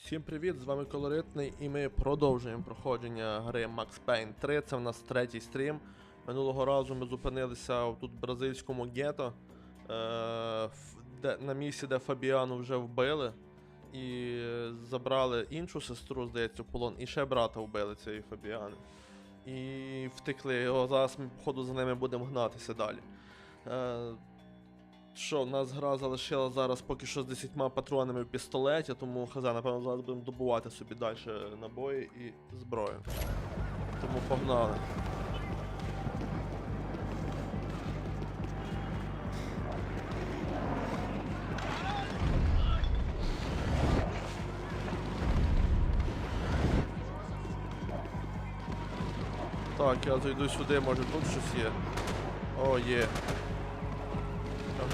Всім привіт, з вами Колоритний, і ми продовжуємо проходження гри Payne 3, це в нас третій стрім. Минулого разу ми зупинилися тут в бразильському гетто, на місці, де Фабіану вже вбили. І забрали іншу сестру, здається, в полон, і ще брата вбили цієї Фабіани. І втекли, зараз ми, походу, за ними будемо гнатися далі. Що, у нас гра залишила зараз поки що з 10 патронами в пістолеті, тому напевно, зараз будемо добувати собі далі набої і зброю. Тому погнали. Так, я зайду сюди, може тут щось є. О, є.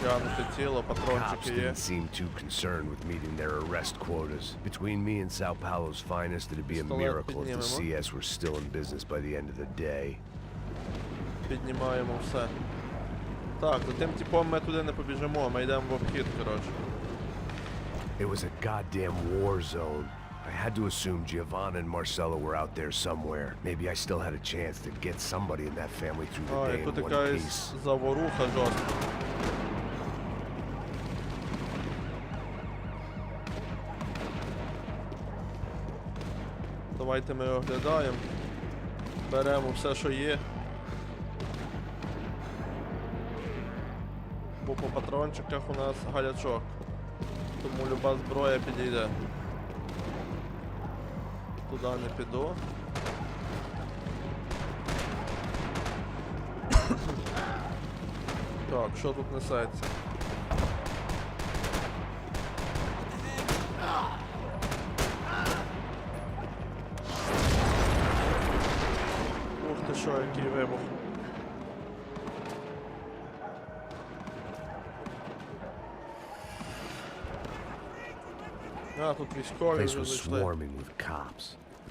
Cops didn't seem too concerned with meeting their arrest quotas. Between me and Sao Paulo's finest, it'd be a miracle if the CS were still in business by the end of the day. Піднімаємо все. Так, за тим типом ми туди не побіжимо, ми йдемо в обхід, коротше. It was a goddamn war zone. I had to assume Giovanna and Marcelo were out there somewhere. Maybe I still had a chance to get somebody in that family through the day in one piece. Тут якась заворуха жорстка. Давайте ми оглядаємо, беремо все, що є. Бо по патрончиках у нас галячок, тому люба зброя підійде. Туди не піду. Так, що тут несеться? Ух ти що, який вибух. А, тут військові вже зайшли.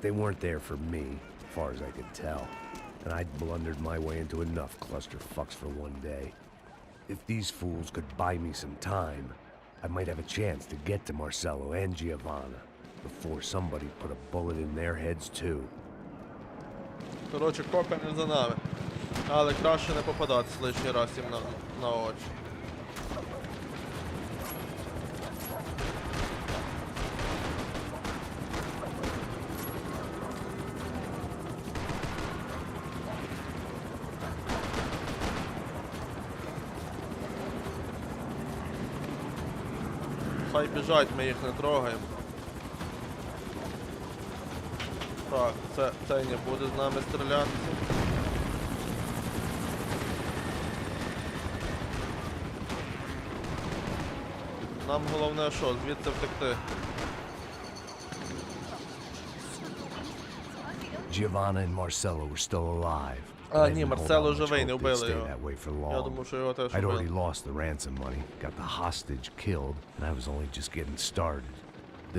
They weren't there for me, as far as I could tell, and I'd blundered my way into enough clusterfucks for one day. If these fools could buy me some time, I might have a chance to get to Marcelo and Giovanna before somebody put a bullet in their heads too. Коротше, копи не за нами, але краще не попадатись лишній раз їм на очі. Хай біжать, ми їх не трогаємо. Так, цей не буде з нами стріляти. Нам головне що, звідси втекти. Giovanna and Marcelo were still alive. А, ні, Марсело живий, не вбили його. Я думав, що його теж I'd already вбили. lost the ransom money, got the hostage killed, and I was only just getting started.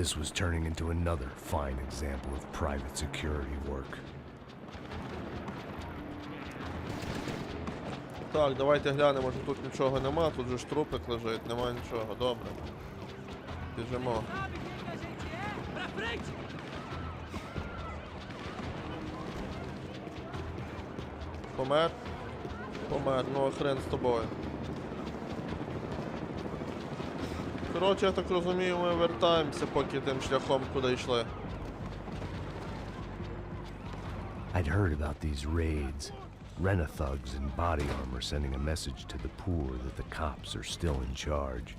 This was turning into another fine example of private security work. Так, давайте глянемо, що тут нічого нема, тут же ж трупик лежить, нема нічого, добре. Біжимо. Помер? Помер, ну хрен з тобою. Коротше, я так розумію, ми вертаємося поки тим шляхом, куди йшли. I'd heard about these raids. Rent-a-thugs in body armor sending a message to the poor that the cops are still in charge.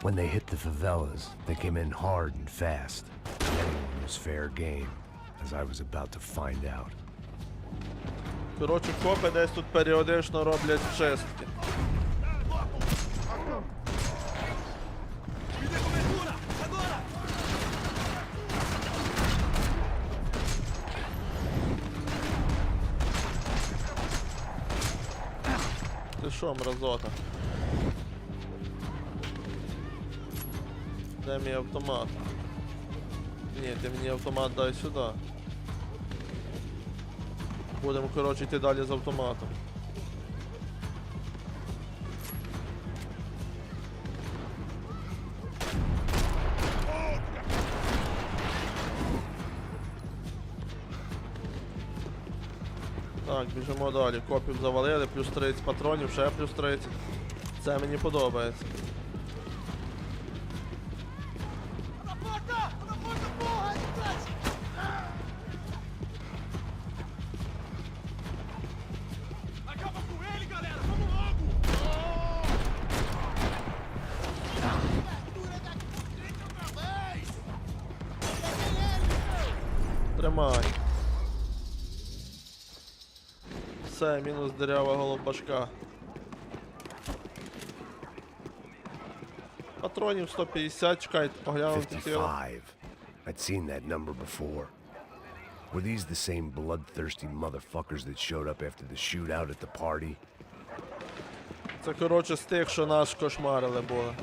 When they hit the favelas, they came in hard and fast. Anyone was fair game, as I was about to find out. Коротше, копи десь тут періодично роблять чистки. Ти що, мразота? Де мій автомат? Ні, ти мені автомат дай сюди. Будемо, коротше, йти далі з автоматом. Так, біжимо далі. Копів завалили, плюс 30 патронів, ще плюс 30. Це мені подобається. Тримай. Все, мінус дирява головбашка. Патронів 150, чекай, поглянув ці тіло. 55. I'd seen that number before. Were these the same bloodthirsty motherfuckers that showed up after the shootout at the party? Це, коротше, з тих, що нас кошмарили були.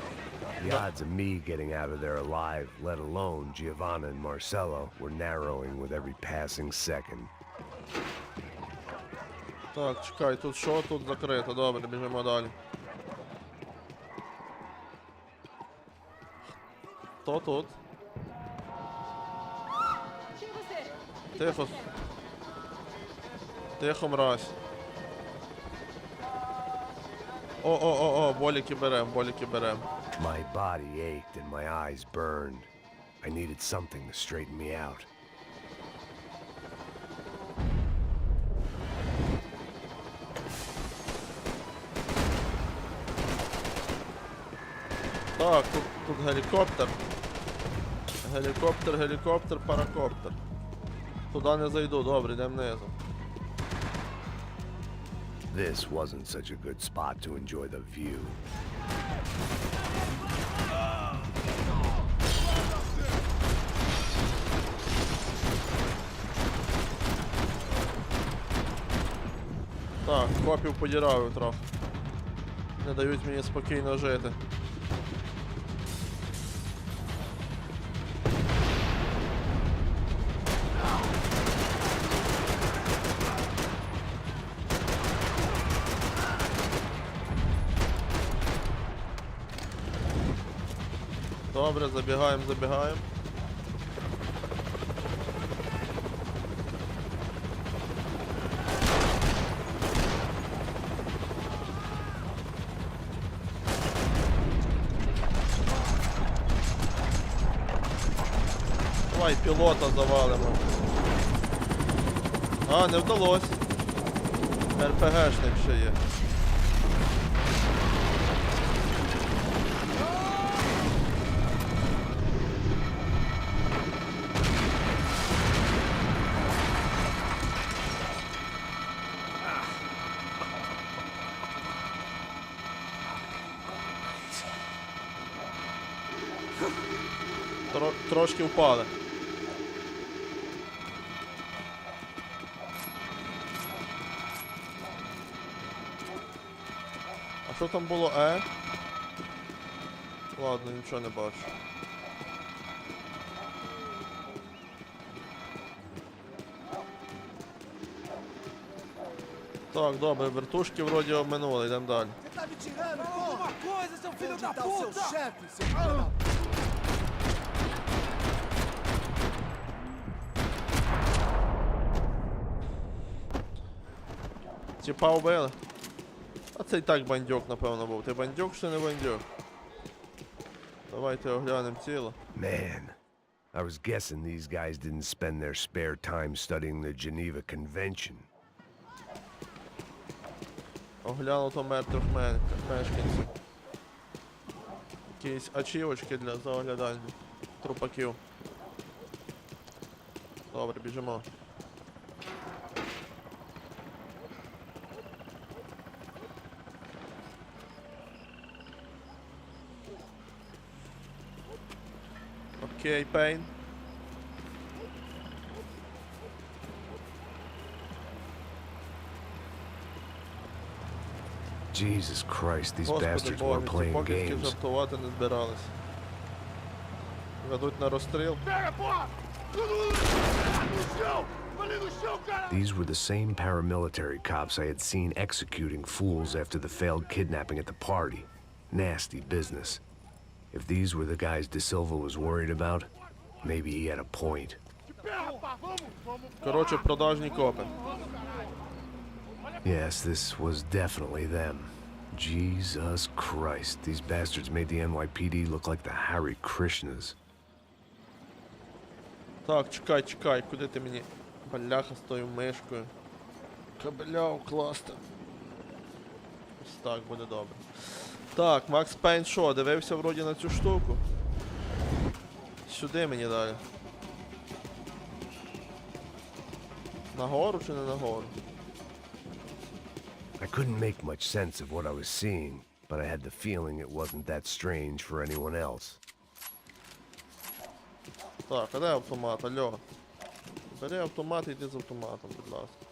The odds of me getting out of there alive, let alone Giovanna and Marcello, were narrowing with every passing second. Так, чекай, тут що? Тут закрито. Добре, біжимо далі. Хто тут? Тихо. Тихо, мразь. О, боліки берем, боліки берем. My body ached and my eyes burned. I needed something to straighten me out. Так, тут гелікоптер. Гелікоптер, паракоптер. Туди не зайду, добре, йдемо низу. This wasn't such a good spot to enjoy the view. Так, копів подіраю трохи. Не дають мені спокійно жити. Добре, забігаємо. Давай пілота завалимо. А, не вдалось. РПГшник ще є. Трошки впали. А що там було? Ладно, нічого не бачу. Так, добре, вертушки вроді обминули, йдемо далі. Тіпа вбили? А це і так бандюк, напевно, був. Ти бандюк чи не бандюк? Давайте оглянемо тіло. Man, I was guessing these guys didn't spend their spare time studying the Geneva Convention. Оглянуто мертвих мешканців. Якісь ачівочки за оглядання трупаків. Добре, біжимо. Окей, Пейн. Jesus Christ, these Господи bastards Боже, weren't ці playing покидьки games. жартувати не збирались. Ведуть на розстріл. These were the same paramilitary cops I had seen executing fools after the failed kidnapping at the party. Nasty business. If these were the guys De Silva was worried about, maybe he had a point. Коротше, продажні копи. Yes, this was definitely them. Jesus Christ, these bastards made the NYPD look like the Hare Krishnas. Так, чекай, куди ти мені? Бляха з тою мишкою. Кабеля вкласти. Ось так буде добре. Так, Макс Пейн що, дивився вроді на цю штуку? Сюди мені далі. Нагору чи не нагору? I couldn't make much sense of what I was seeing, but I had the feeling it wasn't that strange for anyone else. Так, а де автомат, алло? Бери автомат і йди з автоматом, будь ласка.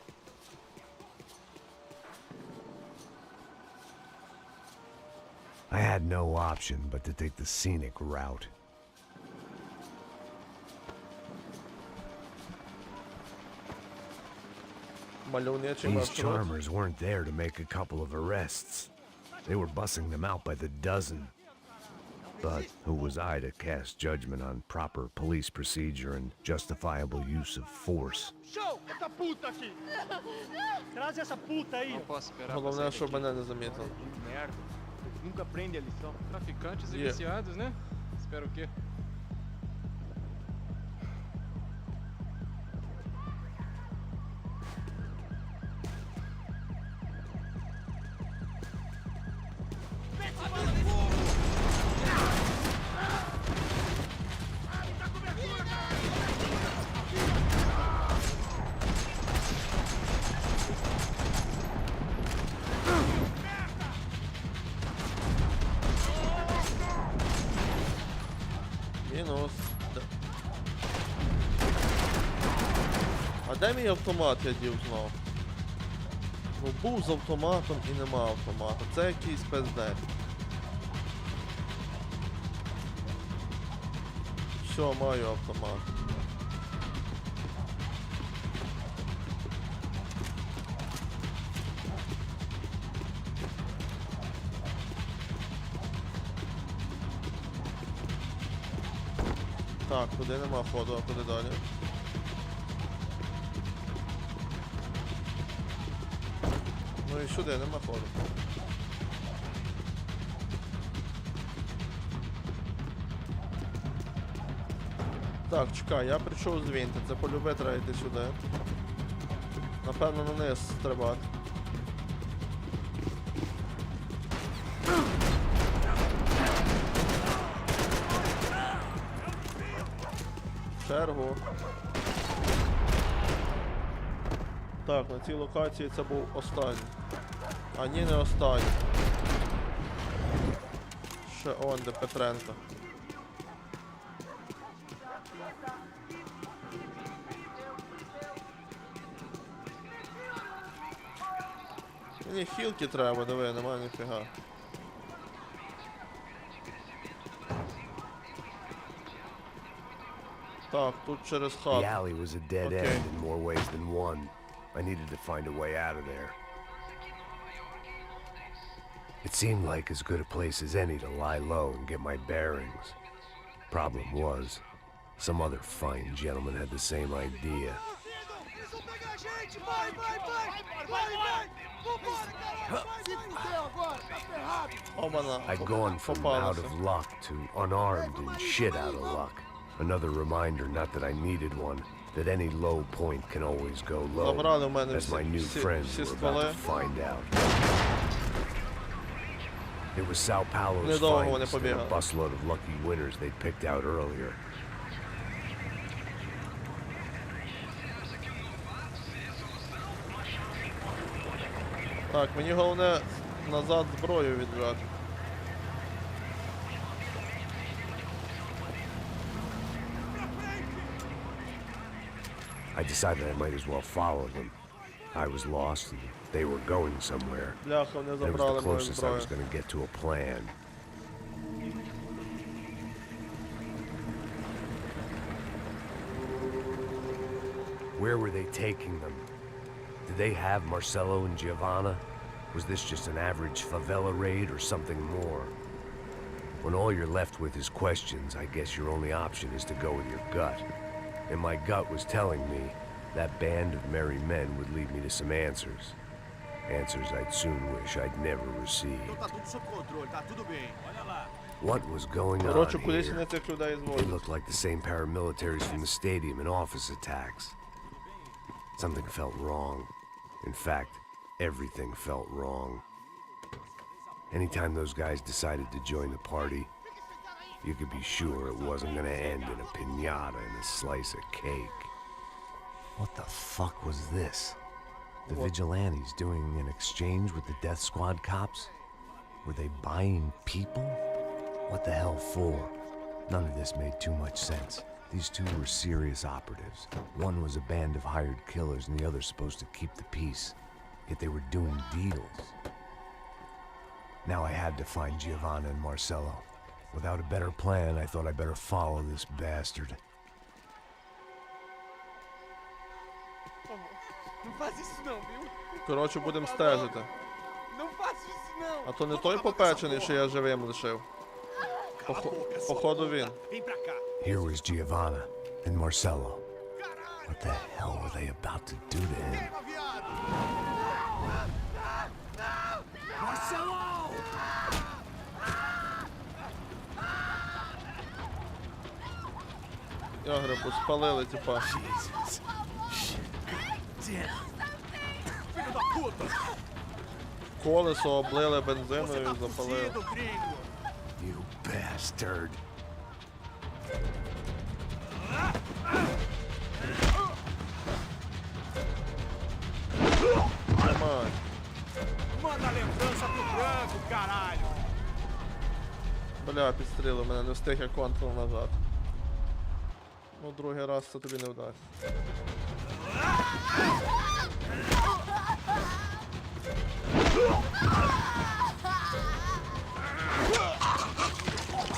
I had no option but to take the scenic route. Мальовничий These маршрут. charmers weren't there to make a couple of arrests. They were bussing them out by the dozen. But who was I to cast judgment on proper police procedure and justifiable use of force? Show! Essa puta aqui! Traz essa puta aí! Não posso esperar pra Головне, sair щоб daqui. мене не замітили. Merda! Nunca aprende a lição. Traficantes e Yeah. viciados, né? Espero o quê? Мінус. А де мій автомат я дів знов? Ну був з автоматом і нема автомата. Це якийсь пиздець. Все, маю автомат. Так, туди нема ходу, а куди далі? Ну і сюди нема ходу. Так, чекай, я прийшов звідти, це полюбе треба йти сюди. Напевно на низ стрибати. Чергу. Так, на цій локації це був останній. А ні, не останній. Ще он, де Петренко. Мені хілки треба, диви, немає ніфіга. Так, тут через The хату. alley was a dead Okay. end in more ways than one. I needed to find a way out of there. It seemed like as good a place as any to lie low and get my bearings. Problem was, some other fine gentleman had the same idea. Eles vão pegar a gente! Vai! Vambora, cara! Se fudeu agora! Tá ferrado! Обана. I'd gone from out of luck to unarmed and shit out of luck. Another reminder, not that I needed one, that any low point can always go low, Забрали в мене as my new всі friends were about стволи. to find out. It was Sao Paulo's Недовго вони finest and a побігали. busload of lucky winners they'd picked out earlier. Так, мені головне назад зброю віджати. I decided I might as well follow them. I was lost and they were going somewhere. Бляха, вони And it was забрали the мою closest I зброю. was going to get to a plan. Where were they taking them? Did they have Marcelo and Giovanna? Was this just an average favela raid or something more? When all you're left with is questions, I guess your only option is to go with your gut. And my gut was telling me that band of merry men would lead me to some answers. Answers I'd soon wish I'd never received. Tá tudo sob controle, tá tudo bem. Olha lá. What was going on Коротше, кудись here? вони цих людей They зводять. looked like the same paramilitaries from the stadium in office attacks. Something felt wrong. In fact, everything felt wrong. Anytime those guys decided to join the party, you could be sure it wasn't gonna end in a piñata and a slice of cake. What the fuck was this? The vigilantes doing an exchange with the death squad cops? Were they buying people? What the hell for? None of this made too much sense. These two were serious operatives. One was a band of hired killers and the other supposed to keep the peace. Yet they were doing deals. Now I had to find Giovanna and Marcello. Without a better plan, I thought I'd better follow this bastard. Não faz isso não, viu? Коротше, будемо стежити. Não faça isso não. А то не той попечений, що я живим лишив. Походу він. Vem pra cá. Here was Giovanna and Marcello. What the hell were they about to do to him? Pega, viado. Marcelo! Я грибу, спалили, типа. Jesus. Damn. Filho da puta. Колесо облили бензиною і запалили. Fudido, gringo. You bastard. Нормально. Manda a lembrança pro branco, caralho. Бля, підстрілив мене, не встиг я контрол нажати. Ну, другий раз це тобі не вдасться.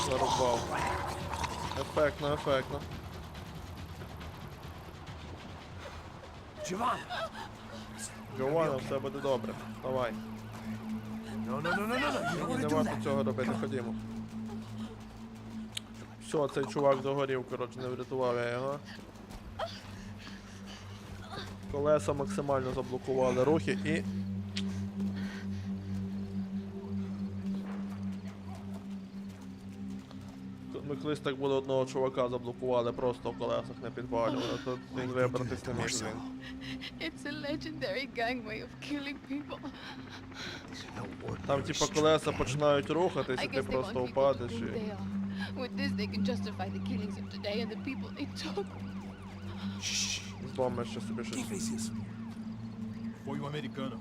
Зарубав. Ефектно, ефектно. Giovanna! Giovanna, все буде добре. Давай. No, no, no, no, no, no. You don't Ні, want не to do варто that. цього робити, ходімо. Все, цей чувак догорів, коротше, не врятував я його. Колеса максимально заблокували рухи і... Ми колись так були одного чувака заблокували, просто в колесах не підвалювали, то він вибратись не міг він. It's a legendary gang way of killing people. Там типа колеса починають рухатись, I і ти guess they просто want people to впадеш think і... they are. With this, they can justify the killings of today and the people they took. Збомбиш ще собі щось. fez isso? Foi um americano.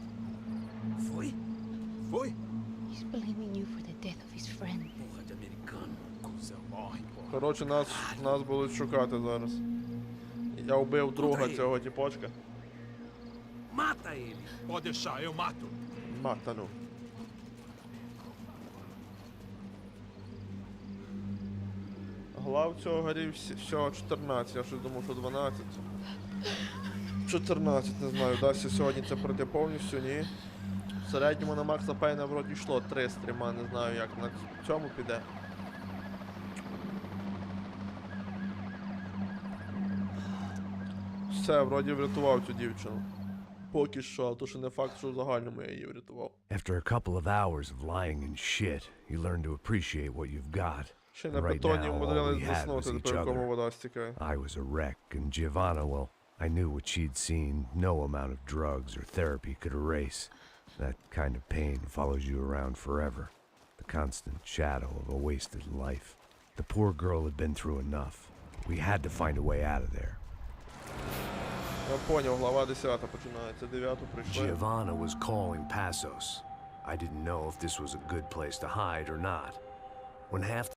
Foi? Foi? He's blaming you for the death of his friend. Porra de americano. Cusão, morre, porra. Коротше, нас будуть шукати зараз. Я вбив друга цього тіпочка. Mata ele. Pode deixar, eu mato. Матану. Глав цього горів всього 14, я щось думав, що 12. 14, не знаю, дасться сьогодні це пройти повністю, ні. В середньому на Макса Пейна вроді йшло 3 стріма, не знаю як на цьому піде. Все, вроді врятував цю дівчину. Поки що, а то ще не факт, що в загальному я її врятував. After a couple of hours of lying and shit, you learn to appreciate what you've got. Ще на Right бетоні now, all умудрились we had was заснути, each тепер кому other. вода стікає. I was a wreck, and Giovanna, well, I knew what she'd seen no amount of drugs or therapy could erase. That kind of pain follows you around forever. The constant shadow of a wasted life. The poor girl had been through enough. We had to find a way out of there. Я поняв, глава 10 починається, 9 прийшли. Giovanna was calling Passos. I didn't know if this was a good place to hide or not. When half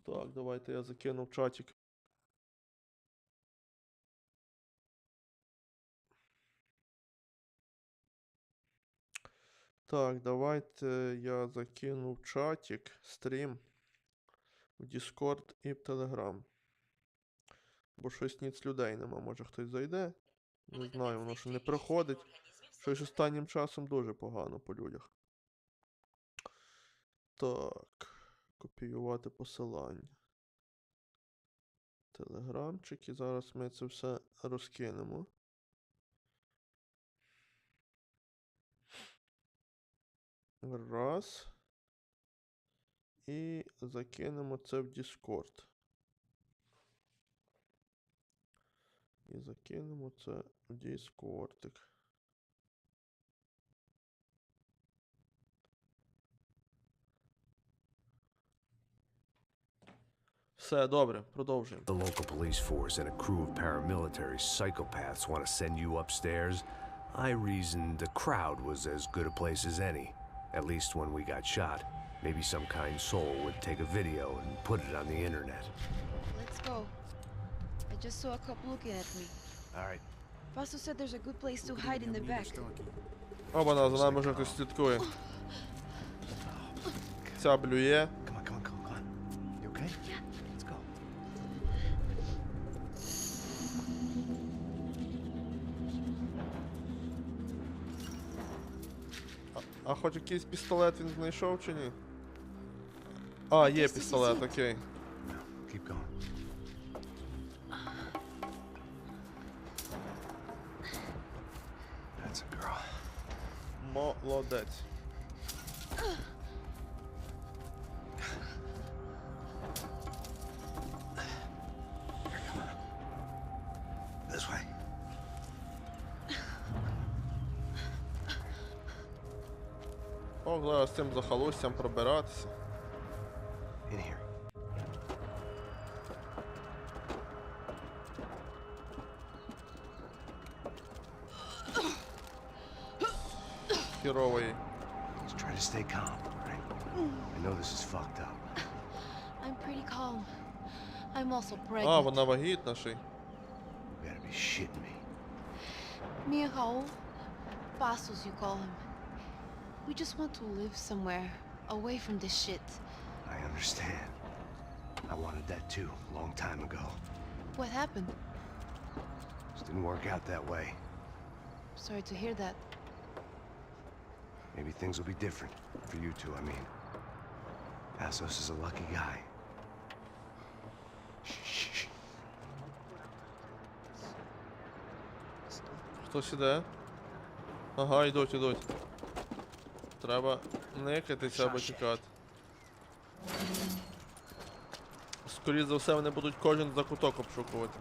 Так, давайте я закину в чатик. Так, давайте я закину в чатик стрім в Discord і в Telegram. Бо щось ніц людей нема, може хтось зайде. Не знаю, воно що не приходить. Щось останнім часом дуже погано по людях. Так, копіювати посилання. Телеграмчик, і зараз ми це все розкинемо. Раз. І закинемо це в Discord. І закинемо це в Discord. Все, добре, продовжуємо. The local police force and a crew of paramilitary psychopaths want to send you upstairs. I reasoned the crowd was as good a place as any. At least when we got shot. Maybe some kind soul would take a video and put it on the internet. Let's go. I just saw a couple looking at me. All right. Fasto said there's a good place to hide in the back. Оба-на, за нами вже хтось слідкує. Ця блює. Come on, come on, come on. You okay? Yeah. Let's go. А хоч якийсь пістолет він знайшов чи ні? А, є пістолет, окей. No, keep going. That's a girl. Молодець. This way. О, зараз з цим захолустям пробиратися. In here. Хіровий. Just try to stay calm, right? I know this is fucked up. I'm pretty calm. I'm also А, pregnant. вона вагітна ще й. You gotta be shitting me. Me and Raul, Passos you call him. We just want to live somewhere, away from this shit. I understand. I wanted that too, a long time ago. What happened? Just didn't work out that way. Sorry to hear that. Maybe things will be different. For you two, I mean. Passos is a lucky guy. Shh. Хтось іде? Ага, йдуть. Треба никатися або тікати. Скоріше за все, вони будуть кожен закуток обшукувати.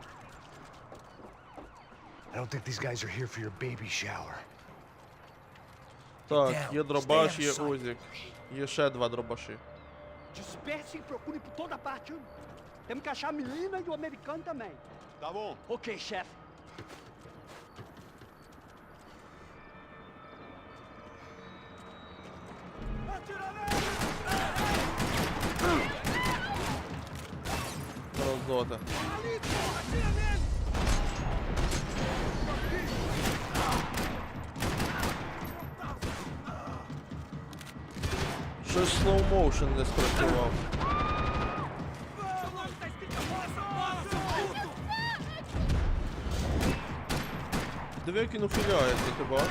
I don't think these guys are here for your baby shower. Так, є дробаш, є узік. Є ще 2 дробаші. Disperse e procure por toda parte. Temos que achar a menina e o americano também. Tá bom. Ok, chefe. Розота. Щось slow motion не спрацював. Диви, як він ухиляється, ти бачиш?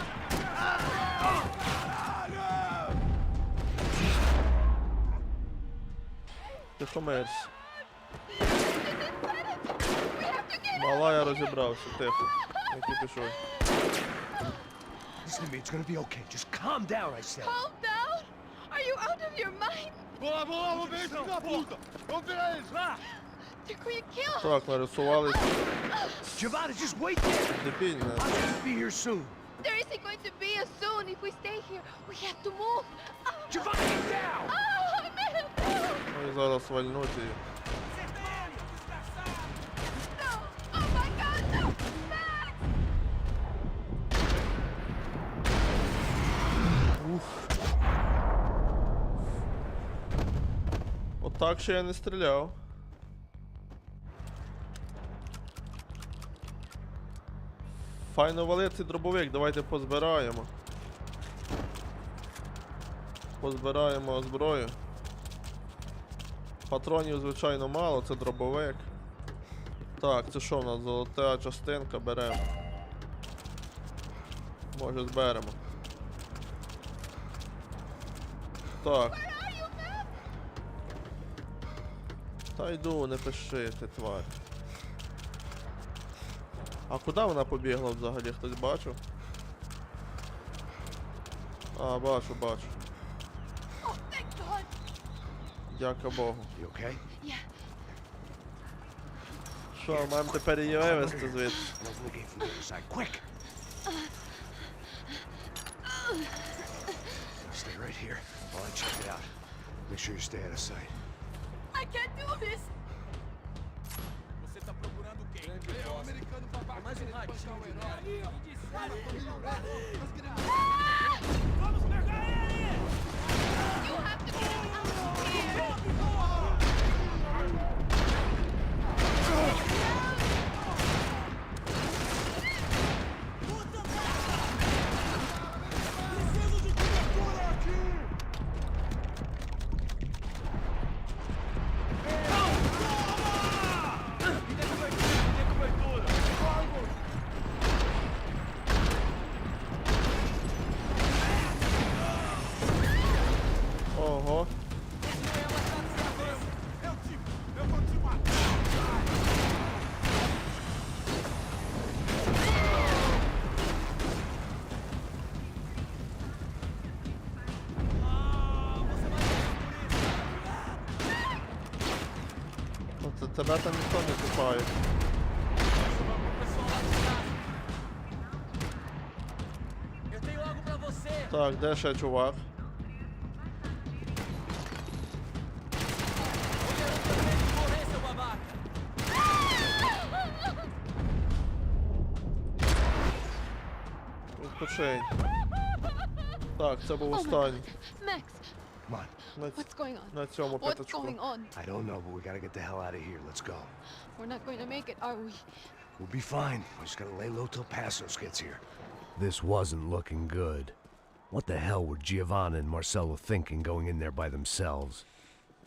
Тихо, мерсь. Мала, я розібрався, тихо. Які пішов. Listen to me, it's gonna be okay. Just calm down, I said. Calm down! Are you out of your mind? Vamos ver esse filho da puta! Vamos virar eles, lá! They're going to kill us! Так, нарисувались. Giovanni, just wait there. Дебільні. I'll just be here soon. There isn't going to be a soon if we stay here. We have to move. Giovanni, get down! Oh, man, no! Ой, зараз вальнуть її. No! Oh my God, no! Max! Отак ще я не стріляв. Файно валить цей дробовик, давайте позбираємо. Позбираємо зброю. Патронів, звичайно, мало, це дробовик. Так, це що в нас? Золота частинка, беремо. Може зберемо. Так. Та йду, не пиши, ти тварь. А куди вона побігла взагалі? Хтось бачив? А, бачу. Дяка Богу. You okay? Yeah. Що, маємо тепер її вивезти звідси? Open the gate from the other side, quick! Now stay right here while I check it out. Make sure you stay out of sight. I can't do this. Você tá procurando quem? É o americano babaca. Mais um ratinho de herói. Vamos pegar ele! You have to get him out of here. Preciso de cobertura aqui! Ого. Eu vou te matar! Оце тебе там ніхто не купає. Eu tenho algo pra você! Так, де ще чувак? Morrer, seu babaca! Відпочинь. Так, це був останній. Max, Come on. what's going on? На цьому What's п'ятачку. going on? I don't know, but we gotta get the hell out of here. Let's go. We're not going to make it, are we? We'll be fine. We just gotta lay low till Passos gets here. This wasn't looking good. What the hell were Giovanna and Marcello thinking going in there by themselves?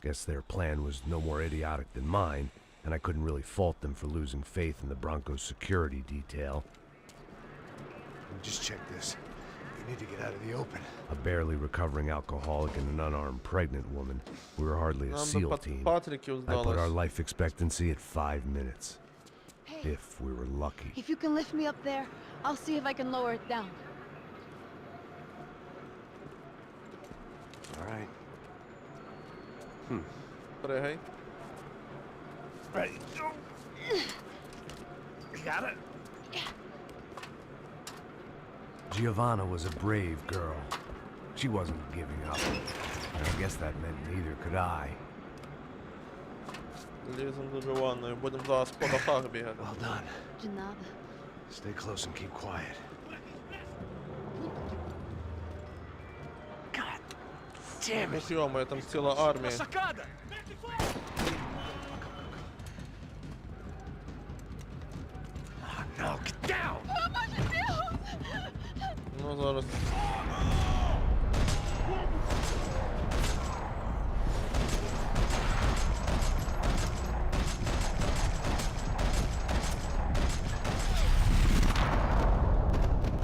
Guess their plan was no more idiotic than mine, and I couldn't really fault them for losing faith in the Broncos security detail. Just check this. We need to get out of the open. A barely recovering alcoholic and an unarmed pregnant woman. We were hardly a Нам SEAL би team. Патриків I put our здалось. life expectancy at 5 minutes. Hey, If we were lucky. if you can lift me up there, I'll see if I can lower it down. All right. Пригай. Ready. Go. You got it? Giovanna was a brave girl. She wasn't giving up. And I guess that meant neither could I. Ліземо до Джованної. Будемо зараз по дахах бігати. Well done. Janada. Stay close and keep quiet. God damn it. Ось йомо, там ціла армія. Sacada! Now get down! Ну зараз.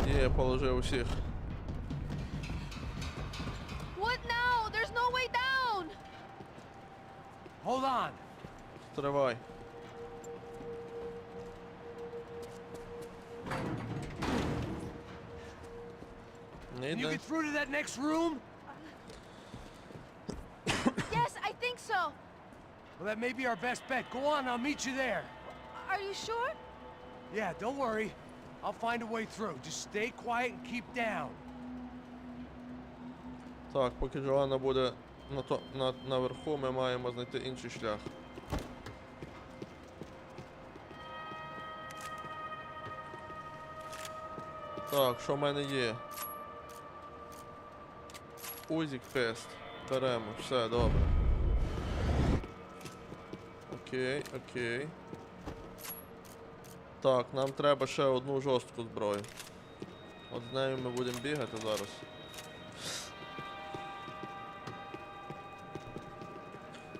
Є, положив усіх. What now? There's no way down! Hold on! Стривай. Не Can you йде. get through to that next room? Yes, I think so. Well, that may be our best bet. Go on, I'll meet you there. Are you sure? Yeah, don't worry. I'll find a way through. Just stay quiet and keep down. Так, поки Джоанна буде наверху, ми маємо знайти інший шлях. Так, що в мене є? Узік фест. Беремо, все, добре. Окей, окей. Так, нам треба ще одну жорстку зброю. От з нею ми будемо бігати зараз.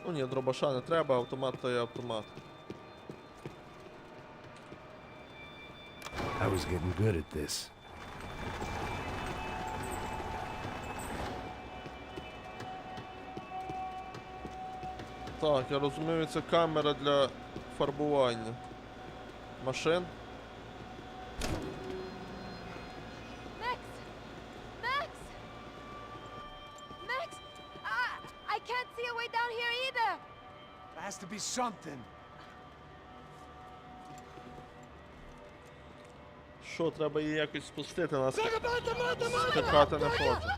Ну ні, дробаша не треба, автомат то є автомат. I was getting good at this. Так, я розумію, це камера для фарбування машин. Max! Max! Max! I can't see a way down here either. There has to be something. Що, треба її якось спустити, нас скакати не хоче.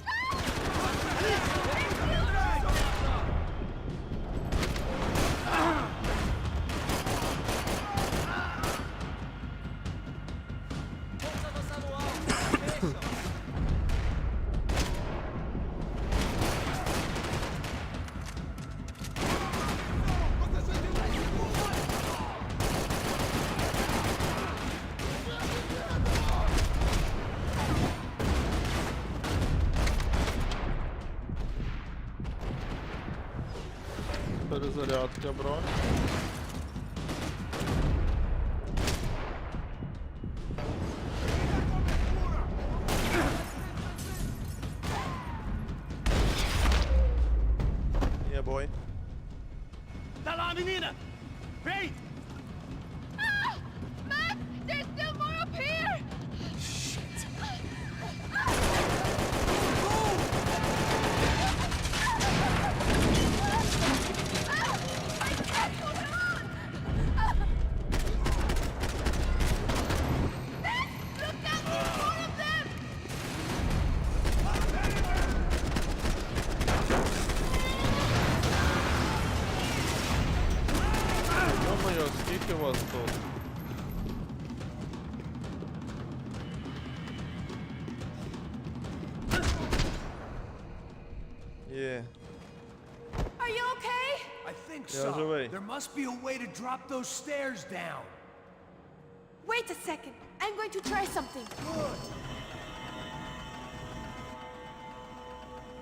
Перезарядка, бро. Yeah, boy. Tá lá, menina! Vem! Ah! Max, there's still more up here! Ё-моё, скільки вас тут? Є. Are you okay? I think Yeah, so. живий. There must be a way to drop those stairs down. Wait a second. I'm going to try something.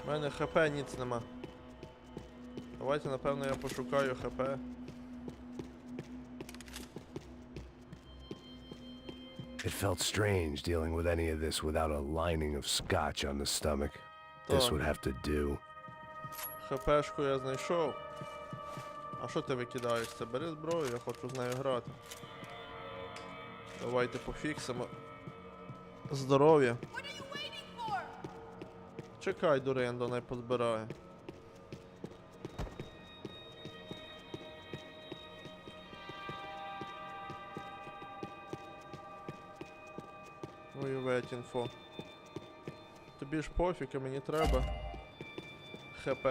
У мене ХП ніц нема. Давайте, напевно, я пошукаю ХП. It felt strange dealing with any of this without a lining of scotch on the stomach. This would have to do. ХПшку я знайшов. А що ти викидаєш? Це бери зброю, я хочу з нею грати. Давайте пофіксимо здоров'я. What are you waiting for? Чекай, дурендо, не позбирає. What are you waiting for? Тобі ж пофіг, а мені треба ХП.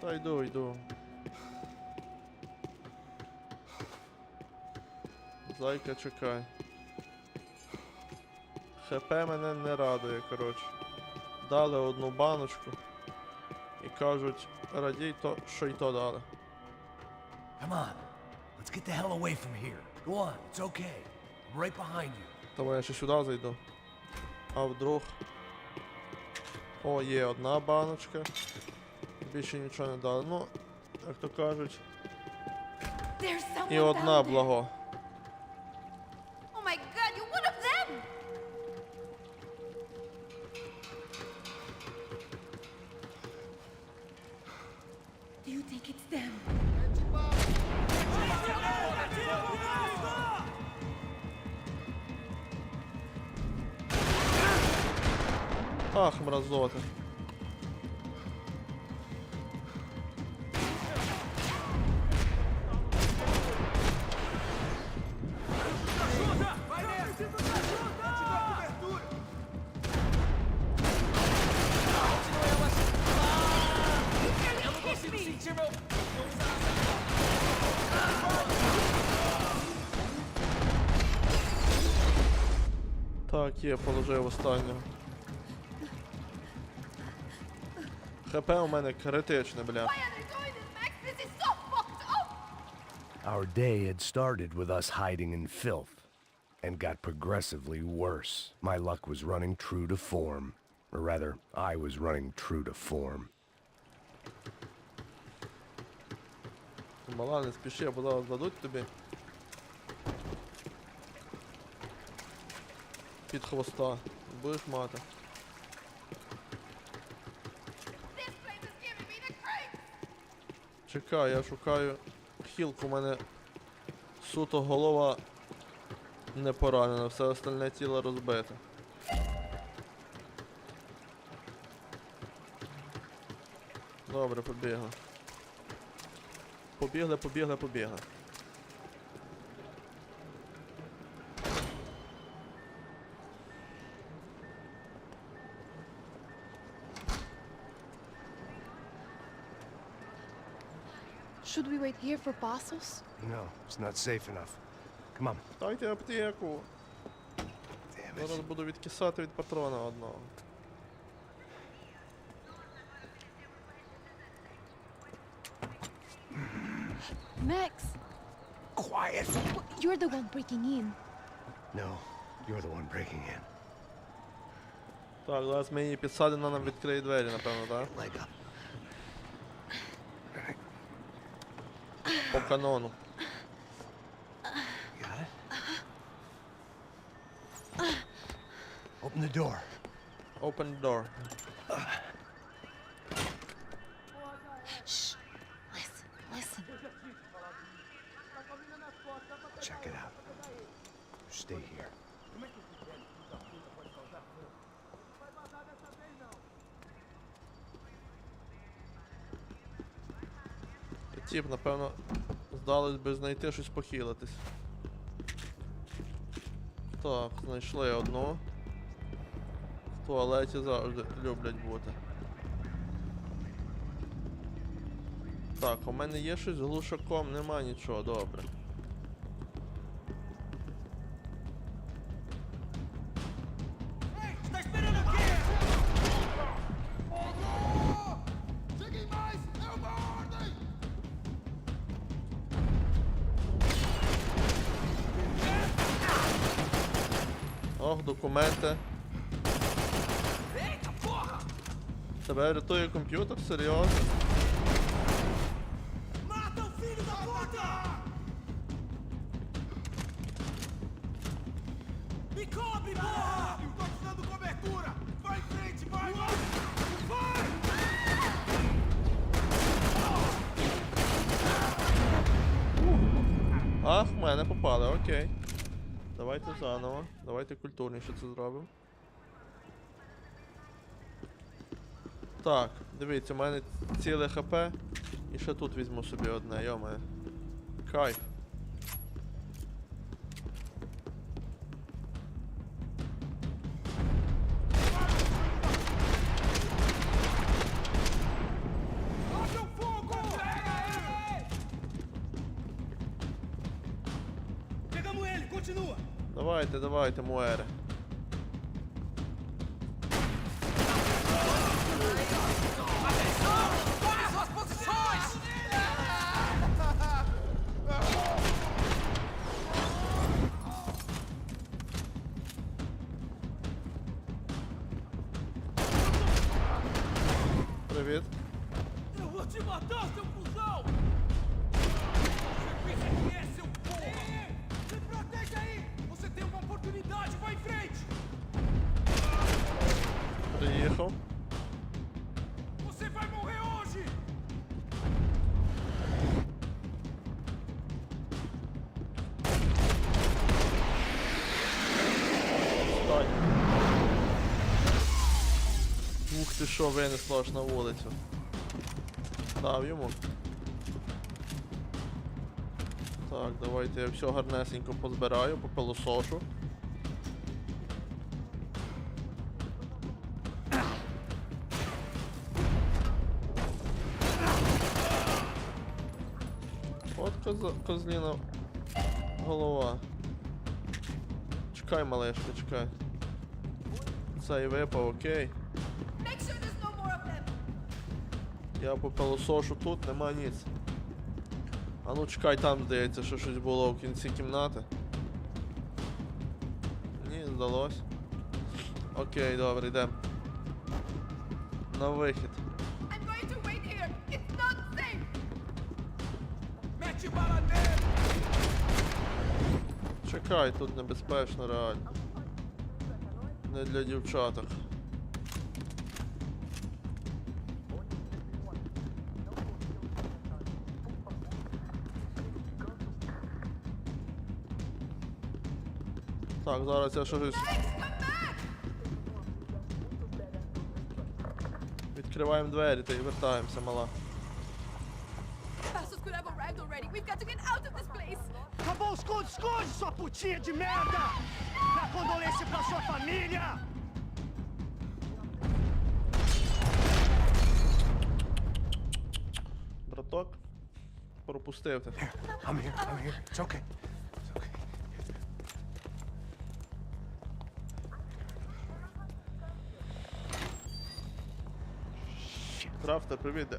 Та йду. Зайка, чекай. ХП мене не радує, коротше. Дали одну баночку. І кажуть, радій то, що й то дали. Come on. Let's get the hell away from here. Go on. It's okay. I'm right behind you. Тому я ще сюди зайду. А вдруг... О, є одна баночка. Більше нічого не дали. Ну, як то кажуть, There's someone і одна down there. благо. Oh my god, you're one of them! Do you think it's them? Ах, мразоти. Так, є, положив останнього. ХП у мене критичне, бля. Why are they doing this, Max? This is so fucked up! Our day had started with us hiding in filth, and got progressively worse. My luck was running true to form. Or rather, I was running true to form. Мала, не спіши, бо зараз дадуть тобі. Під хвоста. Будеш мати. This place is giving me the creeps! Чекай, я шукаю хілку, у мене суто голова Не поранено, все остальне тіло розбите. Добре, побігли. Побігли. Should we wait here for Passos? No, it's not safe enough. Come on. Дайте аптеку. Damn Зараз буду відкисати від патрона одного. Max! Quiet! You're the one breaking in. No, you're the one breaking in. Так, зараз ми її підсадимо, нам відкриє двері, напевно, так? Leg up. По канону. Got it? Open the door. Open the door. Shh! Listen. Check it out. Stay here. Тіп, напевно, здалось би знайти щось похилитись. Так, знайшли одну. В туалеті завжди люблять бути. Так, у мене є щось з глушаком, нема нічого, добре. Ei, está esperando o quê? Cheguem mais! É uma ordem! Ох, документи. Eita, porra! Тебе рятує комп'ютер? Серйозно? Mata o filho da puta! Me cobre, porra! Eu tô te dando cobertura! Vai em frente, vai! Vai! Ах, в мене попали, окей. Давайте заново. Давайте культурніше це зробимо. Так, дивіться, у мене ціле ХП. І ще тут візьму собі одне, йоме. Кайф. Abre o fogo! Pegamos ele, continua! Давайте, муере. Tome suas posições! Привіт. Eu vou te matar, seu cuzão! Você pensa que é, seu porra? Se protege aí! Você tem uma oportunidade, vai em frente! Приїхав. Você vai morrer hoje! Стой. Ух ти що, винесло аж на вулицю. Дав йому. Так, давайте я все гарнесенько позбираю, попилосошу. От козліна голова. Чекай, малешка, чекай. Цей випав, окей. Make sure there's no more of them. Я попилосошу тут, нема ніц. А ну чекай, там здається, що щось було в кінці кімнати. Ні, здалось. Окей, добре, йдемо. На вихід. I'm going to wait here. It's not safe. Mete bala nele! Чекай, тут небезпечно реально. Не для дівчаток. Так, зараз я щось... Відкриваємо двері та й вертаємося, мала. Passos could have arrived already. We've got to get out of this place. Acabou os esconde, sua putinha de merda! Dá condolência pra sua família! Браток, пропустив ти. I'm here. It's okay. It's okay. Крафтер, привіт. Come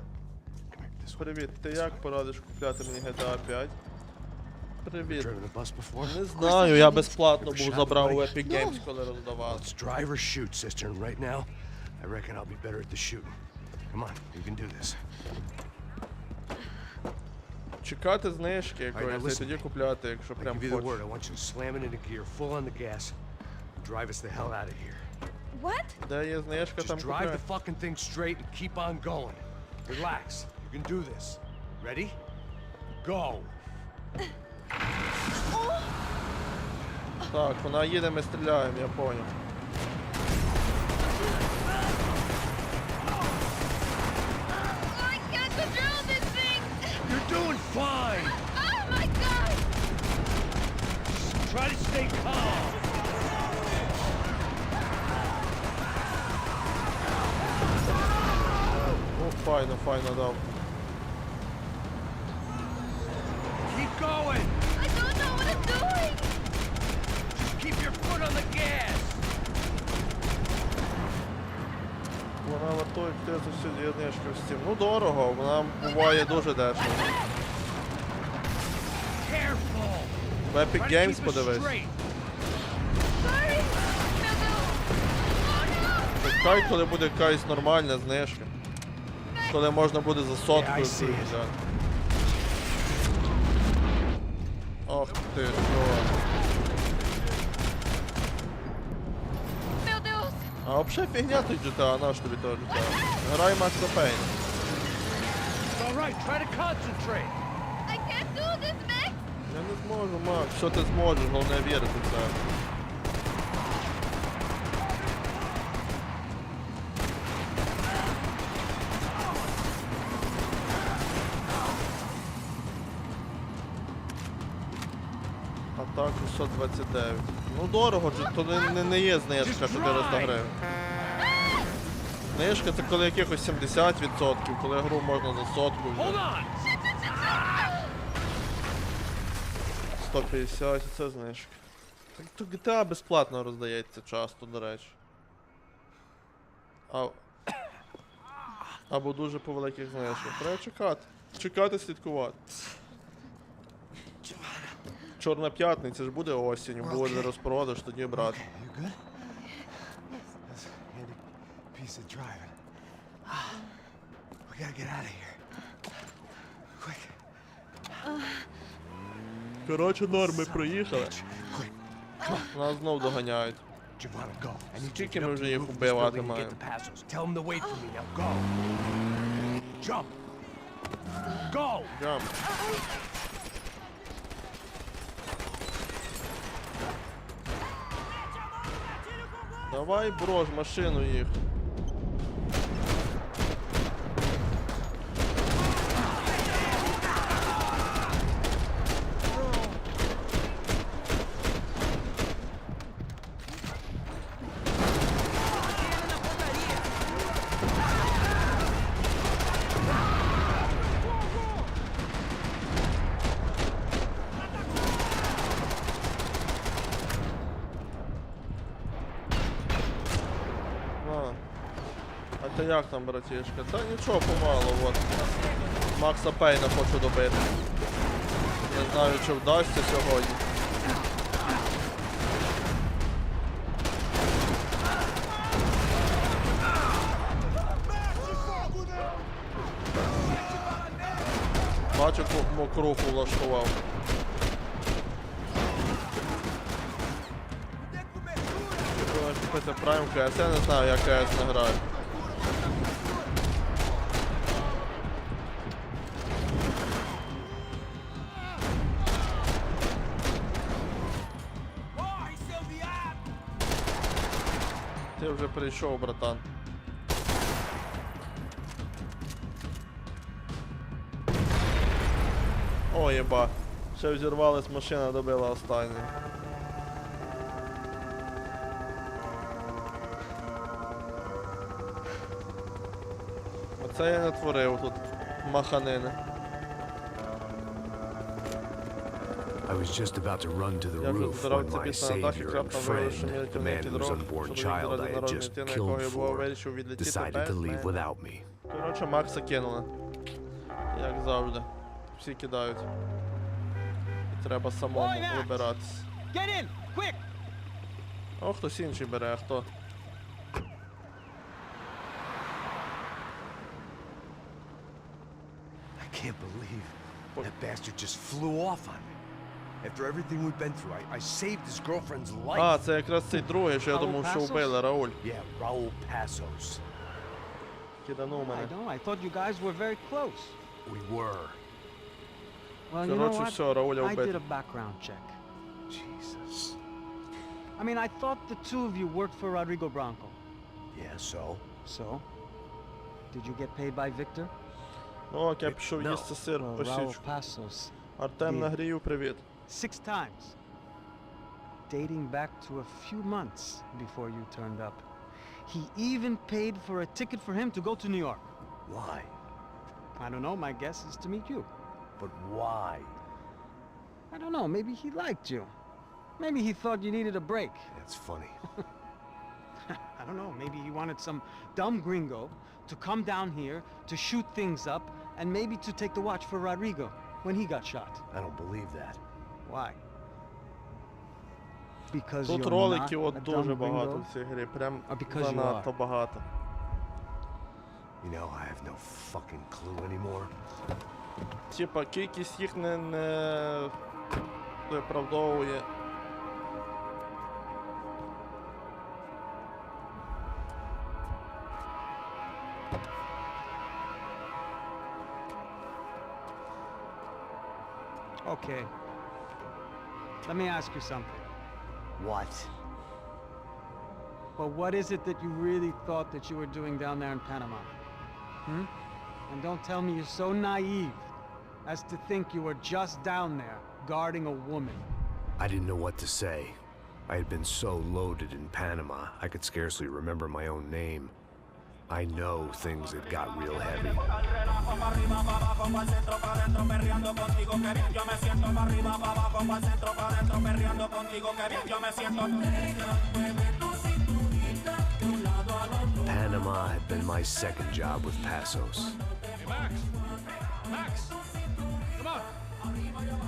here, this way. Привіт, ти як порадиш купляти мені GTA 5? Привіт. Driven the bus before? Не знаю, я безплатно був забрав у Epic Games, коли роздавав. Let's drive or shoot, sister. And right now, I reckon I'll be better at the shooting. Come on, you can do this. Чекати знижки якоїсь, і listen. тоді купляти, якщо I прям give you the word. хочеш. I want you to slam it into gear, full on the gas, and drive us the hell out of here. What? Де є знижка, Just там drive купляй. the fucking thing straight and keep on going. Relax. You can do this. Ready? Go. Так, вона їде, ми стріляємо, я поняв. I can't control this thing. You're doing fine. Oh my god. Try to stay calm. О, файно, файно дав. Keep going. I don't know what I'm doing. Just keep your foot on the gas. Вона вартує 30 знижки в Steam. Ну дорого, вона буває дуже дешево. Careful. В Epic Try to Games keep it подивись. straight. Sorry. Oh no. Чекай, коли буде якась нормальна знижка. Коли можна буде за сотку Yeah, I see it. взяти. Ох ти, чувак. Meu Deus. А взагалі фігня той GTA, наш тобі того GTA. Грай Макса Пейна. All right, try to concentrate. I can't do this, Max. Я не зможу, Макс. Що ти зможеш, головне вірити в це. А так, 629. Ну дорого, то не є знижка 400 гривень. Знижка це коли якихось 70%, коли гру можна за сотку Hold взяти. on. 150, це знижка. Так то GTA безплатно роздається часто, до речі. Або дуже по великих знижках. Треба чекати. Чекати, слідкувати. Чорна п'ятниця ж буде осінню, буде розпродаж, тоді брати. You good? That's a handy piece of driving. We gotta get out of here. Quick. Коротше, норми проїхали. Quick. Нас знов доганяють. Giovanna, go. I need you to Скільки get ми up вже to the їх roof of this вбивати building and get маємо? the Passos. Tell them to wait for me. Now go. Jump. Go. Джамп. Давай, брож, машину їх. А ти як там, братішка? Та нічого, помало, от. Макса Пейна хочу добити. Не знаю, чи вдасться сьогодні. Бачу, мокруху влаштував. Думаєш, купити Prime CS? Я не знаю, я CS не граю. Corre, seu viado! Ти вже прийшов, братан. О, єба. Ще взірвалась машина, добила останню. Оце я не творив тут маханини. I was just about to run to the roof when my savior and friend, the man whose unborn child I had just killed for, decided to leave without me. Коротше, Макса кинули. Як завжди. Всі кидають. І треба самому вибиратись. Get in, quick! О, хтось інший бере, а хто? I can't believe that bastard just flew off on me. After everything we've been through, I saved his girlfriend's life. А, це якраз цей другий, що я думав, що вбили, Рауль. Yeah, Raul Passos. Киданув I мене. know, I thought you guys were very close. We were. Well, you know Коротше, what? все, Рауля I did вбити. a background check. Jesus. I mean, I thought the two of you worked for Rodrigo Branco. Yeah, so? So? Did you get paid by Victor? Ну, ок, я пішов No. їсти сир, Well, Raul посічу. Passos. Артем Ні. нагрію, привіт. 6 times. Dating back to a few months before you turned up. He even paid for a ticket for him to go to New York. Why? I don't know, my guess is to meet you. But why? I don't know, maybe he liked you. Maybe he thought you needed a break. That's funny. I don't know, maybe he wanted some dumb gringo to come down here to shoot things up and maybe to take the watch for Rodrigo when he got shot. I don't believe that. Why? Because Тут you're роликів not от a дуже dumb багато gringo? в цій грі, прям Or because you занадто are? багато. You know, I have no fucking clue anymore. Типа, кількість їх не виправдовує. Okay. Let me ask you something. What? But what is it that you really thought that you were doing down there in Panama? Hmm? And don't tell me you're so naive as to think you were just down there guarding a woman. I didn't know what to say. I had been so loaded in Panama, I could scarcely remember my own name. I know things had got real heavy. Panama had been my second job with Passos. Hey, Max! Max! Come on!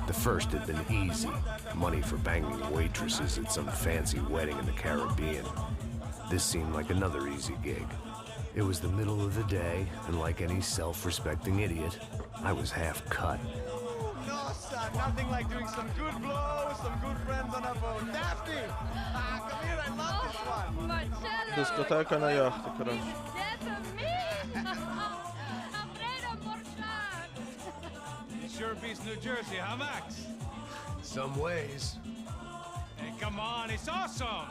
The first had been easy. Money for banging waitresses at some fancy wedding in the Caribbean. This seemed like another easy gig. It was the middle of the day, and like any self-respecting idiot, I was half cut. No, son, nothing like doing some good blows, some good friends on a boat. Daphne! Come here, I love this one. Marcello! Дискотека на яхті, коротше. That's me! Afraid of more sharks! It sure beats New Jersey, huh, Max? Some ways. Hey, come on, it's awesome!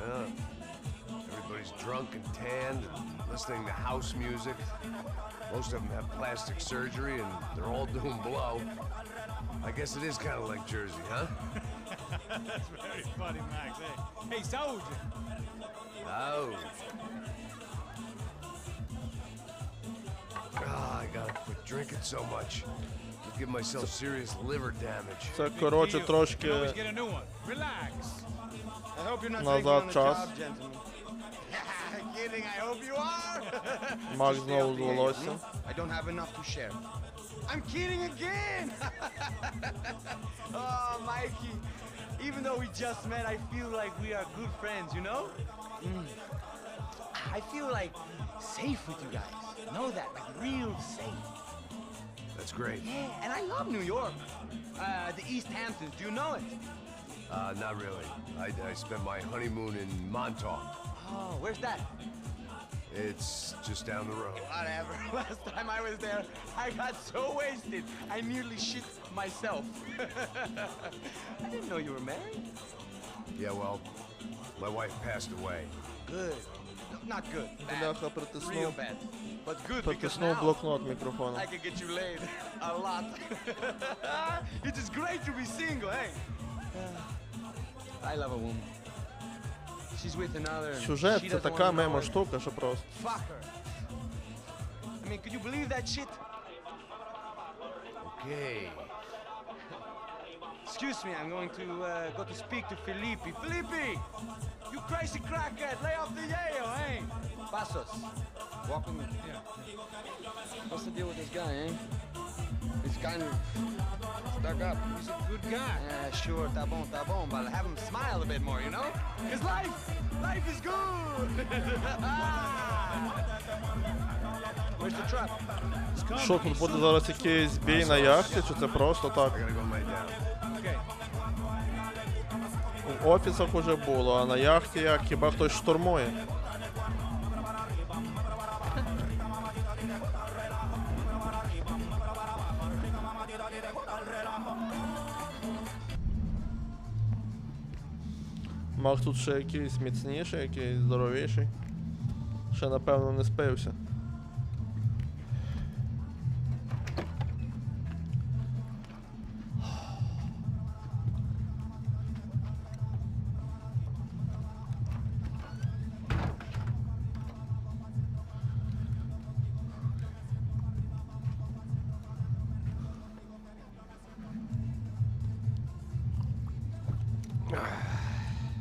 Yeah. Everybody's drunk and tanned and listening to house music. Most of them have plastic surgery and they're all doing blow. I guess it is kind of like Jersey, huh? That's very funny, Max. Hey, Saúde! Oh. Ah, I gotta quit drinking so much. I'll give myself serious liver damage. Це, коротше, You can always трошки get a new one. Relax. I hope you're not назад час. gentlemen. Kidding, I hope you are. Макс знову з волосся. I don't have enough to share. I'm kidding again. Oh, Mikey. Even though we just met, I feel like we are good friends, you know? I feel like safe with you guys. Know that, like real safe. That's great. Yeah, and I love New York. The East Hamptons, do you know it? Not really. I spent my honeymoon in Montauk. Oh, where's that? It's just down the road. Whatever. Last time I was there, I got so wasted, I nearly shit myself. I didn't know you were married. Yeah, well, my wife passed away. Good. Not good. Bad. Бляха, Real притиснув. bad. But good because Притиснув now блокнот мікрофоном. I can get you laid a lot. It is great to be single, hey? I love a woman. She's with another. and Сюжет she це doesn't така wanna know мема it. штука, що просто. Fuck her. I mean, could you believe that shit? Okay. Excuse me, I'm going to go to speak to Felipe. Felipe! You crazy crackhead! Lay off the yayo, hey? Pasos. Walk with me. Yeah. What's the deal with this guy, eh? He's kind of stuck up. He's a good guy. Yeah, sure, ta bon, but have him smile a bit more, you know? Because life is good! Where's the trap? Що тут буде зараз якийсь бій на яхті, чи це просто так? I gotta go lay down. Okay. В офісах уже було, а на яхті як? Хіба хтось штурмує? Мах тут ще якийсь міцніший, якийсь здоровіший. Ще напевно не спився.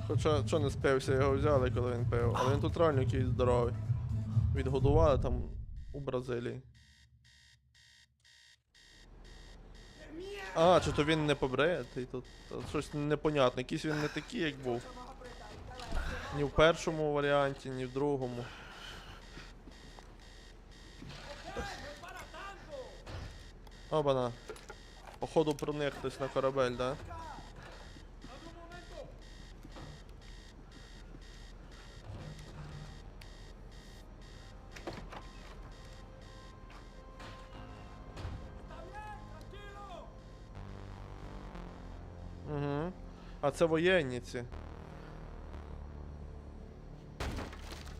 Хоча, що не спився, його взяли, коли він пив. Але він тут реально якийсь здоровий. Відгодували там у Бразилії. А, чи то він не побритий тут? Щось непонятне. Якийсь він не такий, як був. Ні в першому варіанті, ні в другому. Обана. Походу проник хтось на корабель, да? Угу. А це воєнні ці.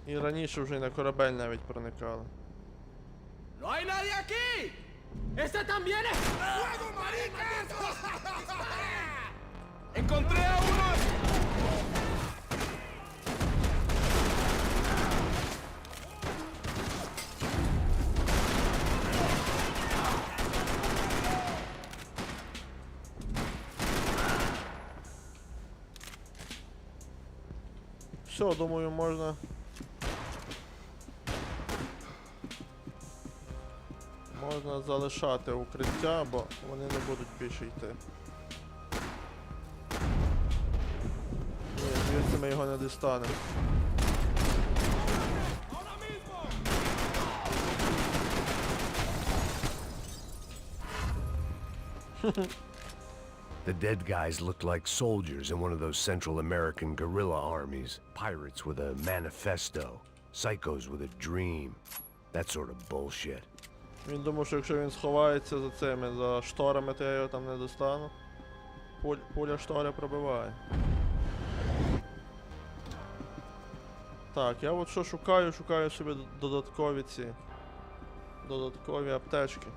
І раніше вже й на корабель навіть проникали. ¡No hay nadie aquí! ¡Este también es fuego, maricas! ¡Encontré a uno! Все, думаю, можна. Можна залишати укриття, бо вони не будуть більше йти. Ні, звідси ми його не дістанемо. The dead guys looked like soldiers in one of those Central American guerrilla armies. Pirates with a manifesto. Psychos with a dream. That sort of bullshit. Він думав, що якщо він сховається за цими, за шторами, то я його там не достану. Пуля штори пробиває. Так, я от що шукаю собі додаткові ці. Додаткові аптечки.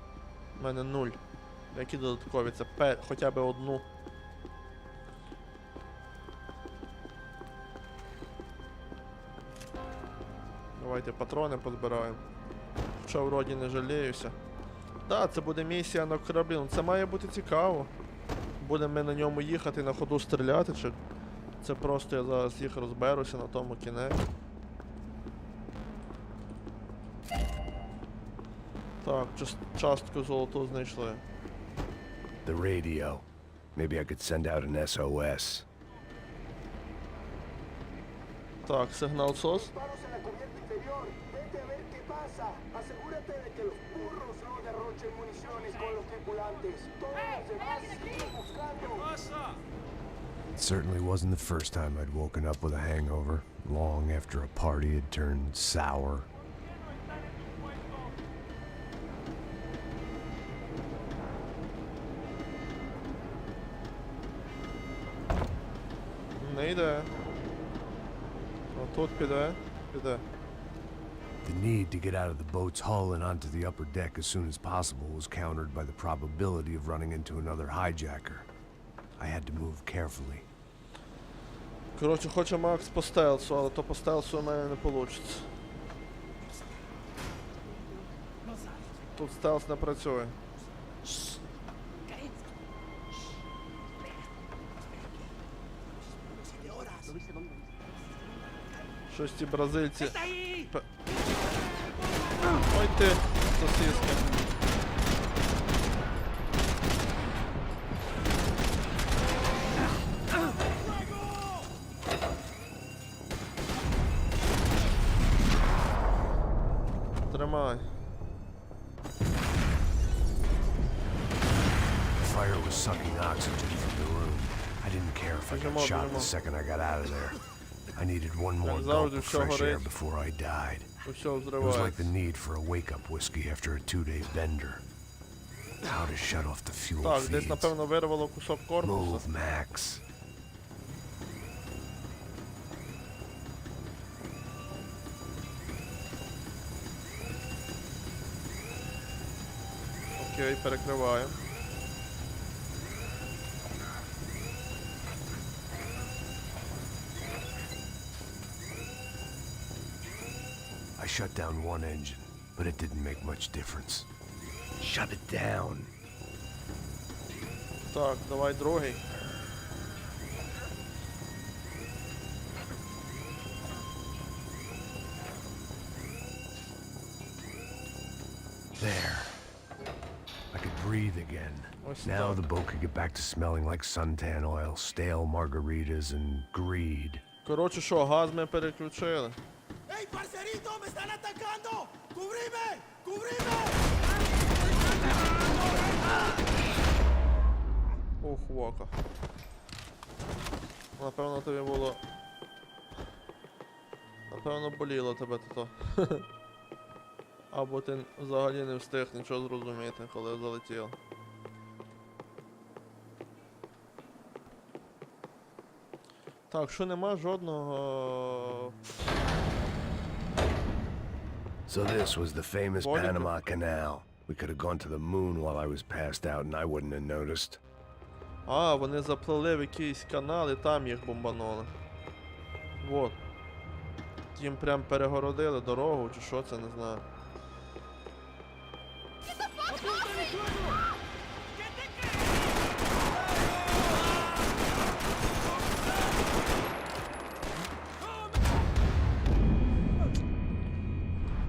У мене 0. Які додаткові? Це хоча б одну. Давайте патрони позбираємо. Хоча вроді не жаліюся. Да, це буде місія на кораблі, ну це має бути цікаво. Будемо ми на ньому їхати, на ходу стріляти, чи це просто я зараз їх розберуся на тому кінець. Так, частку золоту знайшли. The radio. Maybe I could send out an SOS. Так, сигнал СОС. Disparos en la cubierta inferior. Vete a ver qué pasa. Asegúrate de que los burros no derrochen municiones con los tripulantes. Todos los demás siguen buscando. It certainly wasn't the first time I'd woken up with a hangover, long after a party had turned sour. Не йде. А тут піде? Піде. The need to get out of the boat's hull and onto the upper deck as soon as possible was countered by the probability of running into another hijacker. I had to move carefully. Коротше, хоче Макс по стелсу, але то по стелсу у мене не вийде. Тут стелс не працює. Щось ці бразильці... Ой ти, сосиски. Тримай. The fire was sucking oxygen from the room. I didn't care if I got shot the second I got out of there. I needed one more gulp of fresh air before I died. It was like the need for a wake-up whiskey after a 2-day bender. How to shut off the fuel Так, feeds. десь, напевно, вирвало кусок корпусу. Move, Max. Окей, перекриваю. I shut down one engine, but it didn't make much difference. Shut it down. Так, давай другий. There. I could breathe again. Now the boat could get back to smelling like suntan oil, stale margaritas, and greed. Коротше, що, газ ми переключили. ¡Ey, parcerito! ¡Me están atacando! ¡Cubrime! ¡Cubrime! Ух, вока. Напевно, тобі було... Напевно, боліло тебе то. Або ти взагалі не встиг нічого зрозуміти, коли залетіло. Так, що нема жодного... So this was the famous Panama Canal. We could have gone to the moon while I was passed out and I wouldn't have noticed. А, вони заплили в якийсь канал і там їх бомбанули. Вот. Їм прям перегородили дорогу, чи що це, не знаю.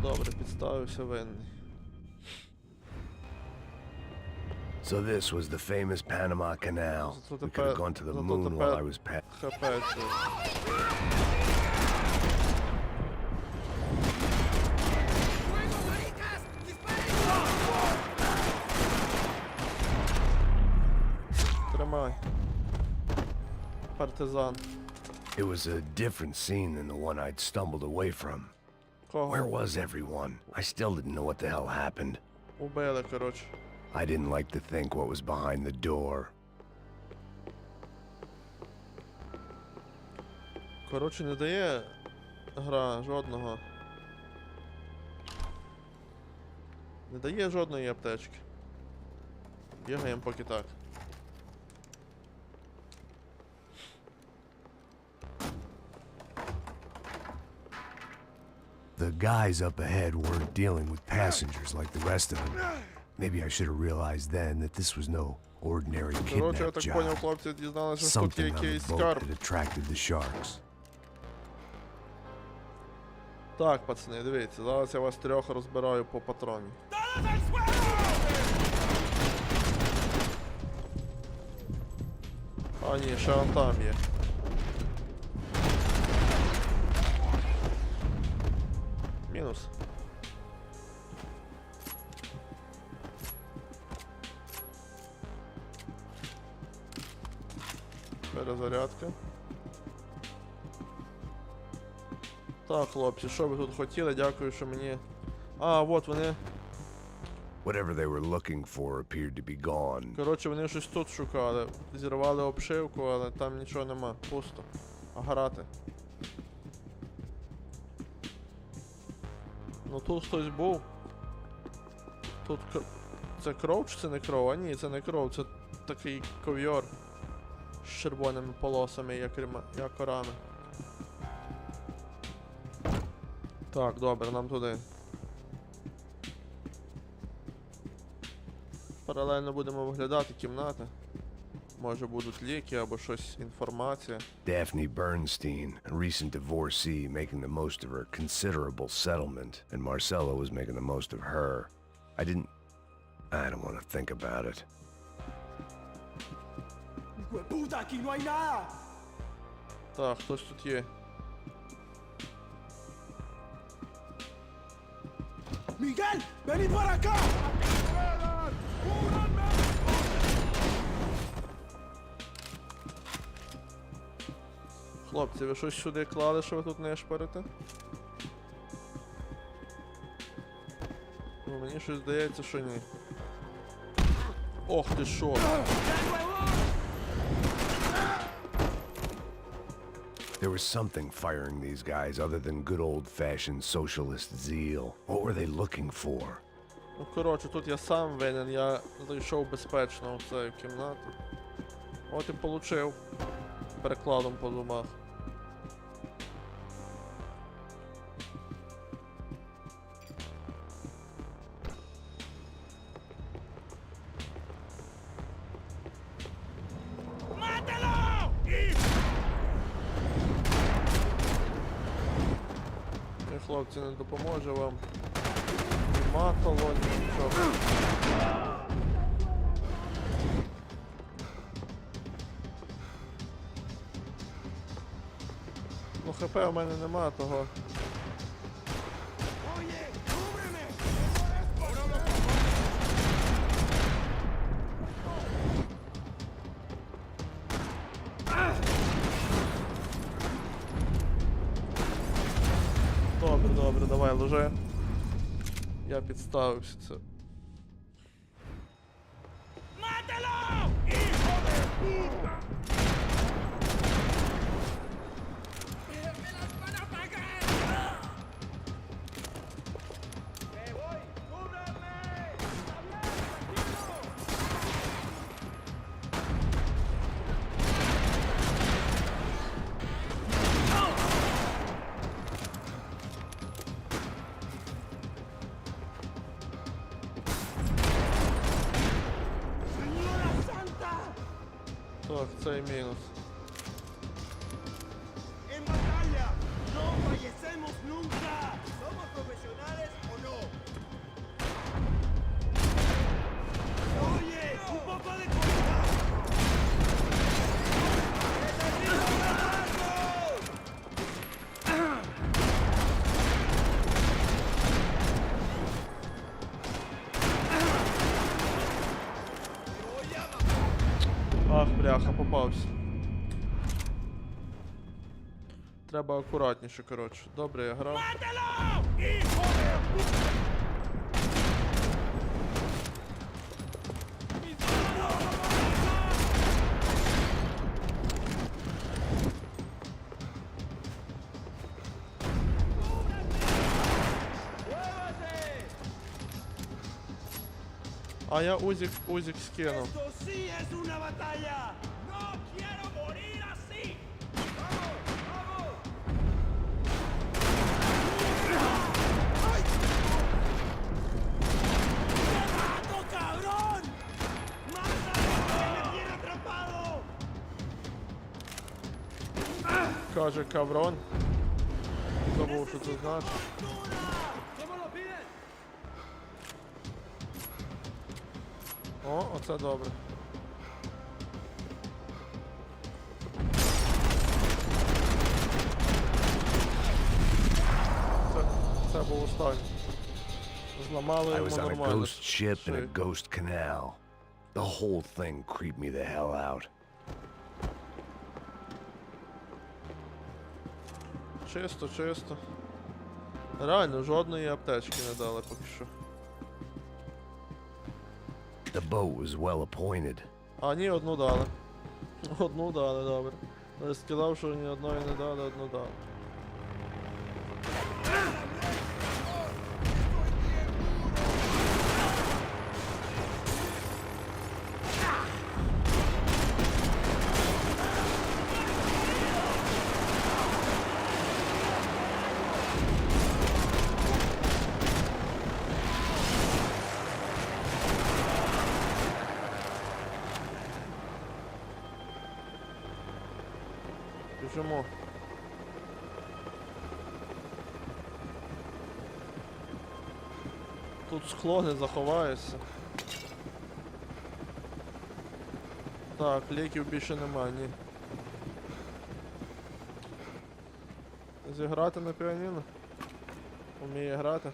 Добре, підставився винний. So this was the famous Panama Canal. We could have gone to the moon while I was passed. Тримай. Партизан. It was a different scene than the one I'd stumbled away from. Where was everyone? I still didn't know what the hell happened. Убили, коротше. I didn't like to think what was behind the door. Коротше, не дає гра жодного. Не дає жодної аптечки. Бігаємо поки так. The guys up ahead weren't dealing with passengers like the rest of them. Maybe I should have realized then that this was no ordinary Коротше, я kidnap так поняв, job. хлопці дізналися, що тут є Something on якийсь the boat скарб. that attracted the sharks. Так, пацани, дивіться, зараз я вас трьох розбираю по патроні. А ні, ще он там є. Мінус. Перезарядка. Так, хлопці, що ви тут хотіли? Дякую, що мені... А, от вони. Whatever they were looking for appeared to be gone. Коротше, вони щось тут шукали. Зірвали обшивку, але там нічого нема. Пусто. А грати. Ну тут хтось був. Тут це кров чи це не кров? А ні, це не кров, це такий ковйор з червоними полосами, як рами. Так, добре, нам туди. Паралельно будемо виглядати кімнати. Може будуть ліки або щось, інформація. Daphne Bernstein, a recent divorcee making the most of her considerable settlement, and Marcella was making the most of her. I don't want to think about it. ¡Puta, aquí no hay nada! Так, хтось тут є. ¡Miguel, vení para acá! Хлопці, ви щось сюди клали, що ви тут не шпарите? Ну, мені щось здається, що ні. Ох ти шо! There was something firing these guys other than good old-fashioned socialist zeal. What were they looking for? Ну, коротше, тут я сам винен, я зайшов безпечно в цю кімнату. От і получив перекладом по зубах. Хлопці, не допоможе вам. Нема колонії, нічого. Ну ХП у мене нема того. Добре, давай, лежи. Я підставився це. Так, цей мінус. En batalla, no fallecemos nunca. ¿Somos profesionales o no? Oye, un poco de cuidado. ¡Necesito brazos! Ах, бляха, попався. Треба акуратніше, коротше. Добре, я грав. А я узик скинув. Esto sí es una batalla. No quiero morir así. Vamos, vamos. ¡Ay! ¡Te mato, cabrón! ¡Mátalo, que me tiene atrapado! Каже каврон. Забув, що це значить. ¿Cómo lo piden? О, оце добре. Це був останній. Зламали I йому was on a нормально. ghost ship in a Шию. ghost canal. The whole thing creeped me the hell out. Чисто, чисто. Реально, жодної аптечки не дали поки що. The boat was well appointed. А, ні, одну дали. Одну дали, добре. Я сказав, що ні одної не дали, одну дали. Тут скло, не заховаєшся. Так, ліків більше нема, ні. Зіграти на піаніно? Вміє грати?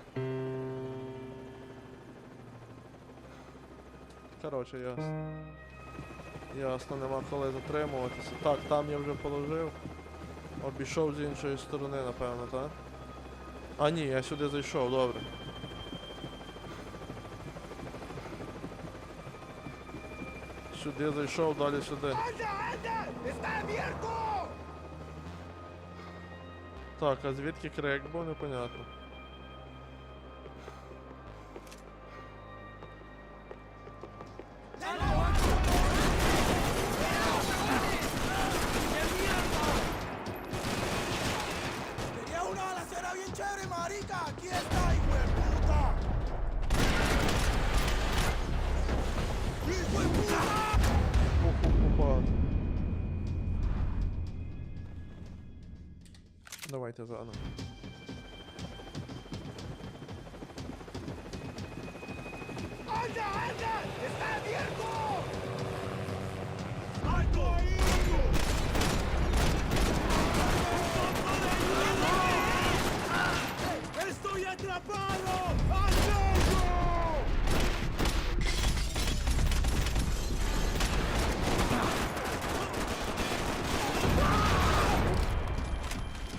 Коротше, ясно. Ясно, нема коли затримуватися. Так, там я вже положив. Обійшов з іншої сторони, напевно, так? А ні, я сюди зайшов, добре. Сюди зайшов, далі сюди. Так, а звідки крик був, непонятно. Опа. Давайте заново.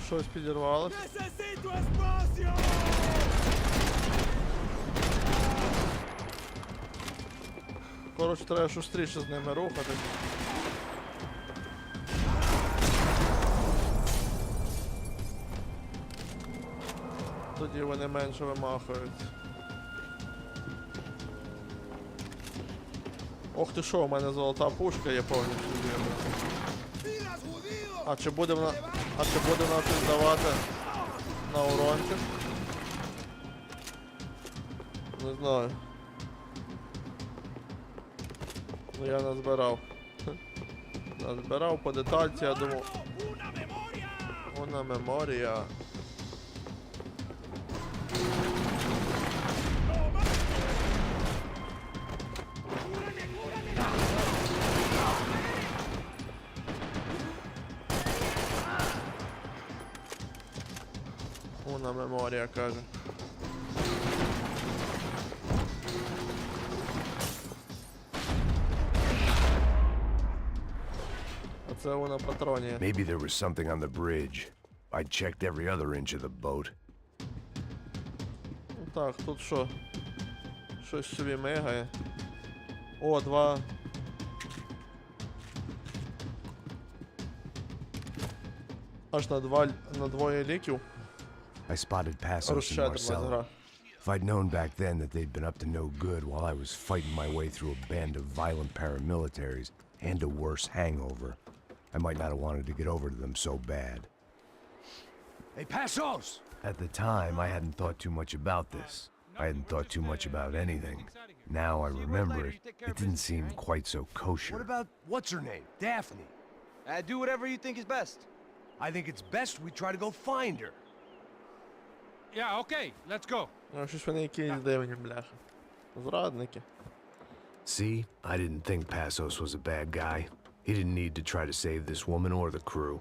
Щось підірвалось. Коротше, треба шустріше з ними рухати. Тоді вони менше вимахують. Ох ти що, у мене золота пушка є повністю вірно. А чи буде вона щось давати на урончик? Не знаю. Ну я назбирав. Назбирав по детальці, я думав. Una меморія. Una меморія, каже. А це вона патронія. Maybe there was something on the bridge. I checked every other inch of the boat. Ну так, тут що? Щось собі мигає. О, два. Аж на двоє ліків. I spotted Passos and Розщедрилась Marcella. гра. If I'd known back then that they'd been up to no good while I was fighting my way through a band of violent paramilitaries and a worse hangover, I might not have wanted to get over to them so bad. Hey, Passos! At the time, I hadn't thought too much about this. I hadn't thought too much about anything. Now I remember it, it didn't seem quite so What kosher. about, what's her name? Daphne. Do whatever you think is best. I think it's best we try to go find her. Yeah, okay, let's go. Ну, щось вони якісь дивні, бляха. Зрадники. See, I didn't think Passos was a bad guy. He didn't need to try to save this woman or the crew.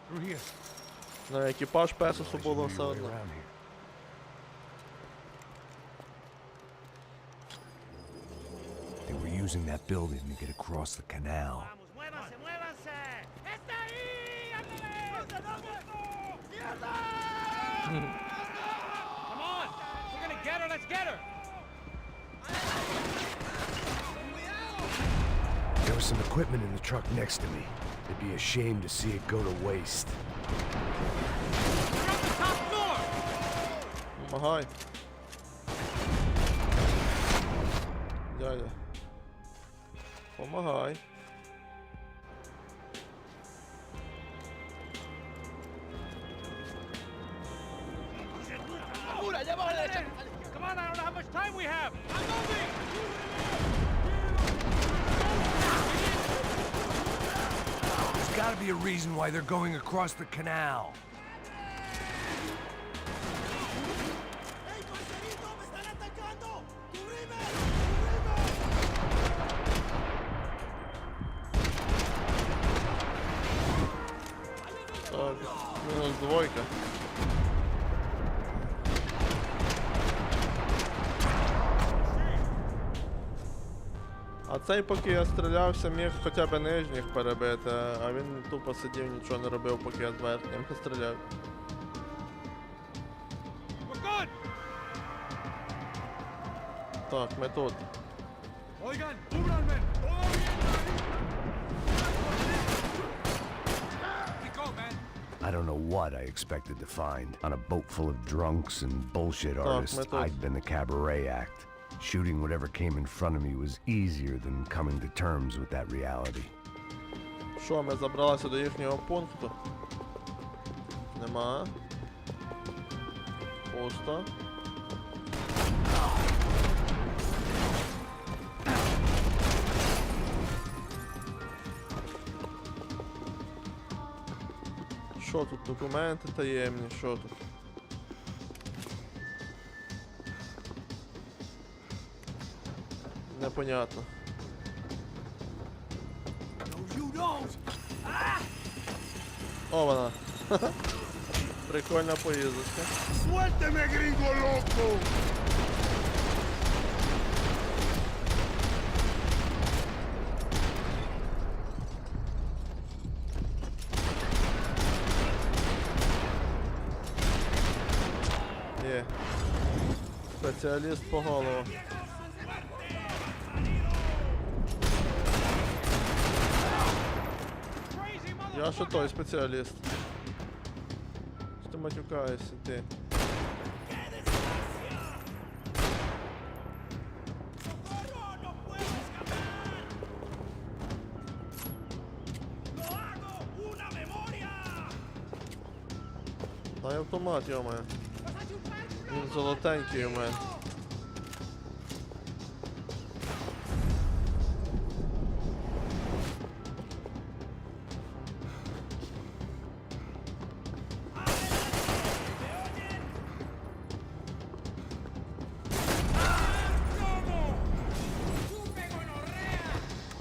Through here. На екіпаж Песосу було все одно. Around here. They were using that building to get across the canal. ¡Muévanse, muévanse! ¡Está ahí! Come on, we're gonna get her, let's get her. There was some equipment in the truck next to me. It'd be a shame to see it go to waste. We're on the top floor. Помагай. Дядя. Помагай. Come on, I don't know how much time we have. I'm moving. There's gotta be a reason why they're going across the canal. Мінус двойка. А цей, поки я стрілявся, міг хоча б нижніх перебити, а він тупо сидів, нічого не робив, поки я з верхнім стріляв. We're good. Так, ми тут. Oigan, cúbranme. Todo bien, Daddy. Go, man. I don't know what I expected to find. On a boat full of drunks and bullshit artists, method. I'd been the cabaret act. Shooting whatever came in front of me was easier than coming to terms with that reality. Що, ми забралися до їхнього пункту? Нема. Пусто. Що тут? Документи таємні, що тут? Непонятно. О, вона. Прикольна поїздочка. ¡Suélteme, gringo loco! Є. Спеціаліст по голову. Я що той спеціаліст. Що ти матюкаєшся, ти? Дай автомат, йомає. Він золотенький у мене.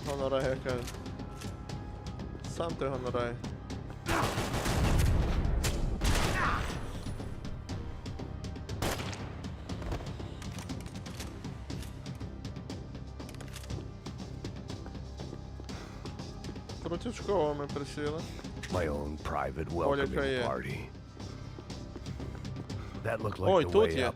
Гонорай, каже. Сам ти гонорай. Крутючково ми присіли. My own private welcoming party. That looked like Ой, the тут way є. up,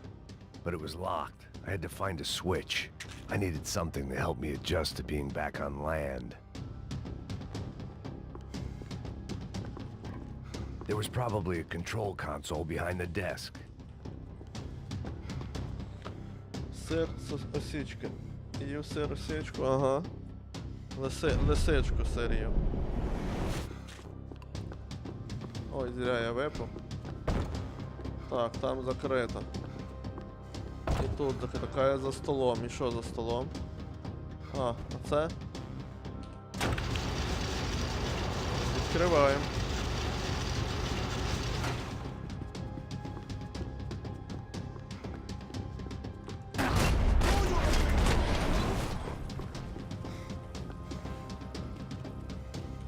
but it was locked. I had to find a switch. I needed something to help me adjust to being back on land. There was probably a control console behind the desk. Сир, осічка. Їв сир, осічку, ага. Лисичку сир їв. Ой, зря я випав. Так, там закрито. І тут така за столом. І що за столом? А це? Відкриваємо.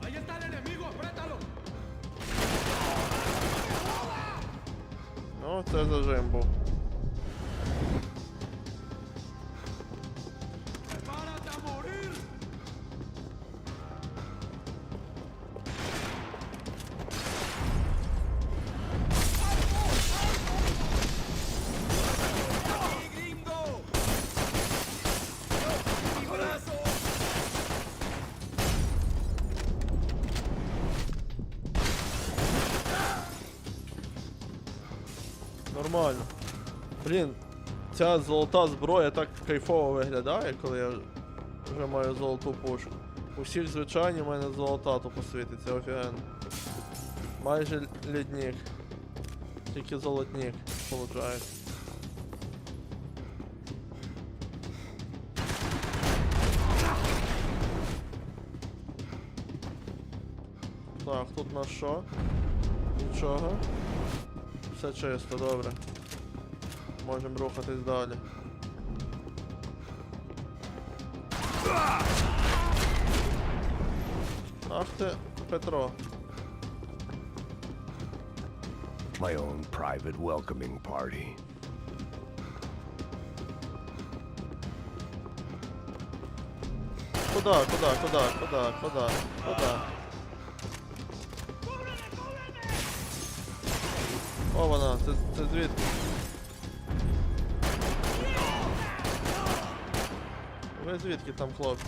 Ahí está el enemigo, apriétalo. Ну, це зажим був. Prepárate a morir. Gringo. Mi brazo. Нормально. Блін, ця золота зброя так кайфово виглядає, коли я вже маю золоту пушку. У всіх звичайні в мене золота тупо світиться, офігенно. Майже ліднік. Тільки золотник, виходить. Так, тут на що? Нічого. Все чисто, добре. Можемо рухатись далі. Ах ти, Петро. My own private welcoming party. Куда? О, вона, це звідки? Ви звідки там, хлопці?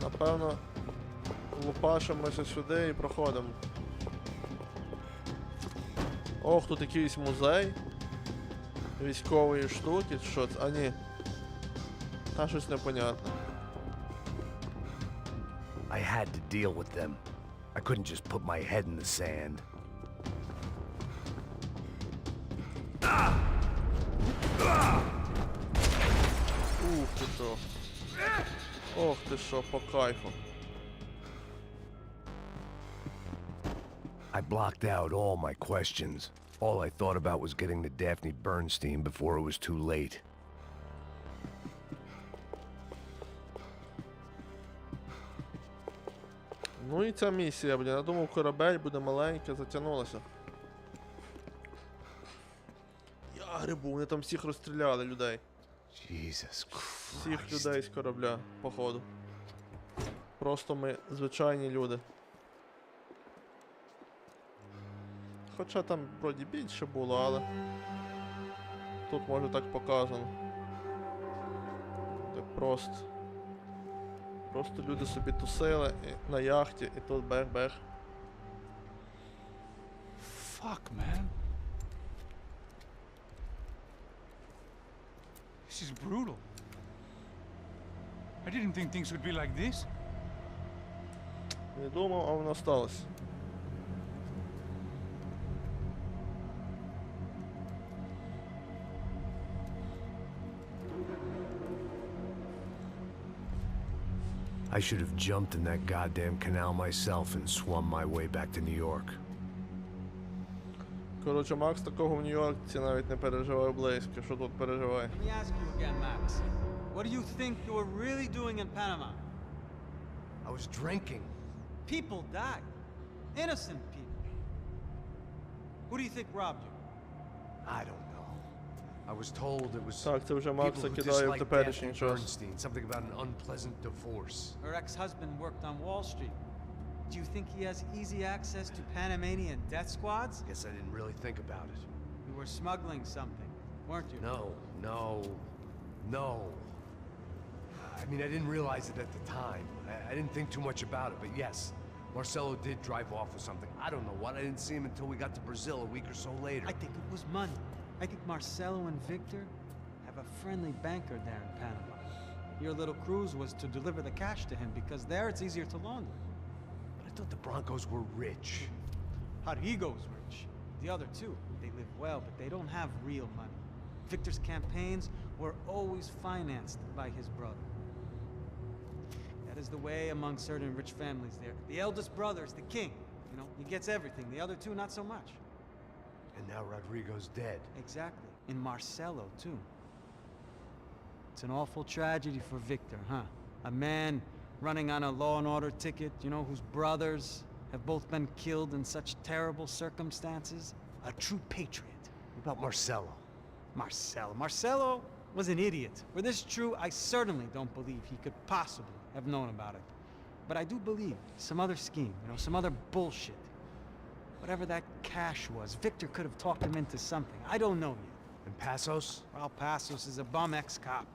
Напевно, лупашимося сюди і проходимо. Ох, тут якийсь музей військової штуки, що це? А ні. Та щось непонятне. I had to deal with them. I couldn't just put my head in the sand. Ух ти що. Ох ти що, по кайфу. I blocked out all my questions. All I thought about was getting to Daphne Bernstein before it was too late. Ну і ця місія, блін. Я думав, корабель буде маленьке, затягнулося. Я грибу, вони там всіх розстріляли, людей. Jesus Christ. Всіх людей з корабля, походу. Просто ми звичайні люди. Хоча там вроді більше було, але тут може так показано. Так просто. Просто люди собі тусили на яхті і тут бех-бех. Fuck, man. This is brutal. I didn't think things would be like this. Не думав, а воно сталося. I should have jumped in that goddamn canal myself and swum my way back to New York. Коротше, Макс такого в Нью-Йоркці навіть не переживає близько, що тут переживає. Let me ask you again, Max. What do you think you were really doing in Panama? I was drinking. People died. Innocent people. Who do you think robbed you? I don't know. I was told it was Так, це вже people Макса who кидає в disliked теперішній Daphne час. Bernstein. Something about an unpleasant divorce. Her ex-husband worked on Wall Street. Do you think he has easy access to Panamanian death squads? Guess I didn't really think about it. You were smuggling something, weren't you? No. I mean, I didn't realize it at the time. I didn't think too much about it, but yes, Marcelo did drive off with something. I don't know what. I didn't see him until we got to Brazil a week or so later. I think it was money. I think Marcelo and Victor have a friendly banker there in Panama. Your little cruise was to deliver the cash to him because there it's easier to launder. But I thought the Broncos were rich. Rodrigo's rich. The other two, they live well, but they don't have real money. Victor's campaigns were always financed by his brother. That is the way among certain rich families there. The eldest brother is the king. You know, he gets everything. The other two, not so much. And now Rodrigo's dead. Exactly. And Marcelo, too. It's an awful tragedy for Victor, huh? A man running on a law and order ticket, you know, whose brothers have both been killed in such terrible circumstances. A true patriot. What about Marcelo? Marcelo was an idiot. Were this true, I certainly don't believe he could possibly have known about it. But I do believe some other scheme, you know, some other bullshit. Whatever that cash was, Victor could have talked him into something. I don't know yet. And Passos? Well, Passos is a bum ex-cop.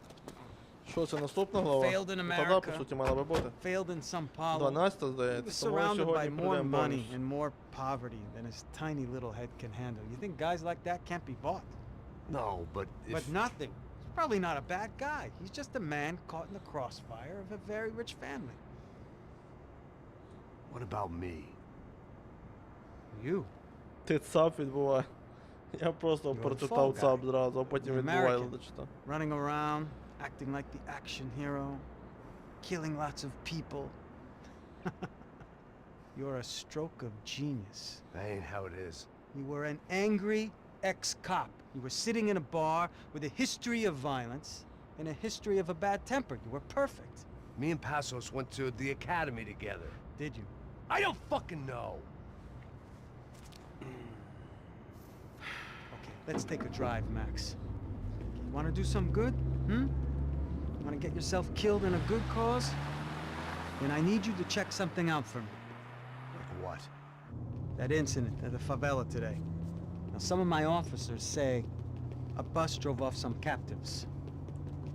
Що це, наступна глава? Failed in Та, по America. суті, мала би бути. Failed in Sao Paulo. 12, He was здається, тому surrounded by сьогодні more прийдемо money бонус. and more poverty than his tiny little head can handle. You think guys like that can't be bought? No, but if... But nothing. He's probably not a bad guy. He's just a man caught in the crossfire of a very rich family. What about me? You. Ти ЦАП відбуває. Я просто You're a прочитав fall guy. ЦАП зразу, а потім An відбуває American. дочитав. Running around, acting like the action hero, killing lots of people. You're a stroke of genius. That ain't how it is. You were an angry ex-cop. You were sitting in a bar with a history of violence and a history of a bad temper. You were perfect. Me and Passos went to the academy together. Did you? I don't fucking know. Okay, let's take a drive, Max. You want to do some good? Want to get yourself killed in a good cause? Then I need you to check something out for me. Like what? That incident at the favela today. Now, some of my officers say a bus drove off some captives,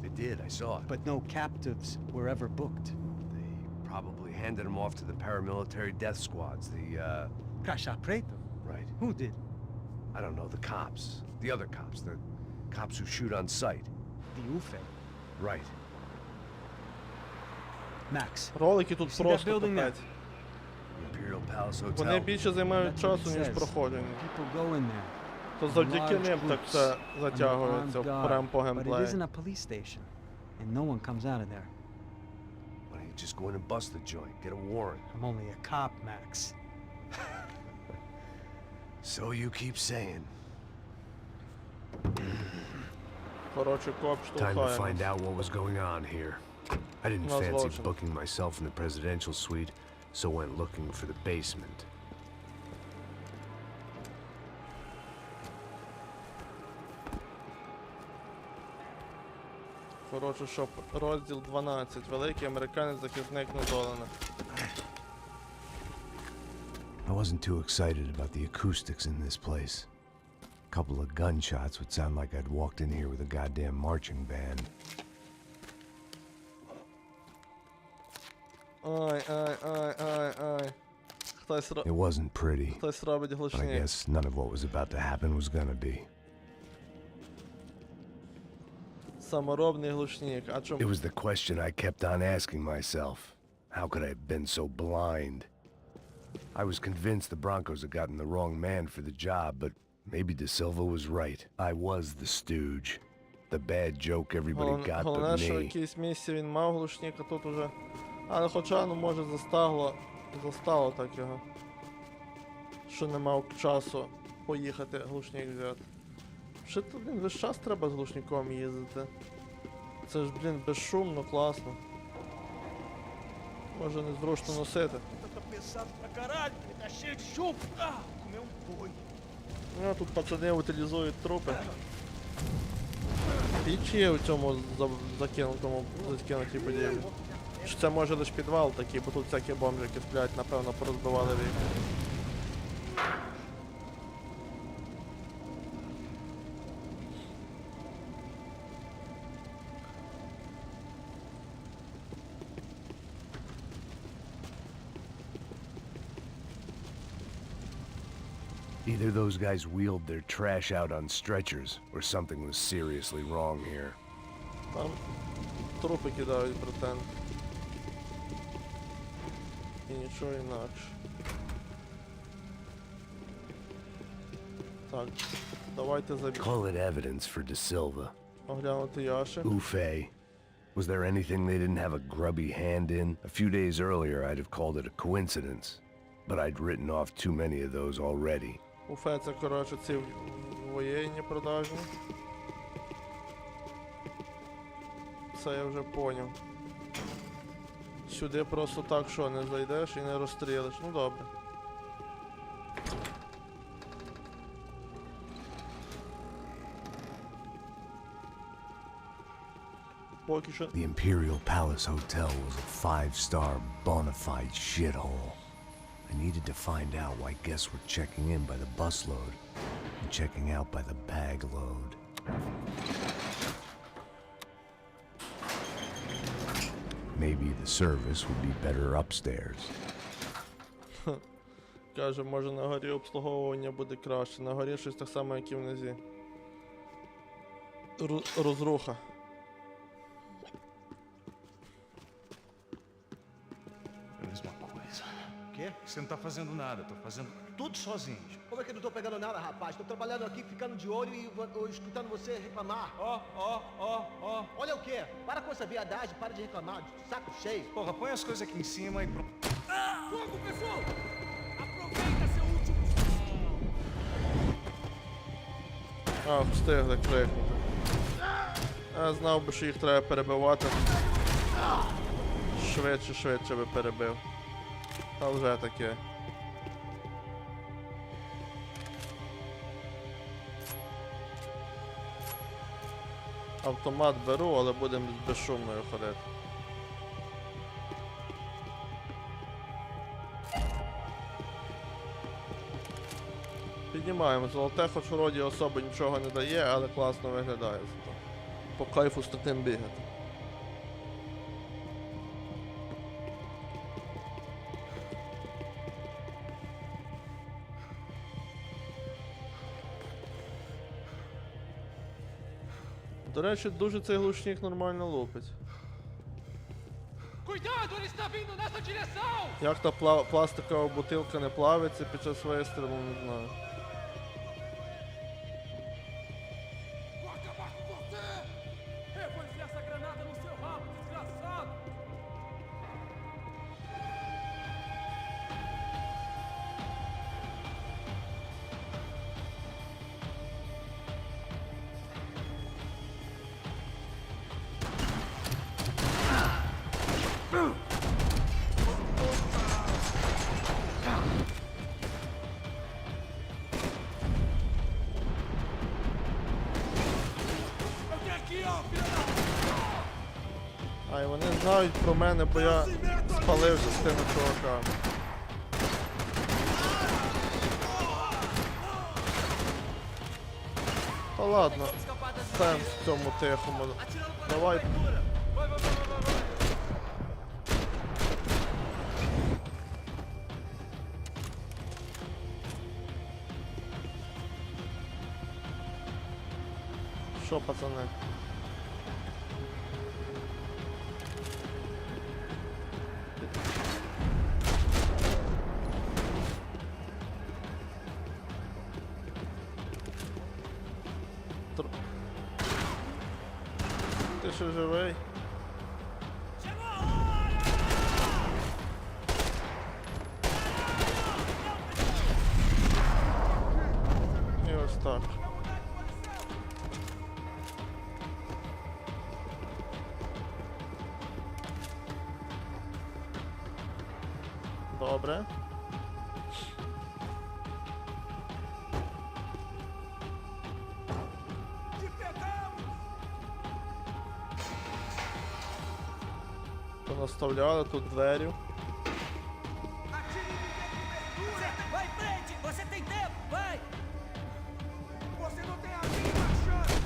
They did, I saw it. but no captives were ever booked. They probably handed them off to the paramilitary death squads, Crasha preto? Right. Who did? I don't know, the cops. The other cops. The cops who shoot on sight. The UFE. Right. Max, Ролики тут You see that просто building there? капець. Imperial Palace Hotel. Вони більше займають That's what it часу, ніж says. проходження. People go in there. То завдяки Large ним так groups, все under затягується armed прямо по guard, But it геймплею. isn't a police station, and no one comes out of there. Why don't you just go in and bust the joint? Get a warrant. I'm only a cop, Max. So you keep saying. Коротше, коп Time to find штовхає. out what was going on here. I didn't No fancy solution. booking myself in the presidential suite, so went looking for the basement. Коротше, що, розділ 12. Великий американець захисник недолених. I wasn't too excited about the acoustics in this place. A couple of gunshots would sound like I'd walked in here with a goddamn marching band. Ай. It wasn't pretty, Хтось робить but I глушник. guess none of what was about to happen was gonna be. Саморобний глушник. А It чому? was the question I kept on asking myself. How could I have been so blind? I was convinced the Broncos had gotten the wrong man for the job, but maybe De Silva was right. I was the stooge. The bad joke everybody got Головне, but що в me. якійсь місці він мав глушник, а тут уже... Але хоча, ну може застало так його. Що не мав часу поїхати глушник взяти. Що то, блін, весь час треба з глушником їздити. Це ж, блін, безшумно, класно. Може незручно носити. Ну, тут пацани утилізують трупи. Піч є у цьому закинутій будівлі. Чи це може лише підвал такий, бо тут всякі бомжики сплять, напевно, порозбивали вікна. Either those guys wheeled their trash out on stretchers, or something was seriously wrong here. Там трупи кидають, братан. І нічого інакше. Так, давайте Call it evidence for De Silva. оглянути Яши. Ufe. Was there anything they didn't have a grubby hand in? A few days earlier, I'd have called it a coincidence, but I'd written off too many of those already. Уфе, це, коротше, ці воєнні продажні. Це я вже поняв. Сюди просто так, що, не зайдеш і не розстрілиш. Ну добре. Поки що. The Imperial Palace Hotel was a five-star bona fide shithole. I needed to find out why guests were checking in by the busload and checking out by the bag load. Maybe the service would be better upstairs. Каже, може на горі обслуговування буде краще. На горі щось так само, як і внизі. Розруха. Mesma coisa. O quê? Você não tá fazendo nada, tô fazendo tudo sozinho. Como é que eu não tô pegando nada, rapaz? Tô trabalhando aqui, ficando de olho e escutando você reclamar. Ó. Olha o quê? Para com essa viadagem, para de reclamar, saco cheio. Porra, põe as coisas aqui em cima e pronto. Fogo, pessoal! Aproveita seu último... А, встигли крикнути. Я знав би, що їх треба перебивати. Швидше би перебив. Та вже таке. Автомат беру, але будемо безшумною ходити. Піднімаємо. Золоте хоч вроді особо нічого не дає, але класно виглядає. По кайфу з таким бігати. До речі, дуже цей глушник нормально лупить. Як та пластикова бутилка не плавиться під час вистрілу, не знаю. Ай, вони знають про мене, бо я спалився з тими чуваками. Та ладно, сенс в цьому тихому. Давай. Що, пацани? Ти ще живий? І ось так. Добре. Понаставляли тут двері. Vai frente! Você tem tempo! Vai! Você não tem a mínima chance!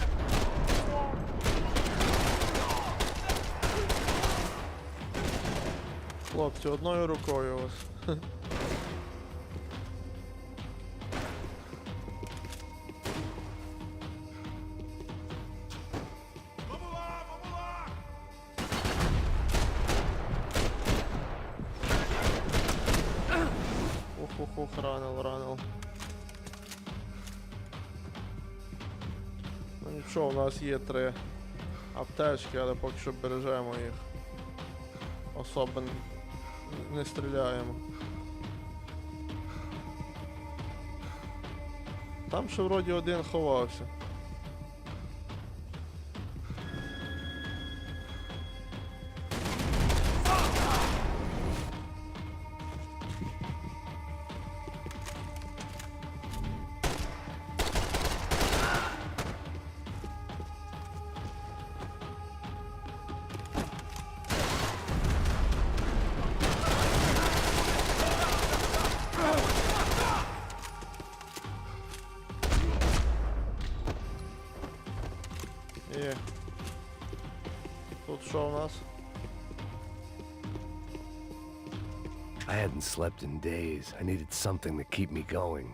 Хлопці, одною рукою ось. Ух, ранив. Ну нічого, у нас є 3 аптечки, але поки що бережемо їх. Особо не стріляємо. Там ще вроді один ховався. І тут що у нас? I hadn't slept in days. I needed something to keep me going.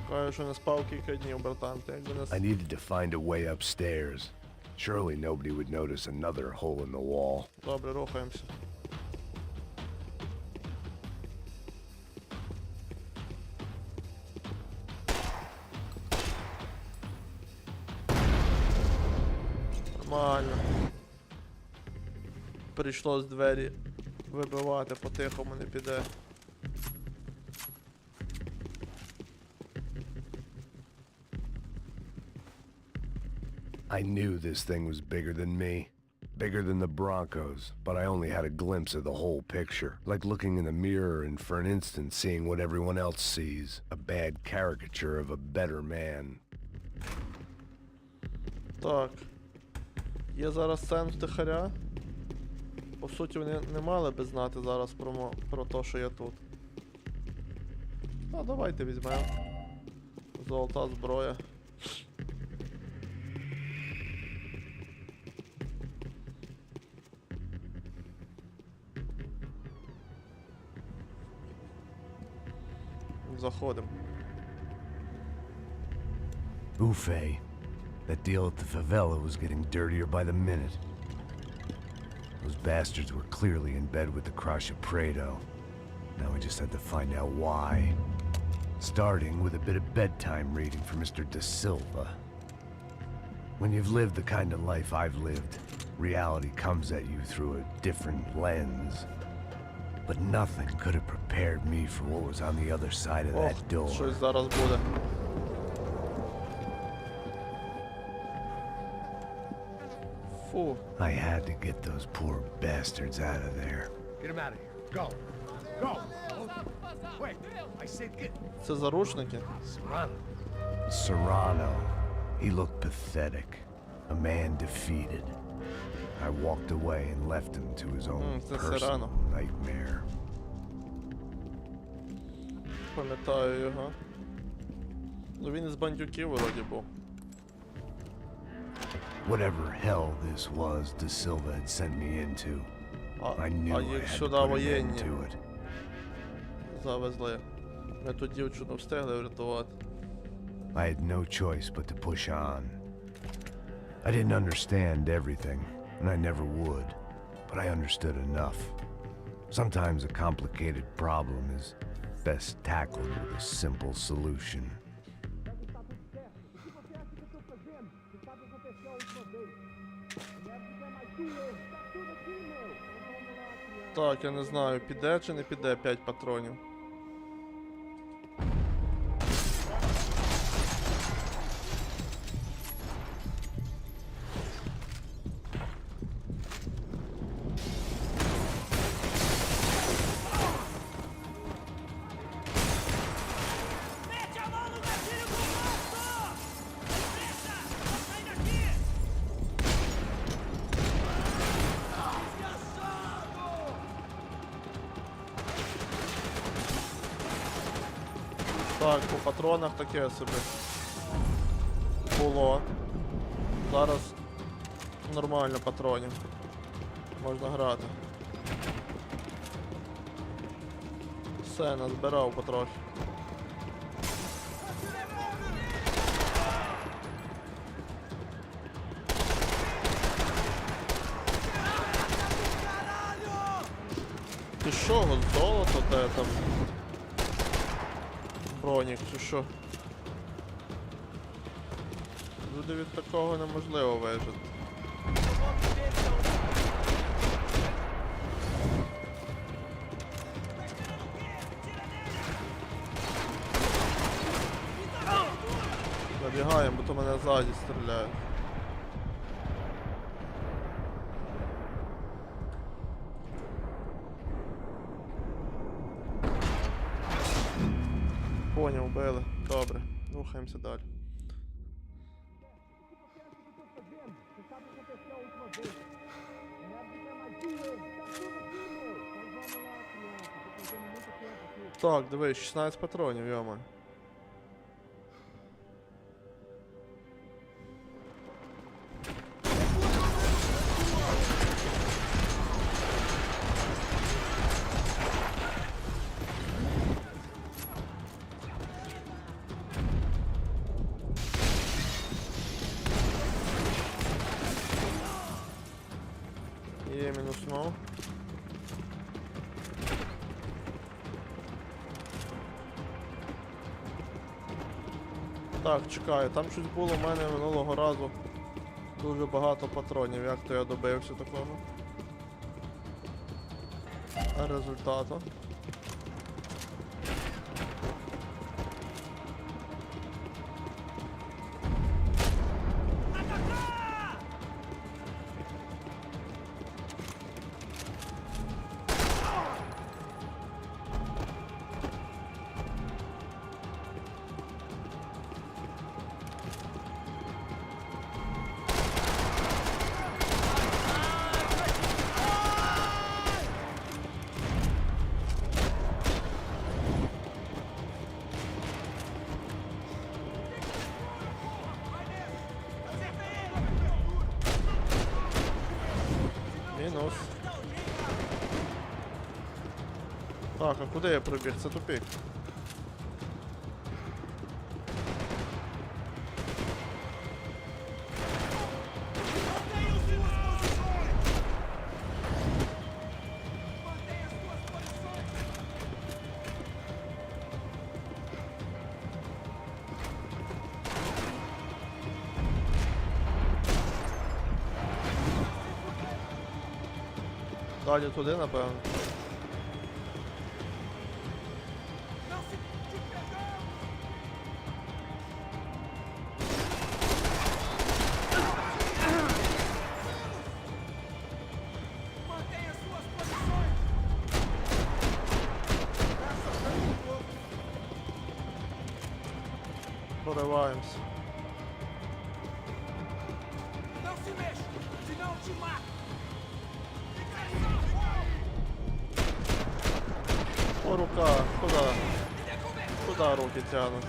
Каже, що не спав кілька днів, братан. Ти якби не I needed to find a way upstairs. Surely nobody would notice another hole in the wall. Добре, рухаємося. Нормально. Прийшлось двері вибивати, по-тихому не піде. I knew this thing was bigger than me. Bigger than the Broncos, but I only had a glimpse of the whole picture. Like looking in a mirror and for an instant seeing what everyone else sees. A bad caricature of a better man. Так. Є зараз сенс втихаря. По суті, вони не мали би знати зараз про те, що я тут. А давайте візьмемо. Золота зброя. Заходимо. Buffet. That deal at the favela was getting dirtier by the minute. Those bastards were clearly in bed with the Crush of Prado. Now we just had to find out why. Starting with a bit of bedtime reading for Mr. De Silva. When you've lived the kind of life I've lived, reality comes at you through a different lens. But nothing could have prepared me for what was on the other side of that door. Щось зараз буде. Фу. I had to get those poor bastards out of there. Get him out of here. Go. Go. Wait. I said get. Це заручники? Serrano. Serrano. He looked pathetic. A man defeated. I walked away and left him to his own це personal Serrano. nightmare. Пам'ятаю його. Ну він із бандюків вроді був. Whatever hell this was De Silva had sent me into, I knew I їх had to сюди put an end воєнні to it. завезли. Ми ту дівчину встигли врятувати. I had no choice but to push on. I didn't understand everything, and I never would, but I understood enough. Sometimes a complicated problem is best tackled with a simple solution. Так, я не знаю, піде чи не піде 5 патронів. Так, по патронах таке собі було. Зараз нормально патронів. Можна грати. Все, назбирав потрохи. Ти що, золото те там? Бронік, чи що? Люди від такого неможливо вижити. Забігаємо, бо то мене ззаді стріляють. Поняв, вбили. Добре, рухаємося далі. Так, дивись, 16 патронів, йома. Є мінусно. Так, чекаю, там щось було в мене минулого разу. Дуже багато патронів, як то я добився такого. А результату. Так, а куди я прибіг? Це тупик. Далі туди, напевно. Прориваємось. О, рука, куда? Куда руки тянут?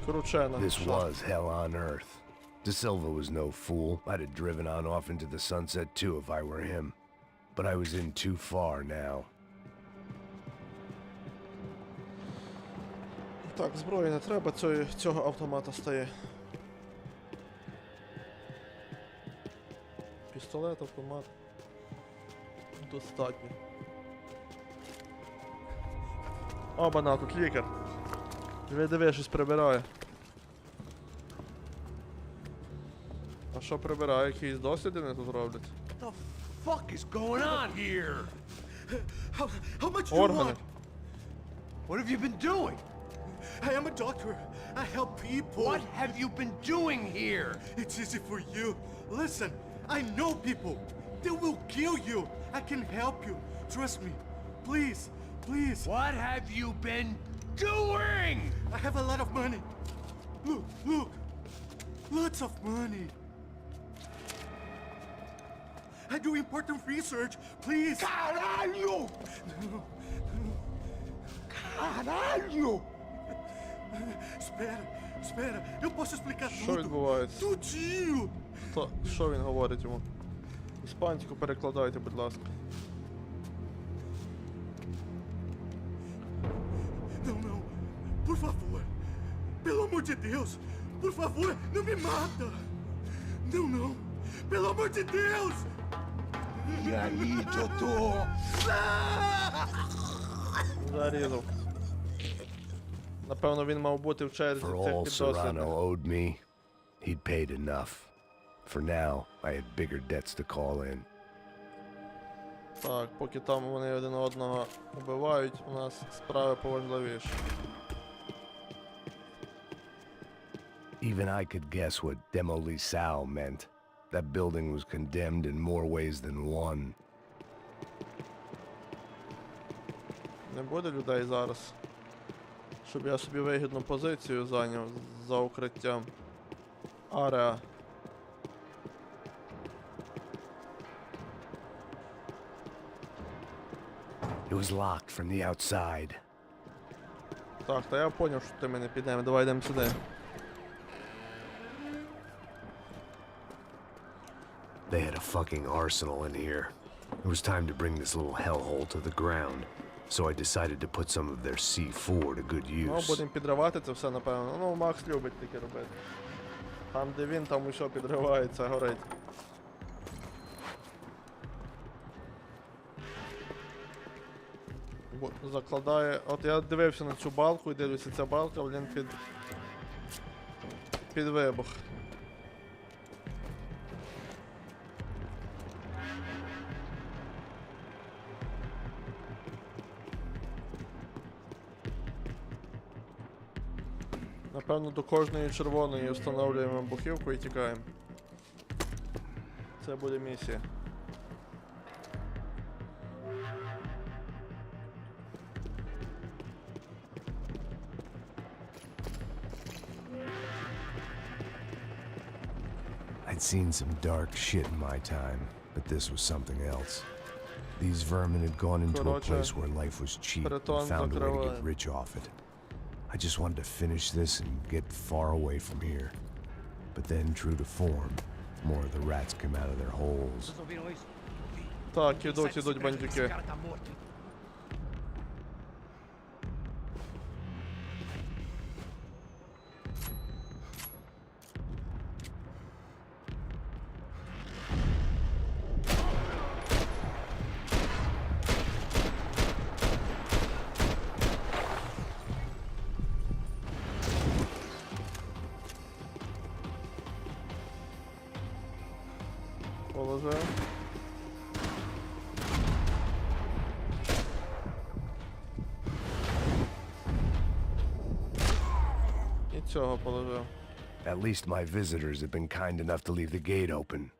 Кручено. This was hell on earth. De Silva was no fool. I'd have driven on off into the sunset too if I were him. But I was in too far now. Так, зброї не треба, цього автомата стає. Пістолет, автомат. Достатньо. Оба-на, тут лікар. Диви, щось прибирає. А що прибирає? Якісь досліди не тут роблять? What the fuck is going on here? How much do you Органи. want? What have you been doing? I am a doctor. I help people. What have you been doing here? It's easy for you. Listen, I know people. They will kill you. I can help you. Trust me. Please, please. What have you been doing? I have a lot of money. Look, look. Lots of money. I do important research. Please. Caralho! Caralho! Espera. Eu posso explicar Що tudo. відбувається? Tudinho. Що він говорить йому? Іспанську перекладайте, будь ласка. Não. Por favor. Pelo amor de Deus. Por favor, não me mata. Não. Pelo amor de Deus. E aí, doutor? Зарізав. Напевно, він мав бути в черзі For цих all піддослідних. Serrano owed me, he'd paid enough. For now, I had bigger debts to call in. Так, поки там вони один одного убивають, у нас справи поважливіші. Even I could guess what Demolisal meant. That building was condemned in more ways than one. Не буде людей зараз, щоб я собі вигідну позицію зайняв за укриттям. Ареа. It was locked from the outside. Так, та я поняв, що ти мене підемо. Давай йдемо сюди. They had a fucking arsenal in here. It was time to bring this little hellhole to the ground. So I decided to put some of their C4 to good Ну, use. будемо підривати це все, напевно. Ну, Макс любить таке робити. Там, де він, там усе підривається, горить. Закладає. От я дивився на цю балку і дивлюся, ця балка, блін, під вибух. Напевно, до кожної червоної встановлюємо вибухівку і тікаємо. Це буде місія. I'd seen some dark shit in my time, but this was something else. These vermin had gone into a place where life was cheap and found a way to get rich off it. I just wanted to finish this and get far away from here. But then, true to form, more of the rats came out of their holes. Так, ідуть бандюки. Положив. І цього положив. At least my visitors have been kind enough to leave the gate open.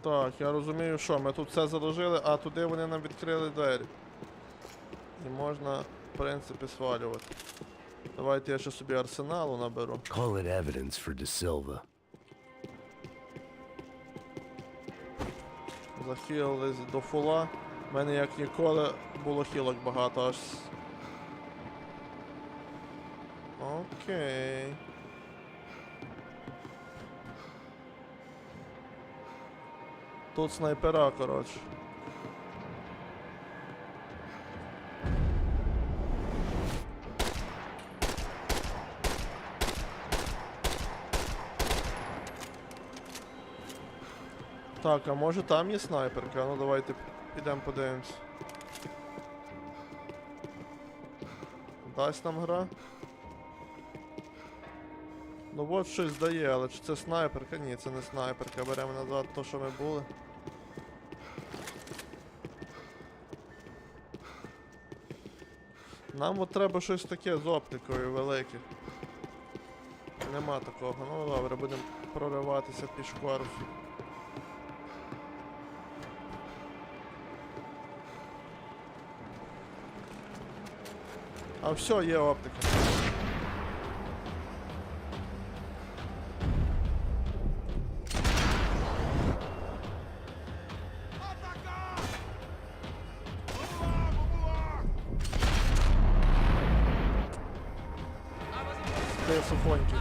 Так, я розумію, що ми тут все заложили, а туди вони нам відкрили двері. І можна, в принципі, свалювати. Давайте я ще собі арсеналу наберу. Call it evidence for De Silva. Захилились до фула. У мене як ніколи було хілок багато аж. Окей. Тут снайпера, коротше. Так, а може там є снайперка? Ну давайте підемо подивимось. Дасть нам гра? Ну от щось дає, але чи це снайперка? Ні, це не снайперка. Беремо назад то, що ми були. Нам от треба щось таке з оптикою велике. Нема такого. Ну добре, будемо прориватися пішком. А все, є оптика. Де суфоньки?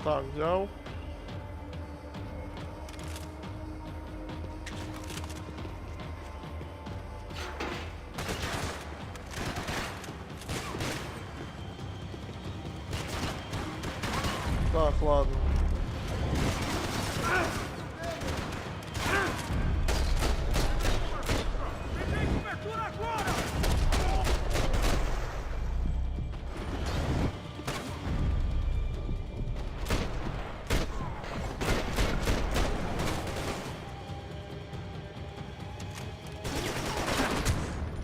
Так, взяв. Так, ладно.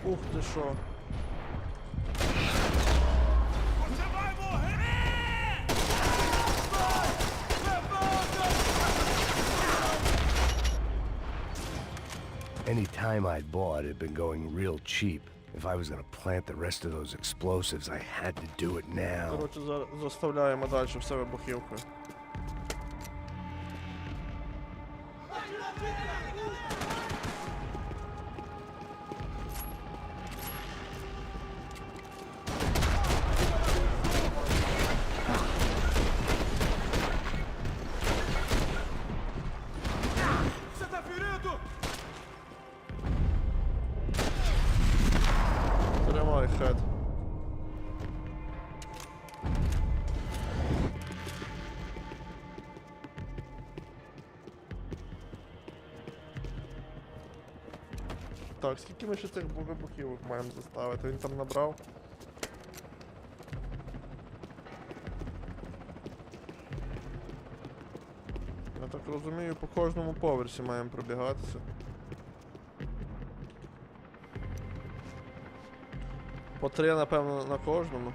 Ух ти що. Any time I'd bought had been going real cheap. If I was gonna plant the rest of those explosives, I had to do it now. Коротше, заставляємо далі все вибухівкою. Тримай, хед. Так, скільки ми ще цих вибухівок маємо заставити? Він там набрав. Я так розумію, по кожному поверсі маємо пробігатися. По 3, напевно, на кожному.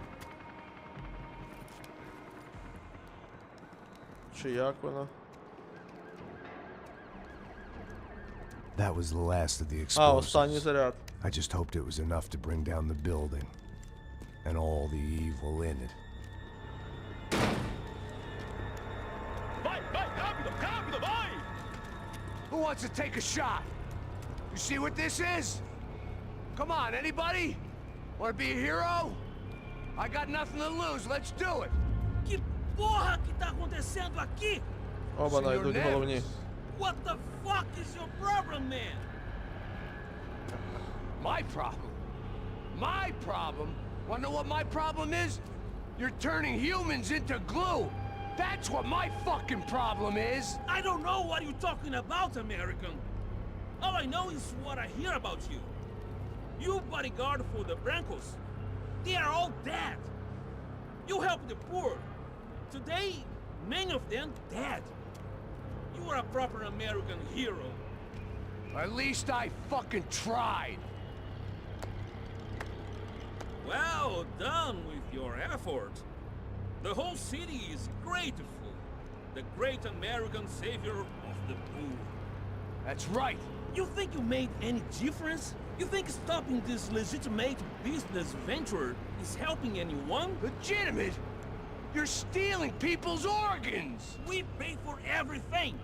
чи як воно? That was the last of the А, останній explosives. заряд. I just hoped it was enough to bring down the building. And all the evil in it. Who wants to take a shot? You see what this is? Come on, anybody? Want to be a hero? I got nothing to lose. Let's do it. Que porra que tá acontecendo aqui? Оба Senor найдуть головні. Neves. What the fuck is your problem, man? My problem? My problem? Wanna know what my problem is? You're turning humans into glue. That's what my fucking problem is. I don't know what you're talking about, American. All I know is what I hear about you. You bodyguard for the Brancos. They are all dead. You help the poor. Today, many of them dead. You are a proper American hero. At least I fucking tried. Well done with your effort. The whole city is grateful. The great American savior of the poor. That's right. You think you made any difference? You think stopping this legitimate business venture is helping anyone? Legitimate? You're stealing people's organs. We pay for everything.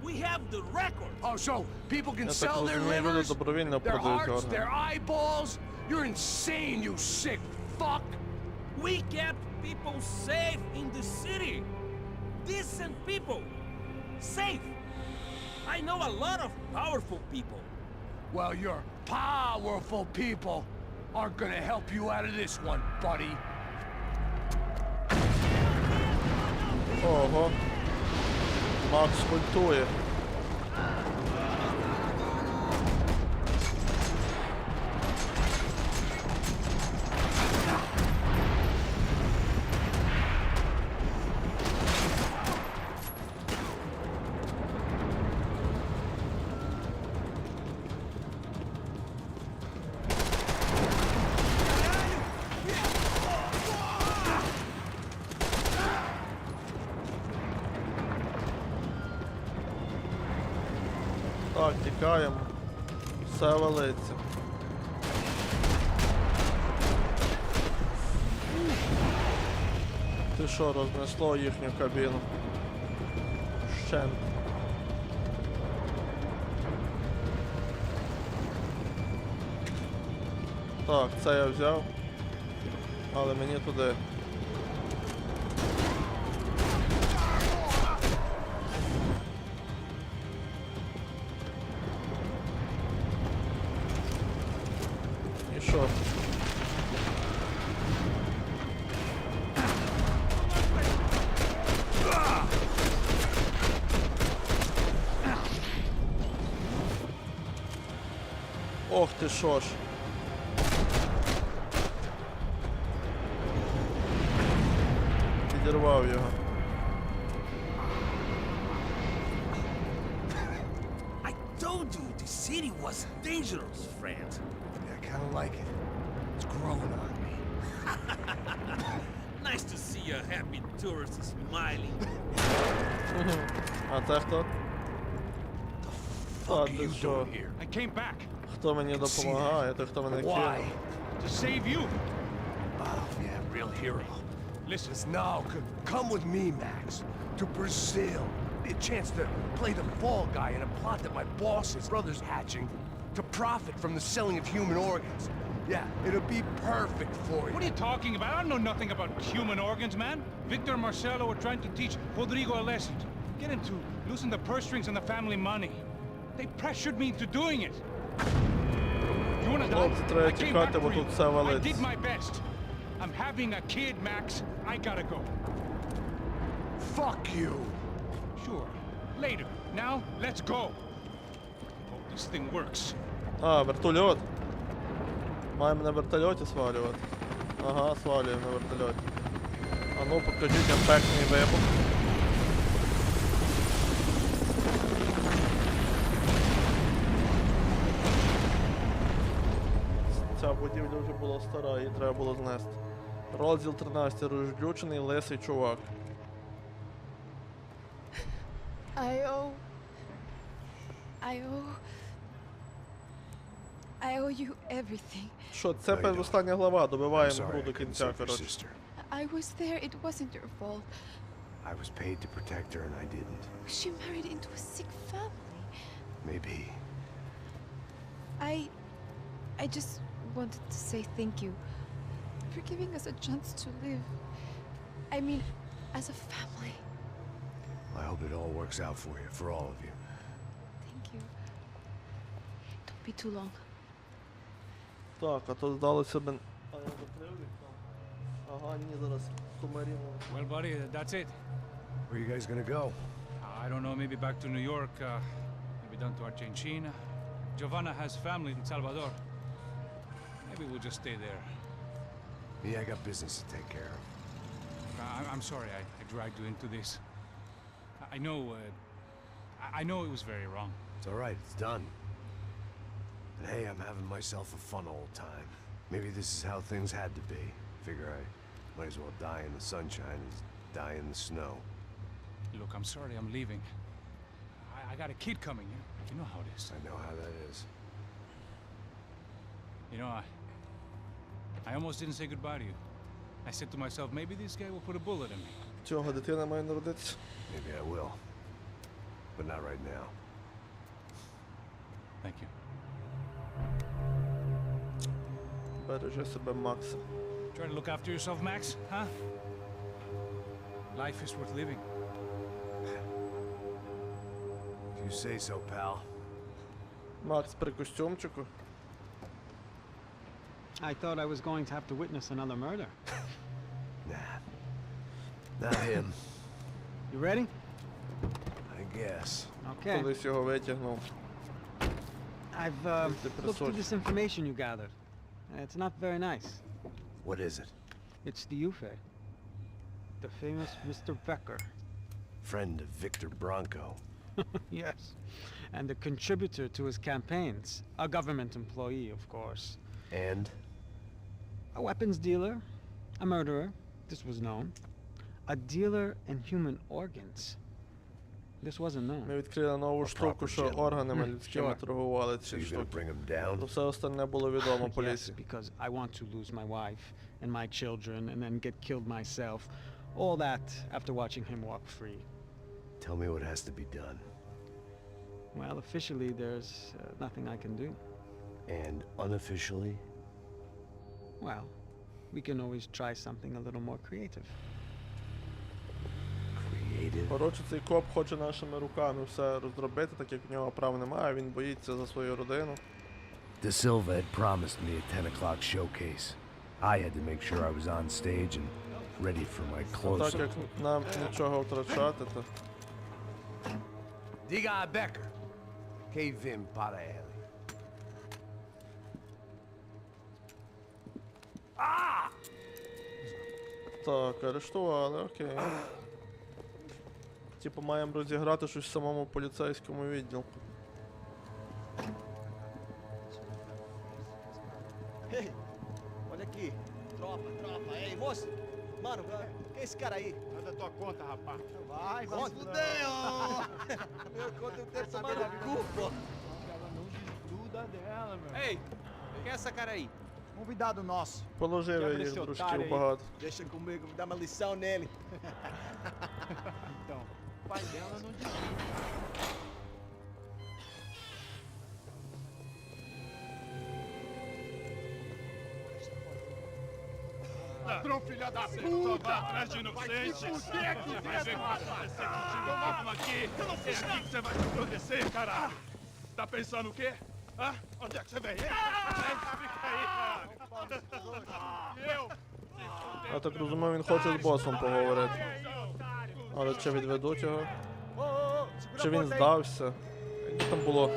We have the record. Oh, so people can Я так sell their розумію, люди livers, добровільно their продають hearts, органи. their eyeballs? You're insane, you sick fuck. We kept people safe in the city. Decent people. Safe. I know a lot of powerful people. Well, your powerful people aren't gonna help you out of this one, buddy. Ого. Макс культує. Так, тікаємо. Все валиться. Ти що, рознесло їхню кабіну? Щент. Так, це я взяв. Але мені туди. І що? Ох ти що ж. Підірвав його. I told you the city was dangerous, friend. Yeah, I kinda like it. It's growing on me. Nice to see a happy tourist smiling. А це хто? What Та are ти you що? doing here? I came back Хто мені допомагає, той хто мене Why? кинув. to save you. Oh, yeah, real hero. Listen, No, come with me, Max. To Brazil. Be a chance to play the fall guy in a plot that my boss's brother's hatching to profit from the selling of human organs. Yeah, it'll be perfect for you. what are you talking about? I know nothing about human organs, man. Victor and Marcelo were trying to teach Rodrigo a lesson. Get him to loosen the purse strings on the family money. They pressured me into doing it. You wanna die? Хлопці, треба I came back тікати, бо for you. тут все I валиться. did my best. I'm having a kid, Max. I gotta go. Fuck you. Sure. Later. Now, let's go. Hope this thing works. А, вертольот. Маємо на вертольоті свалювати. Ага, свалюємо на вертольоті. А ну, покажіть ефектний вибух. Ця будівля вже була стара, її треба було знести. Розділ 13. Розлючений лисий чувак. I owe you everything. Що, це передостання глава, I'm добиваємо sorry гру I до couldn't кінця, save your коротше. sister. I was there. It wasn't your fault. I was paid to protect her and I didn't. She married into a sick family. Maybe. I just wanted to say thank you for giving us a chance to live. I mean, as a family. I hope it all works out for you, for all of you. Thank you. Don't be too long. Так, а то здалося б... А я закрив вікно? Ага, ні, зараз комарів. Well, buddy, that's it. Where are you guys gonna go? I don't know, maybe back to New York, maybe down to Argentina. Giovanna has family in Salvador. Maybe we'll just stay there. Me, I got business to take care of. I'm sorry I dragged you into this. I know it was very wrong. It's all right, it's done. But hey, I'm having myself a fun old time. Maybe this is how things had to be. Figure I might as well die in the sunshine as die in the snow. Look, I'm sorry I'm leaving. I got a kid coming, you know how it is. I know how that is. You know, I almost didn't say goodbye to you. I said to myself, maybe this guy will put a bullet in me. Цього дитина має народитися. Maybe I will. But not right now. Thank you. Бережи себе, Макса. Try to look after yourself, Max, huh? Life is worth living. If you say so, pal. Макс при костюмчику. I thought I was going to have to witness another murder. Nah. Not him. You ready? I guess. Okay. Колись його витягнув. I've looked through this information you gathered. It's not very nice. What is it? It's the UFE. The famous Mr. Becker. Friend of Victor Bronco. Yes. And a contributor to his campaigns. A government employee, of course. And? A weapons dealer. A murderer. This was known. A dealer in human organs. This wasn't known. Ми відкрили нову штуку, що органами людськими торгували So ці you're gonna штуки. bring him down? То все остальне було відомо Yes, поліції. because I want to lose my wife and my children and then get killed myself. All that after watching him walk free. Tell me what has to be done. Well, officially there's nothing I can do. And unofficially? Well, we can always try something a little more creative. Creative? Коротше, цей коп хоче нашими руками все розробити, так як в нього прав немає, він боїться за свою родину. De Silva had promised me a 10 o'clock showcase. I had to make sure I was on stage and ready for my Так close-up. як нам нічого втрачати, то... Diga Becker. Che vim para ele. Так, арештували, окей. Типу маємо розіграти щось в самому поліцейському відділку. Ei, olha aqui. Tropa. Ei, moço. Mano, quem é esse cara aí? Manda tua conta, rapaz. Vai se fuder, ó. Meu conta eu tenho tomar no cu, pô. Ela não estuda dela, meu. Ei, quem é essa cara aí? Convidado nosso. Положив Quebra її esse в otário дружків aí. багато. Deixa comigo, vou dar uma lição nele. Então, o pai dela não desiste. Ladrão, filha da puta! Vai atrás de inocente! Vai ver o que vai acontecer contigo! Vamos aqui! Eu não fiz nada! É aqui que você vai se proteger, caralho! Tá pensando o quê? Hã? Onde é que você vem? Fica aí, caralho! Eu? Я так розумію, він хоче з босом поговорити. Але чи відведуть його? Чи він здався? Якби там було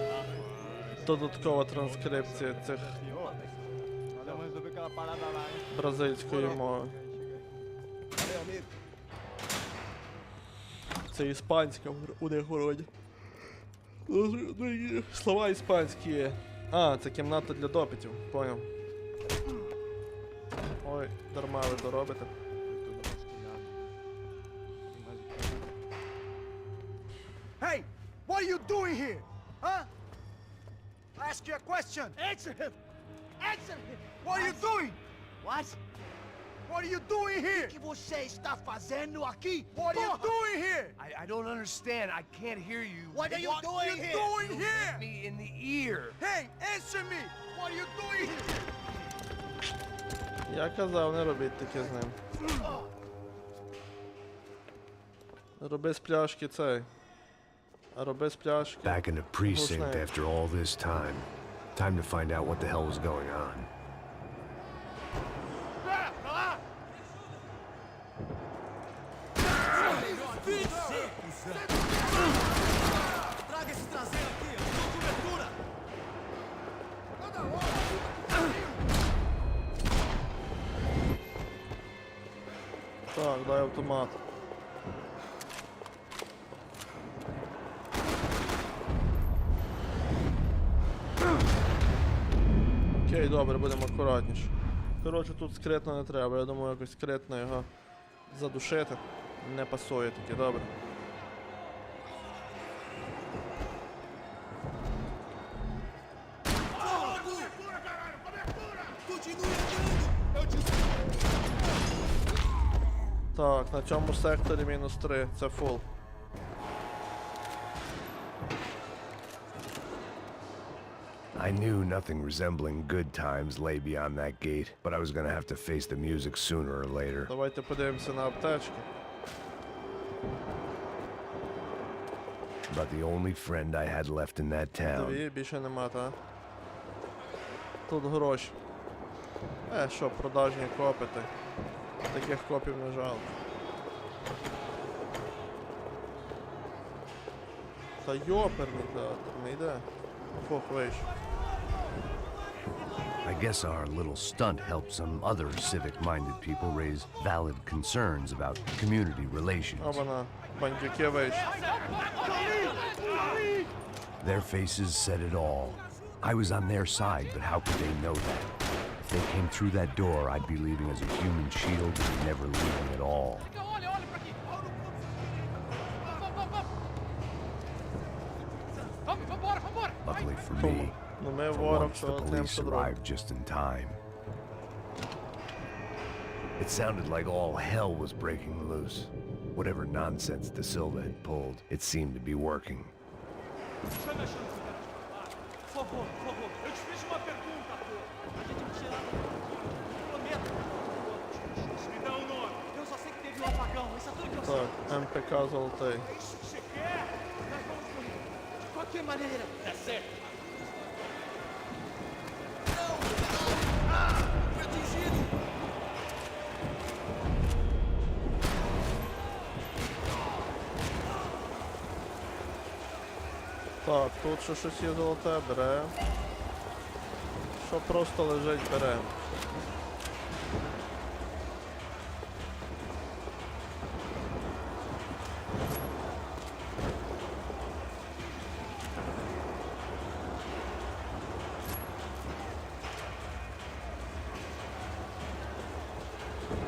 додаткова транскрипція цих бразильської мови. Valeu, amigo. Це іспанська у них вроді. Слова іспанські є. А, це кімната для допитів, поняв. Ой, дарма ви то робите. Hey, doing here? Huh? I ask you a question. Answer him! Answer him! What are you doing? What? What are you doing here? O que você está fazendo aqui? What are you doing here? I don't understand. I can't hear you. What are you doing here? What are you doing here? Me in the ear. Hey, answer me! What are you doing here? Я казав, не робіть таке з ним. Роби з пляшки цей. Роби з пляшки. Back in the precinct Глушне. after all this time. Time to find out what the hell was going on. Traga esse traseiro aqui, eu dou cobertura! Так, дай автомат. Окей, добре, будемо акуратніше. Коротше, тут скритно не треба, я думаю, якось скритно його задушити. Не пасує таки, добре. Так, на цьому секторі -3, це фул. I knew nothing resembling good times lay beyond that gate, but I was gonna have to face the music sooner or later. Давайте подивимося на аптечки. But the only friend I had left in that town. Дві, більше нема, та? Тут гроші. Що, продажні копити. Таких копів не жалко. Та йоперний театр, не йде. Фух, вийшов. I guess our little stunt helped some other civic-minded people raise valid concerns about community relations. Обана, бандюки вийшли. Their faces said it all. I was on their side, but how could they know that? If they came through that door, I'd be leaving as a human shield and never leaving at all. Luckily for me, Ну ми for ворог, once що the одним police по-другому. arrived just in time. It sounded like all hell was breaking loose. Whatever nonsense De Silva had pulled, it seemed to be working. Por favor, eu te fiz uma pergunta, pô. A gente tinha lá no planeta. Me dá um nome. Eu só sei que teve um apagão, isso é tudo que eu sei. Так, МПК золотий. É isso que você quer? Nós vamos correr. De qualquer maneira. Tá certo. Foi atingido! Так, тут ще щось є золоте, бере. Що просто лежить, бере.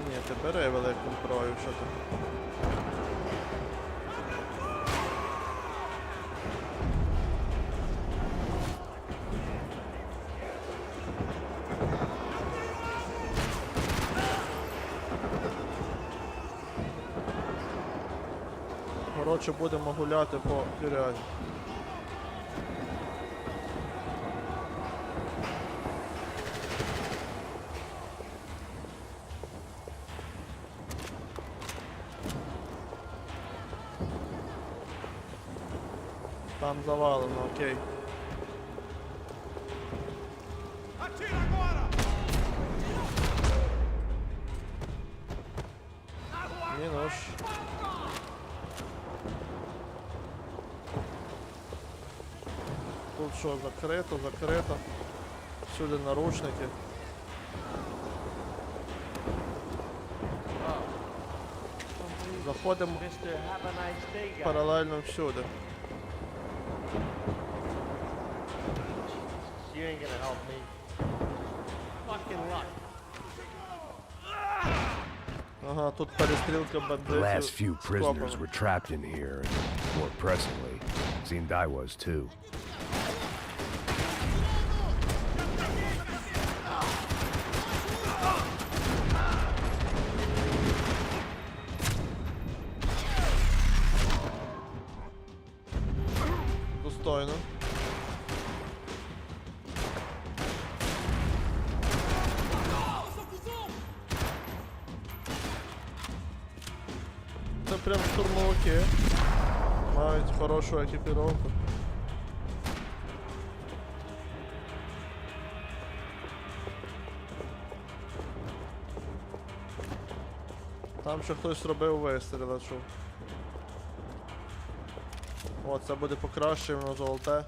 Ні, ти бери велику зброю, що ти. Коротше, будемо гуляти по тюрязі. Там завалено, окей. Atira agora! Мінус. Тут що, закрито, закрито. Всюди наручники. Заходимо паралельно всюди. Ага, тут перестрілка The last бандитів few з prisoners копами. were trapped in here, and more pressingly, Seemed I was too. Достойно. Це прям штурмовики. Мають хорошу екіпіровку. Там ще хтось робив вистріл, а чув. О, це буде покращено, золоте.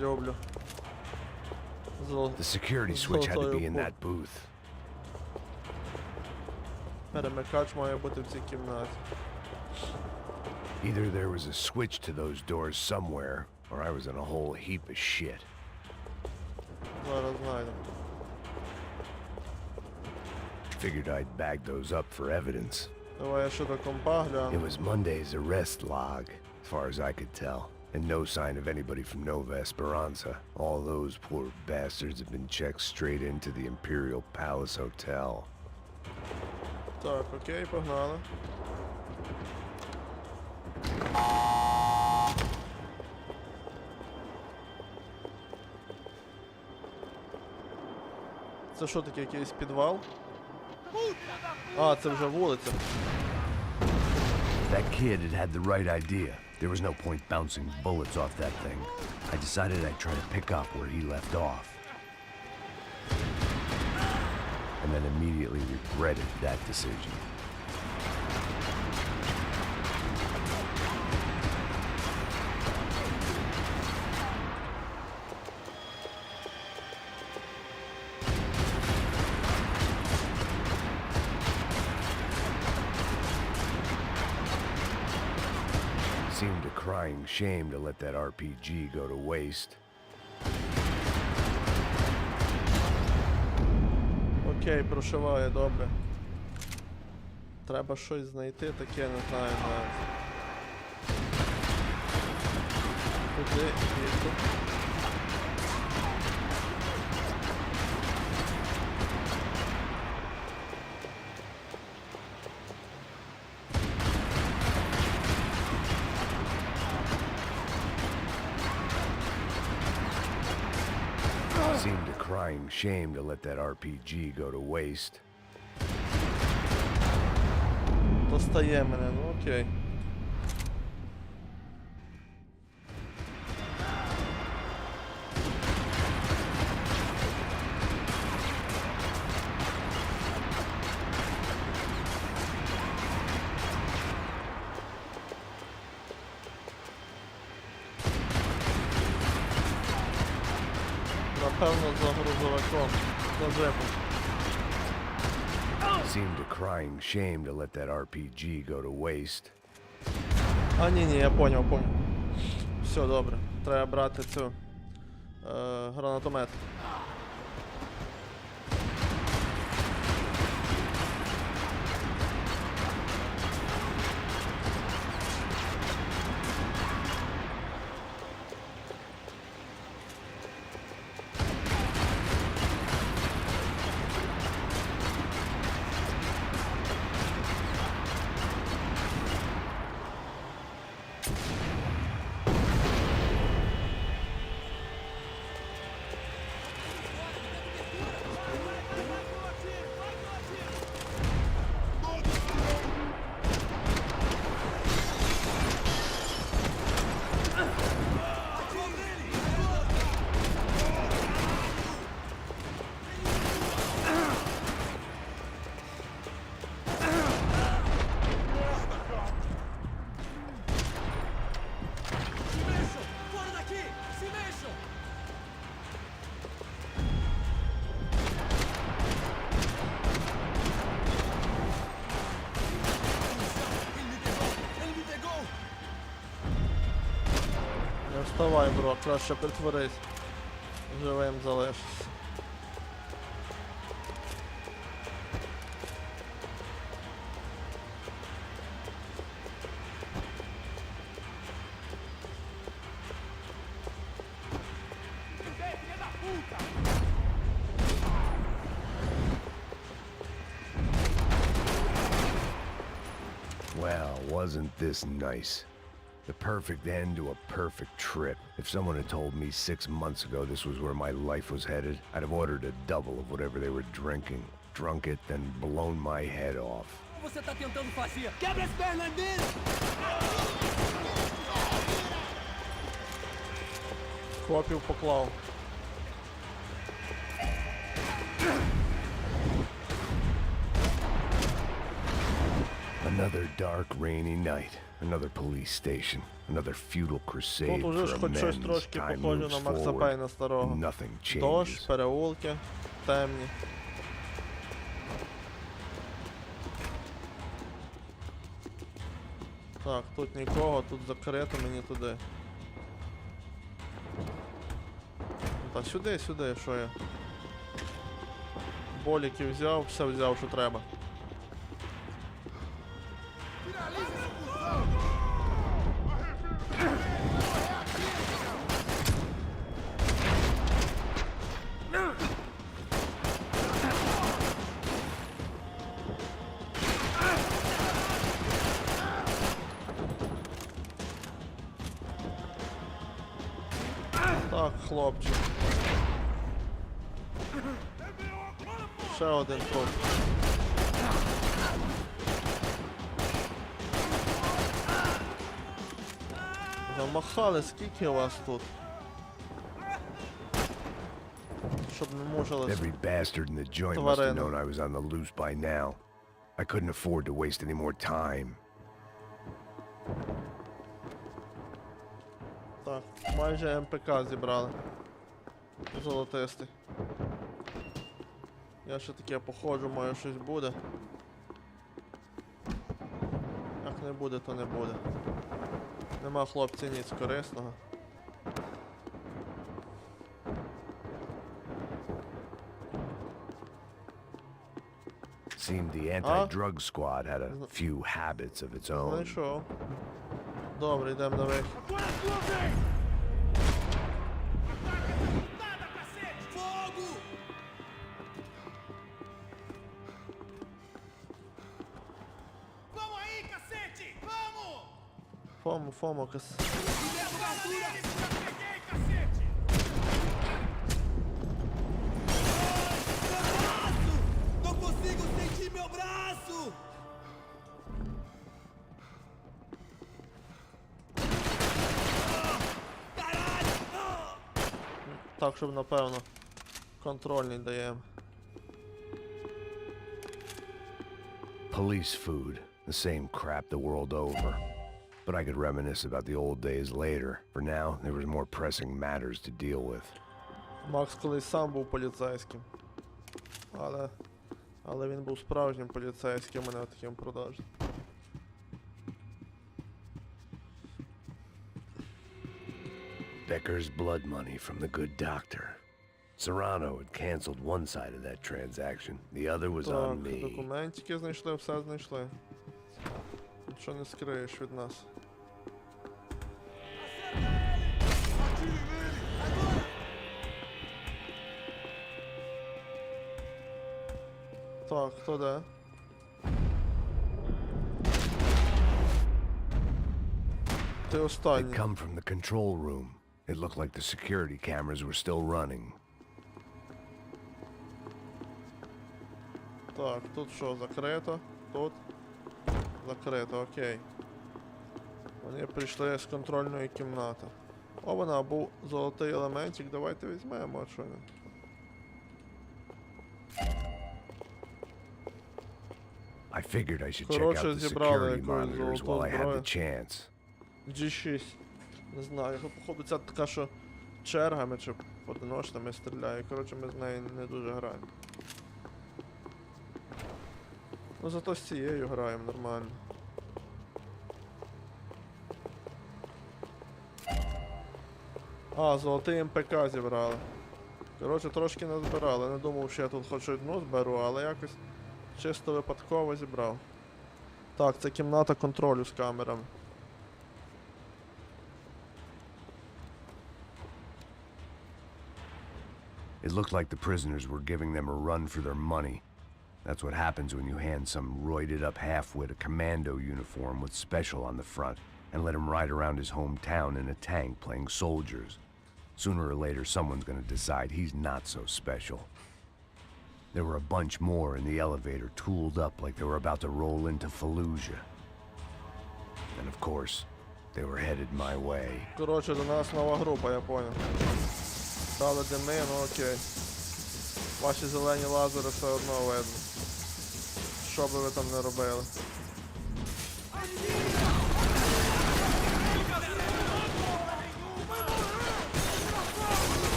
Люблю. The security switch had to be in that booth. Перемикач має бути в цій кімнаті. Either there was a switch to those doors somewhere, or I was in a whole heap of shit. Зараз знайдемо. Figured I'd bag those up for evidence. Давай я ще до компа It гляну. was Monday's arrest log, as far as I could tell. And no sign of anybody from Nova Esperanza. All those poor bastards have been checked straight into the Imperial Palace Hotel. Так, окей, погнали. Це що таке, якийсь підвал? А, це вже вулиця. That kid had the right idea. There was no point bouncing bullets off that thing. I decided I'd try to pick up where he left off. And then immediately regretted that decision. Seemed a crying shame to let that RPG go to waste. Окей, прошиває, добре. Треба щось знайти, таке, не знаю, навіть. Куди йти? Seemed a crying shame to let that RPG go to waste. Достає мене, ну окей. Напевно, за грузовиком, за джепом. Seemed a crying shame to let that RPG go to waste. А, ні, я поняв. Все, добре. Треба брати цю гранатомет. Вставай, бро, краще притворись. Живим залишишся. Well, wasn't this nice? The perfect end to a perfect trip. If someone had told me 6 months ago this was where my life was headed, I'd have ordered a double of whatever they were drinking, drunk it, then blown my head off. Você tá tentando fazer? Quebra as pernas dele! Копію поклав. Another dark, rainy night. Another police station. Another futile crusade Тут уже ж for хоч щось amends. трошки Time похоже moves на Макса forward. Пейна старого. Nothing Дощ, changes. переулки, темні. Так, тут нікого, тут закрито, мені туди. Та сюди, сюди, що я? Боліки взяв, все взяв, що треба. Так, хлопчик. Ще один тут. Замахали, скільки вас тут? Щоб не мужились. Every bastard in the joint must have known I was on the loose by now. I couldn't afford to waste any more time. Так, майже МПК зібрали. Золотистий. Я ще таке походжу, маю щось буде. Як не буде, то не буде. Нема, хлопці, ніц корисного. Seemed the anti-drug squad had a few habits of its own. Знайшов. Добре, йдемо на вихід. Fomo, cacete. Não consigo sentir meu braço! Так, щоб напевно контрольний даємо. Police food, the same crap the world over. But I could reminisce about the old days later. For now, there was more pressing matters to deal with. Макс колись сам був поліцейським. Але він був справжнім поліцейським, мене таким продажним. Becker's blood money from the good doctor. Serrano had canceled one side of that transaction. The other was on Так, me. документики знайшли, все знайшли. Нічого не скриєш від нас. Так, хто де? Ти They'd останній. come from the control room. It looked like the security cameras were still running. Так, тут що, закрито? Тут? Закрито, окей. Вони прийшли з контрольної кімнати. О, вона, був золотий елементик, давайте візьмемо, а що не? I figured I should check Коротше, out the зібрали security якусь monitors золоту while I had the зброю. chance. G6. Не знаю, походу ця така, що чергами чи одиночними стріляє. Коротше, ми з нею не дуже граємо. Ну зато з цією граємо нормально. А, золотий МПК зібрали. Коротше, трошки назбирали. Не думав, що я тут хоч одну зберу, але якось чисто випадково зібрав. Так, це кімната контролю з камерами. It looked like the prisoners were giving them a run for their money. That's what happens when you hand some roided-up halfwit a commando uniform with special on the front and let him ride around his hometown in a tank playing soldiers. Sooner or later, someone's gonna decide he's not so special. There were a bunch more in the elevator, tooled up like they were about to roll into Fallujah. And of course, they were headed my way. Коротше, до нас нова група, я понял. Стали дими, ну окей. Ваші зелені лазери все одно видно. Що би ви там не робили.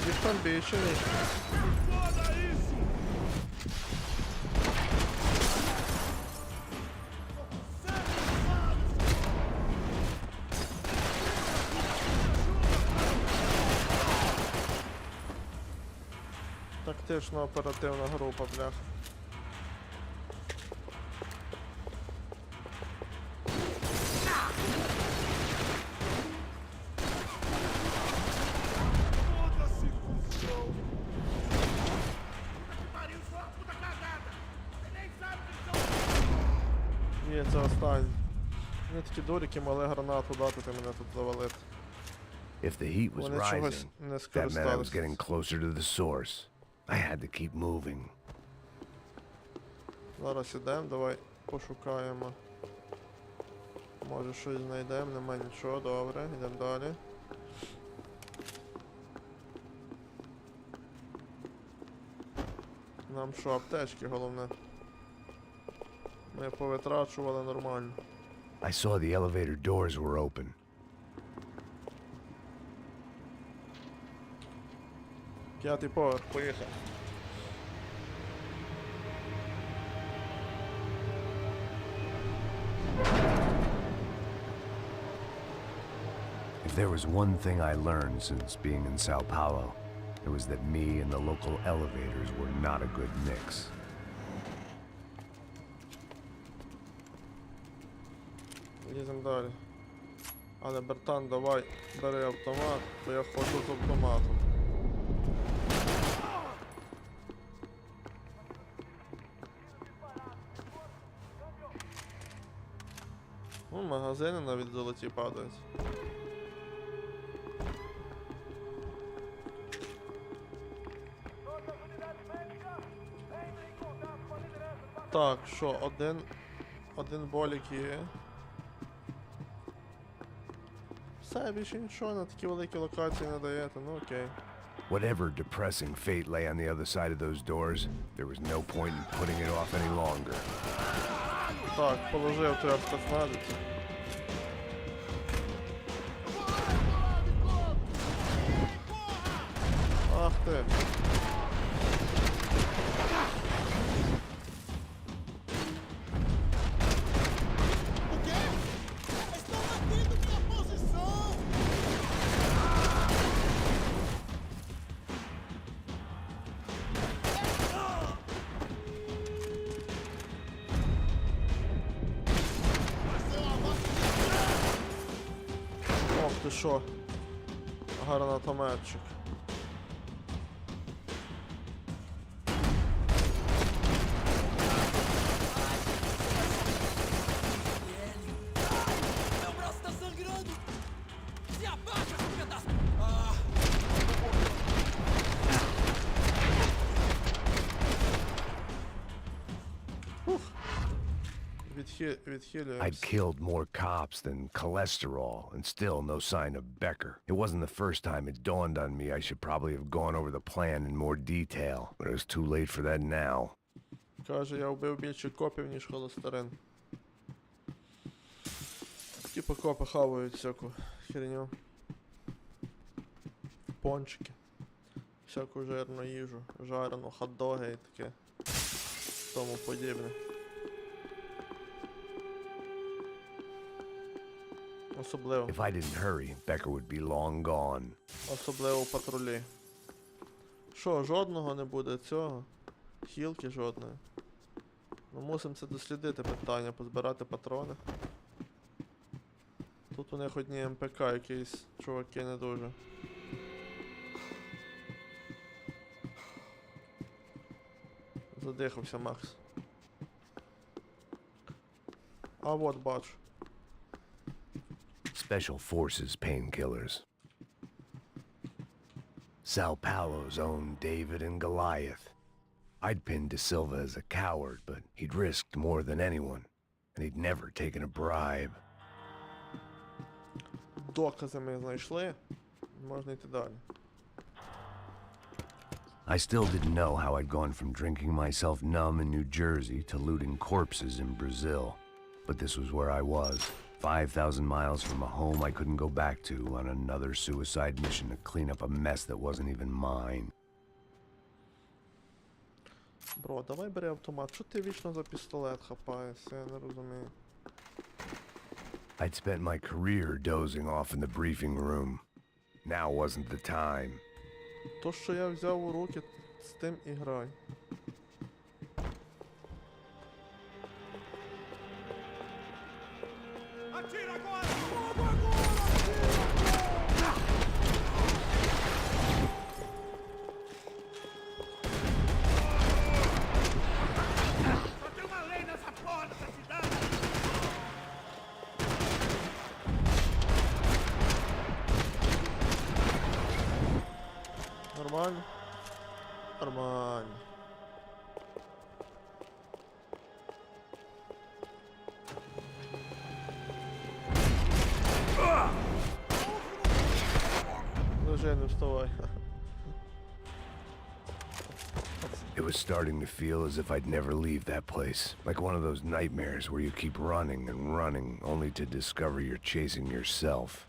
Їх там більше ніж. Тактично оперативна група, бляха. Є, це останнє. Вони такі дурики, могли гранату дати, ти мене тут завалити. If the heat was Вони rising, чогось не that meant I was скористалися. getting closer to the source. I had to keep moving. Зараз ідемо, давай пошукаємо. Може щось знайдемо, нема нічого, добре, йдемо далі. Нам що, аптечки головне. Ми повитрачували нормально. I saw the elevator doors were open. П'ятий поверх, поїхали. If there was one thing I learned since being in Sao Paulo, it was that me and the local elevators were not a good mix. Їдемо далі. Але, братан, давай, бери автомат, бо я ходжу з автоматом. Ну, магазини навіть золоті падають. Так, що, один болік є. Все, більше нічого на такі великі локації не даєте, ну окей. Whatever depressing fate lay on the other side of those doors, there was no point in putting it off any longer. Так, положив трьох спецназівців. Ах ти. Ох ти що, гранатометчик. I'd killed more cops than cholesterol, and still no sign of Becker. It wasn't the first time it dawned on me I should probably have gone over the plan in more detail, but it was too late for that now. Каже, я вбив більше копів, ніж холестерин. Типа копи хавають всяку херню. Пончики. всяку жирну їжу, жарену, хот-доги і таке. Тому подібне. Особливо. If I didn't hurry, Becker would be long gone. Особливо в патрулі. Що, жодного не буде цього? Хілки жодної. Ми мусимо це дослідити питання, позбирати патрони. Тут у них одні МПК якісь чуваки не дуже. Задихався Макс. А от бачу. Special Forces painkillers. Sao Paulo's own David and Goliath. I'd pinned De Silva as a coward, but he'd risked more than anyone, and he'd never taken a bribe. Докази ми знайшли. Можна йти далі. I still didn't know how I'd gone from drinking myself numb in New Jersey to looting corpses in Brazil. But this was where I was, 5,000 miles from a home I couldn't go back to on another suicide mission to clean up a mess that wasn't even mine. Бро, давай бери автомат. Чого ти вічно за пістолет хапаєшся? Я не розумію. I'd spent my career dozing off in the briefing room. Now wasn't the time. То, що я взяв у руки, з тим і грай. Нормально? Нормально. Лежи, не вставай. It was starting to feel as if I'd never leave that place. Like one of those nightmares where you keep running and running only to discover you're chasing yourself.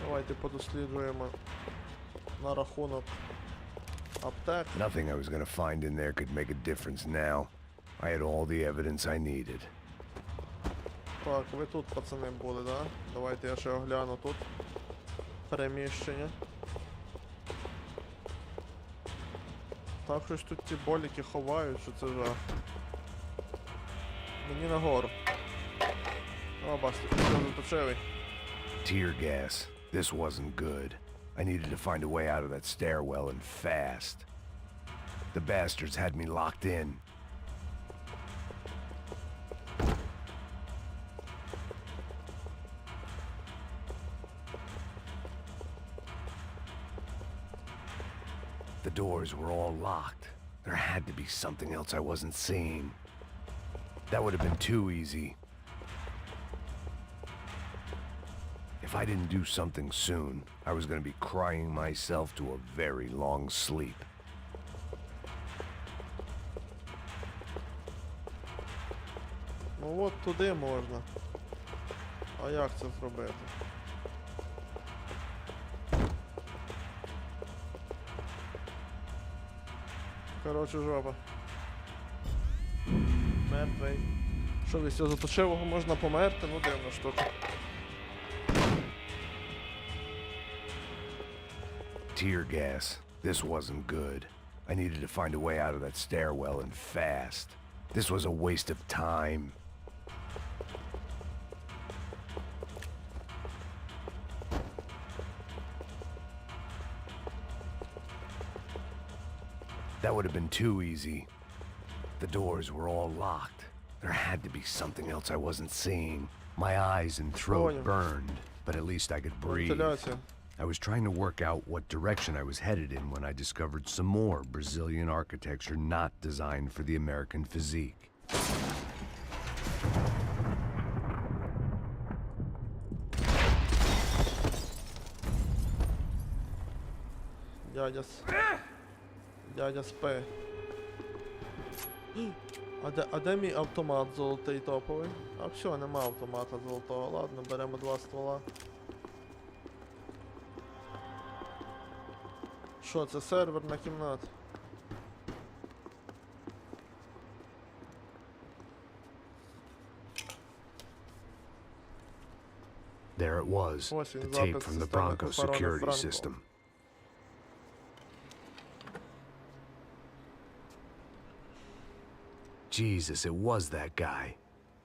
Давайте подосліджуємо на рахунок аптек. Nothing I was gonna find in there could make a difference now. I had all the evidence I needed. Так, ви тут, пацани, були, да? Давайте я ще огляну тут переміщення. Так, щось тут ті боліки ховають, що це жах. Мені нагору. О, бачите, що заточили. Tear gas. This wasn't good. I needed to find a way out of that stairwell and fast. The bastards had me locked in. The doors were all locked. There had to be something else I wasn't seeing. That would have been too easy. If I didn't do something soon, I was going to be crying myself to a very long sleep. Ну от туди можна. А як це зробити? Коротше, жопа. Мертвий. Що, від цього заточивого можна померти? Ну дивна штука. Tear gas. This wasn't good. I needed to find a way out of that stairwell and fast. This was a waste of time. That would have been too easy. The doors were all locked. There had to be something else I wasn't seeing. My eyes and throat burned, but at least I could breathe. I was trying to work out what direction I was headed in when I discovered some more Brazilian architecture not designed for the American physique. Дядя спи. А де мій автомат золотий топовий? А все, нема автомата золотого. Ладно, беремо два ствола. Що, це серверна кімната? There it was, Ось він, the tape запис from the системи Bronco охорони security Франко. system. Jesus, it was that guy.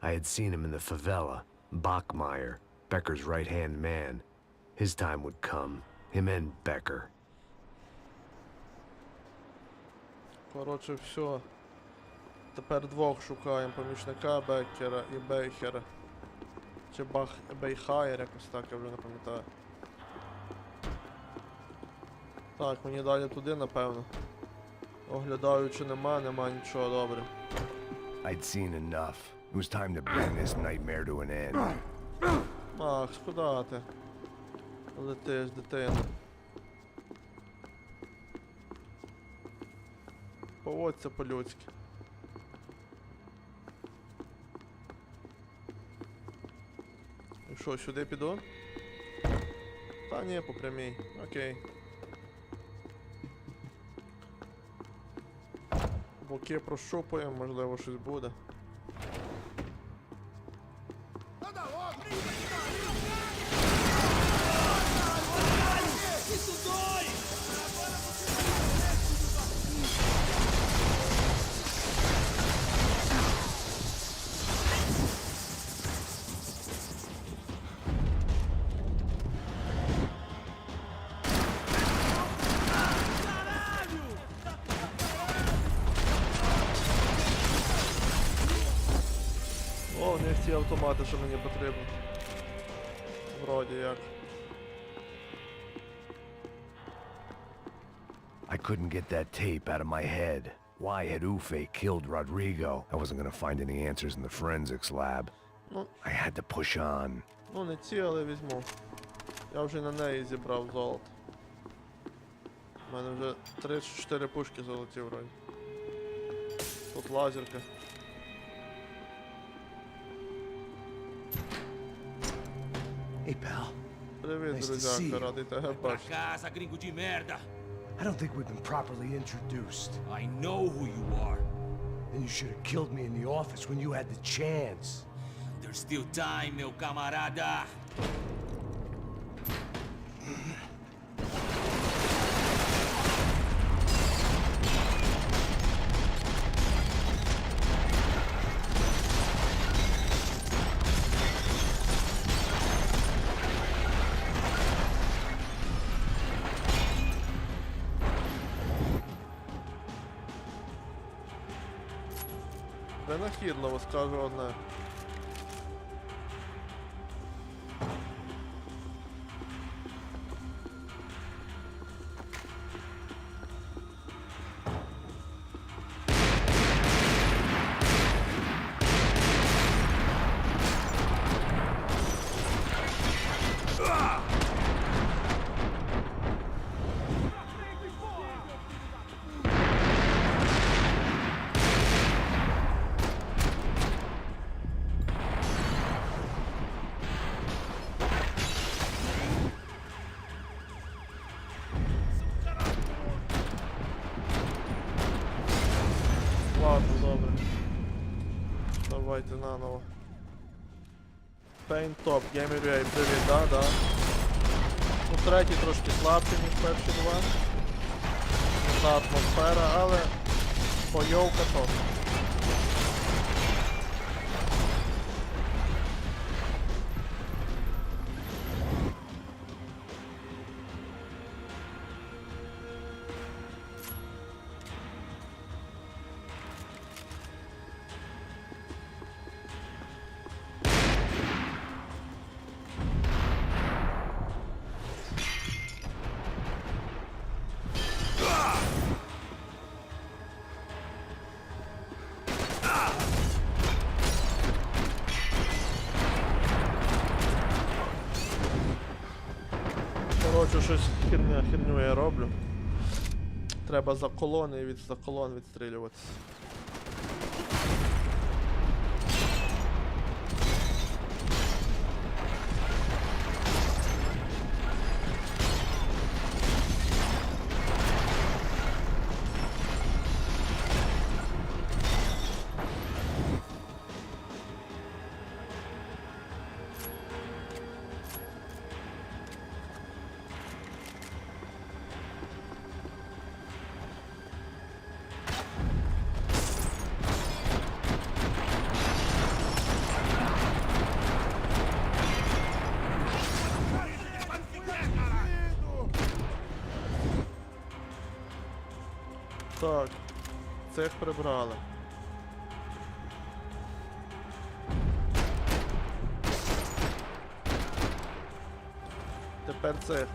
I had seen him in the favela. Bachmeyer, Becker's right-hand man. His time would come. Him and Becker. Коротше, все. Тепер двох шукаємо. Помічника Беккера і Бейхера. Чи Бейхайер, якось так, я вже не пам'ятаю. Так, мені далі туди, напевно. Оглядаю, чи нема нічого, добре. I'd seen enough. It was time to bring this nightmare to an end. Макс, куди ти? Летиш, дитина. Поводься по-людськи. І що, сюди піду? Та ні, по прямій. Окей. Боки прощупуємо, можливо, щось буде. О, не ті автомати, що мені потрібно. Вроді як. I couldn't get that tape out of my head. Why had Ufe killed Rodrigo? I wasn't gonna find any answers in the forensics lab. Ну, I had to push on. ну не ці, але візьму. Я вже на неї зібрав золото. У мене вже 34 пушки золоті вроді. Тут лазерка. Hey, pal. Привіт, Nice to see друзяка, you. радий тебе Pra бачити. casa, gringo de merda. I don't think we've been properly introduced. I know who you are. And you should have killed me in the office when you had the chance. There's still time, meu camarada. Винахідливо, скажу одне. Ладно, добре. Давайте наново. Payne топ, геймер привіт, да. Ну, третій трошки слабший, ніж перші два. Та атмосфера, але бойовка топ. Коротше, щось херню я роблю. Треба за колони і за колон відстрілюватися. Так, цих прибрали. Тепер цих.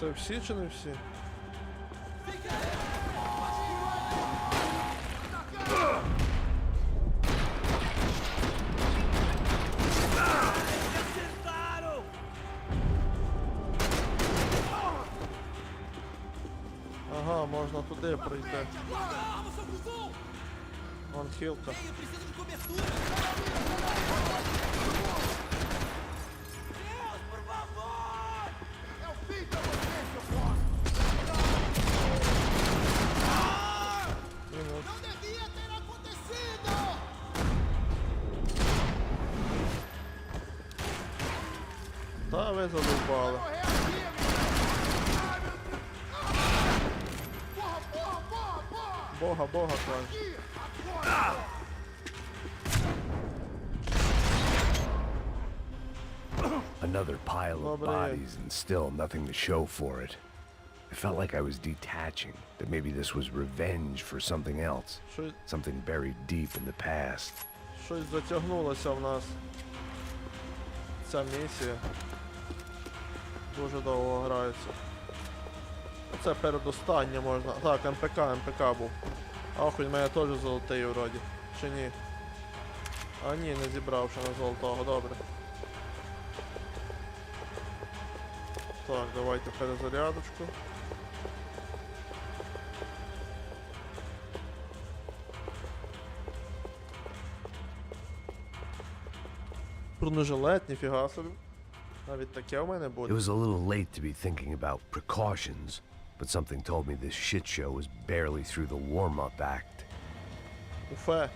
Це всі чи не всі? Ага, можна туди пройти. Вон хілка. Та ви задовбали. Бога, каже. Another pile of bodies and still nothing to show for it. I felt like I was detaching, that maybe this was revenge for something else. Something buried deep in the past. Щось затягнулося в нас. Ця місія. Дуже довго грається. Це передостання можна. Так, МПК був. А хоч в мене теж золотий вроді. Чи ні? А ні, не зібрав ще на золотого, добре. Так, давайте перезарядочку. Бронежилет, ніфіга собі. Навіть таке в мене буде. It was a little late to be thinking about precautions, but something told me this shit show was barely through the warm-up act. Уфе.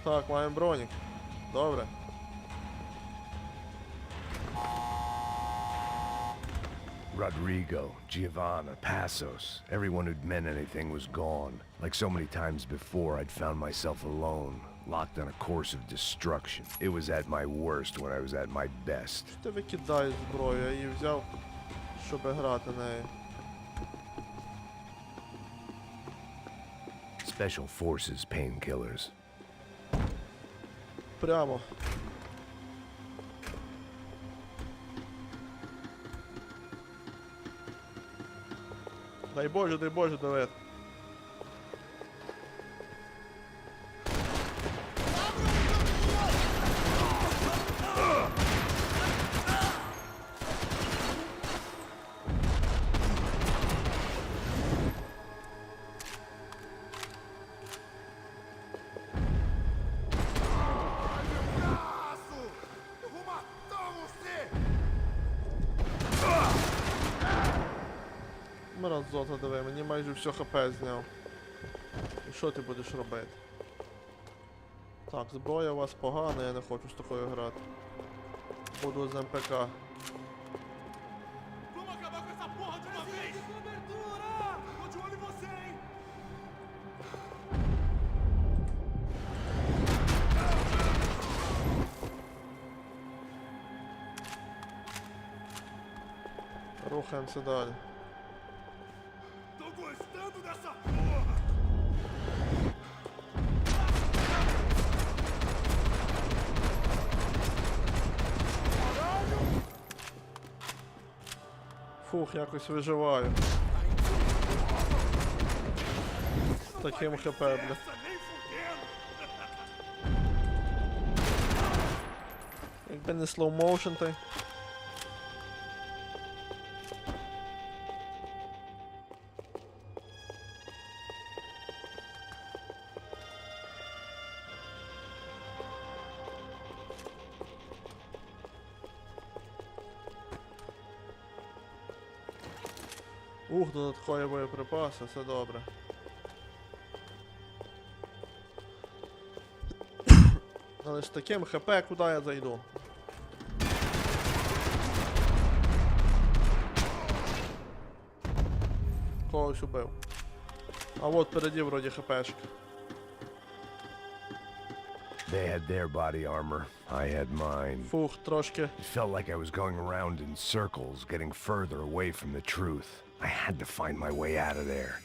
Так, маємо бронік. Добре. Rodrigo, Giovanna, Passos, everyone who'd meant anything was gone. Like so many times before, I'd found myself alone, locked on a course of destruction. It was at my worst when I was at my best. Ти викидаєш зброю, я її взяв, щоб грати нею. Special Forces painkillers. Прямо. Дай Боже, Давид. Мразота, диви, мені майже все ХП зняв. І що ти будеш робити? Так, зброя у вас погана, я не хочу з такою грати. Буду з МПК. Рухаємося далі. Фух, якось виживаю. З таким ХП, бля. Якби не слоу-моушен, то... Ух, додаткові боєприпаси, це добре. Але з таким ХП куди я зайду? Когось убив. А от переді вроді ХПшка. They had their body armor, I had mine. Фух, трошки. It felt like I was going around in circles, getting further away from the truth. I had to find my way out of there.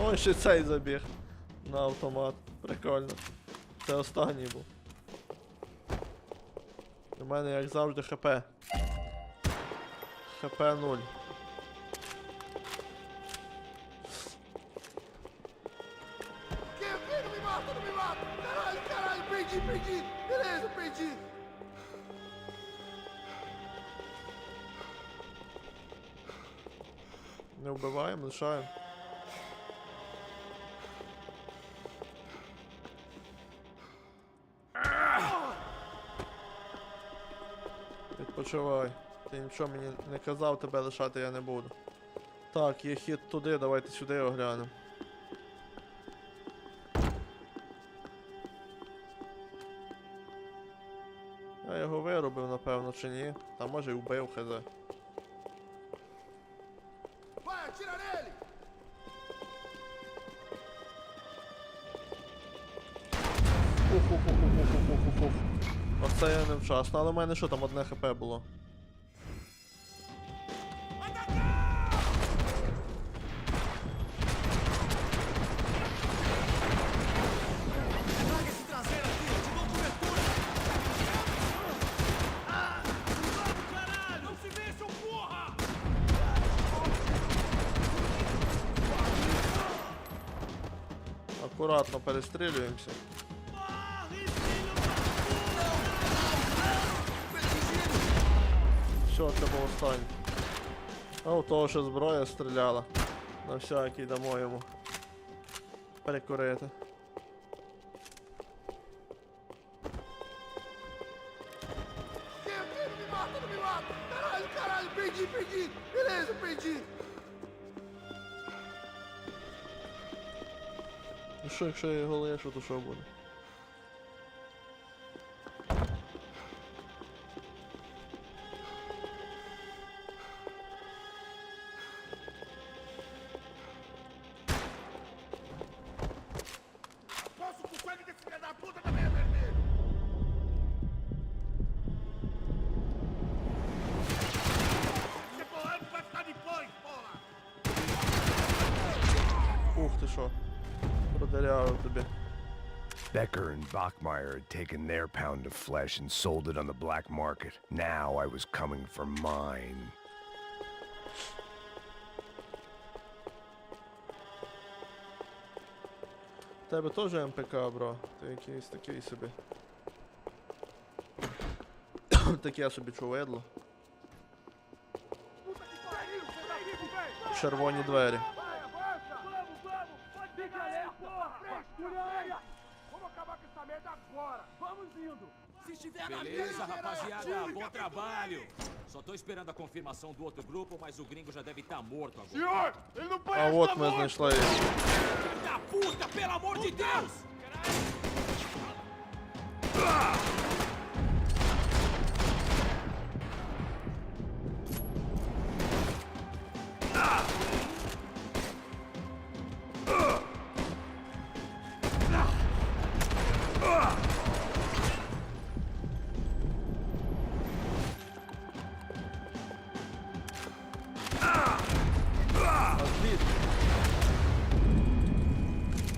Ой, ще цей забіг на автомат. Прикольно. Це останній був. У мене, як завжди, ХП. ХП 0. Не вбиваємо, лишаємо. Відпочивай. Ти нічого мені не казав, тебе лишати я не буду. Так, є хід туди, давайте сюди оглянемо. Я його виробив, напевно, чи ні. Та може й вбив, хз. Ух. Оце я невчасно, але в мене що там, одне ХП було. Акуратно перестрілюємося. Все, це був останній. А у того, що зброя стріляла. На всякий дамо йому перекурити. Ну що, якщо я його лишу, то що буде? Ух ти що. Продырявив тобі. Becker and Bachmeyer had taken their pound of flesh and sold it on the black market. Now I was coming for mine. Тебе теж МПК, бро. Ти якийсь такий собі. Таке собі чуведло. Червоні двері. Beleza, rapaziada, bom trabalho. Só tô esperando a confirmação do outro grupo, mas o gringo já deve estar morto agora. Senhor, ele não А parece от estar ми morto. знайшли їх. Filho da puta, pelo amor de Deus!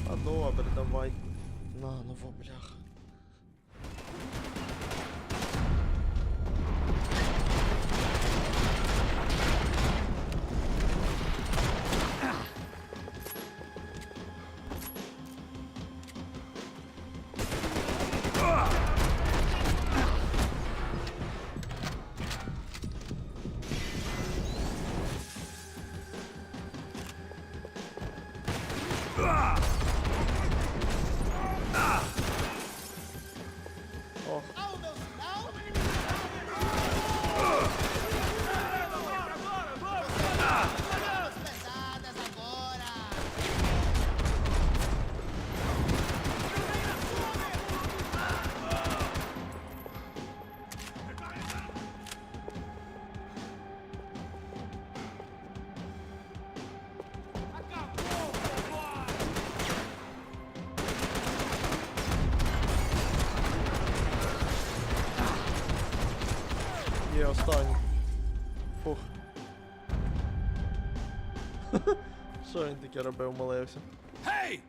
А добре, давай. Наново, бляха. Є останній. Фух. Що він таке робив, молився? Hey!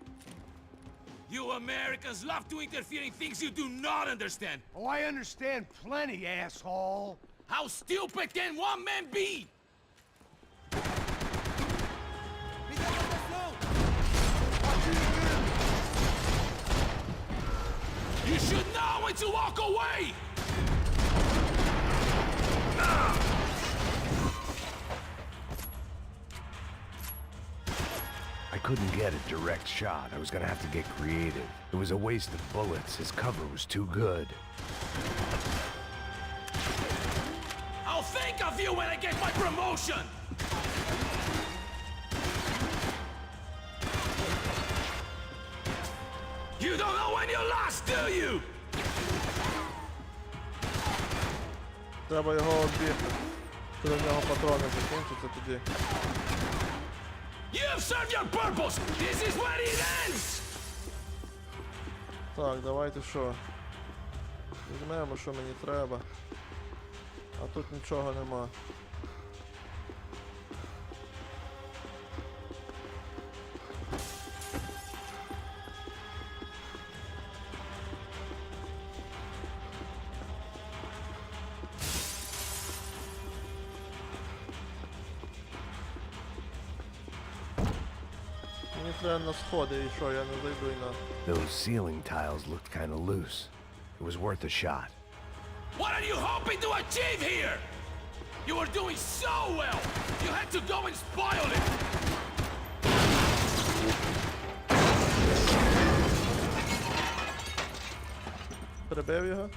You Americans love to interfere in things you do not understand. Oh, I understand plenty, asshole. How stupid can one man be? You should know when to walk away! I couldn't get a direct shot. I was gonna have to get creative. It was a waste of bullets. His cover was too good. I'll think of you when I get my promotion! You don't know when you're lost, do you? Треба його оббігти. Коли в нього патрони закінчаться тоді. You have served your purpose! This is where it ends! Так, давайте що? Візьмемо, що мені треба. А тут нічого нема. Мені треба на сходи, і що, я не зайду і на... Those ceiling tiles looked kind of loose. It was worth a shot. What are you hoping to achieve here? You were doing so well! You had to go and spoil it! Прибив його?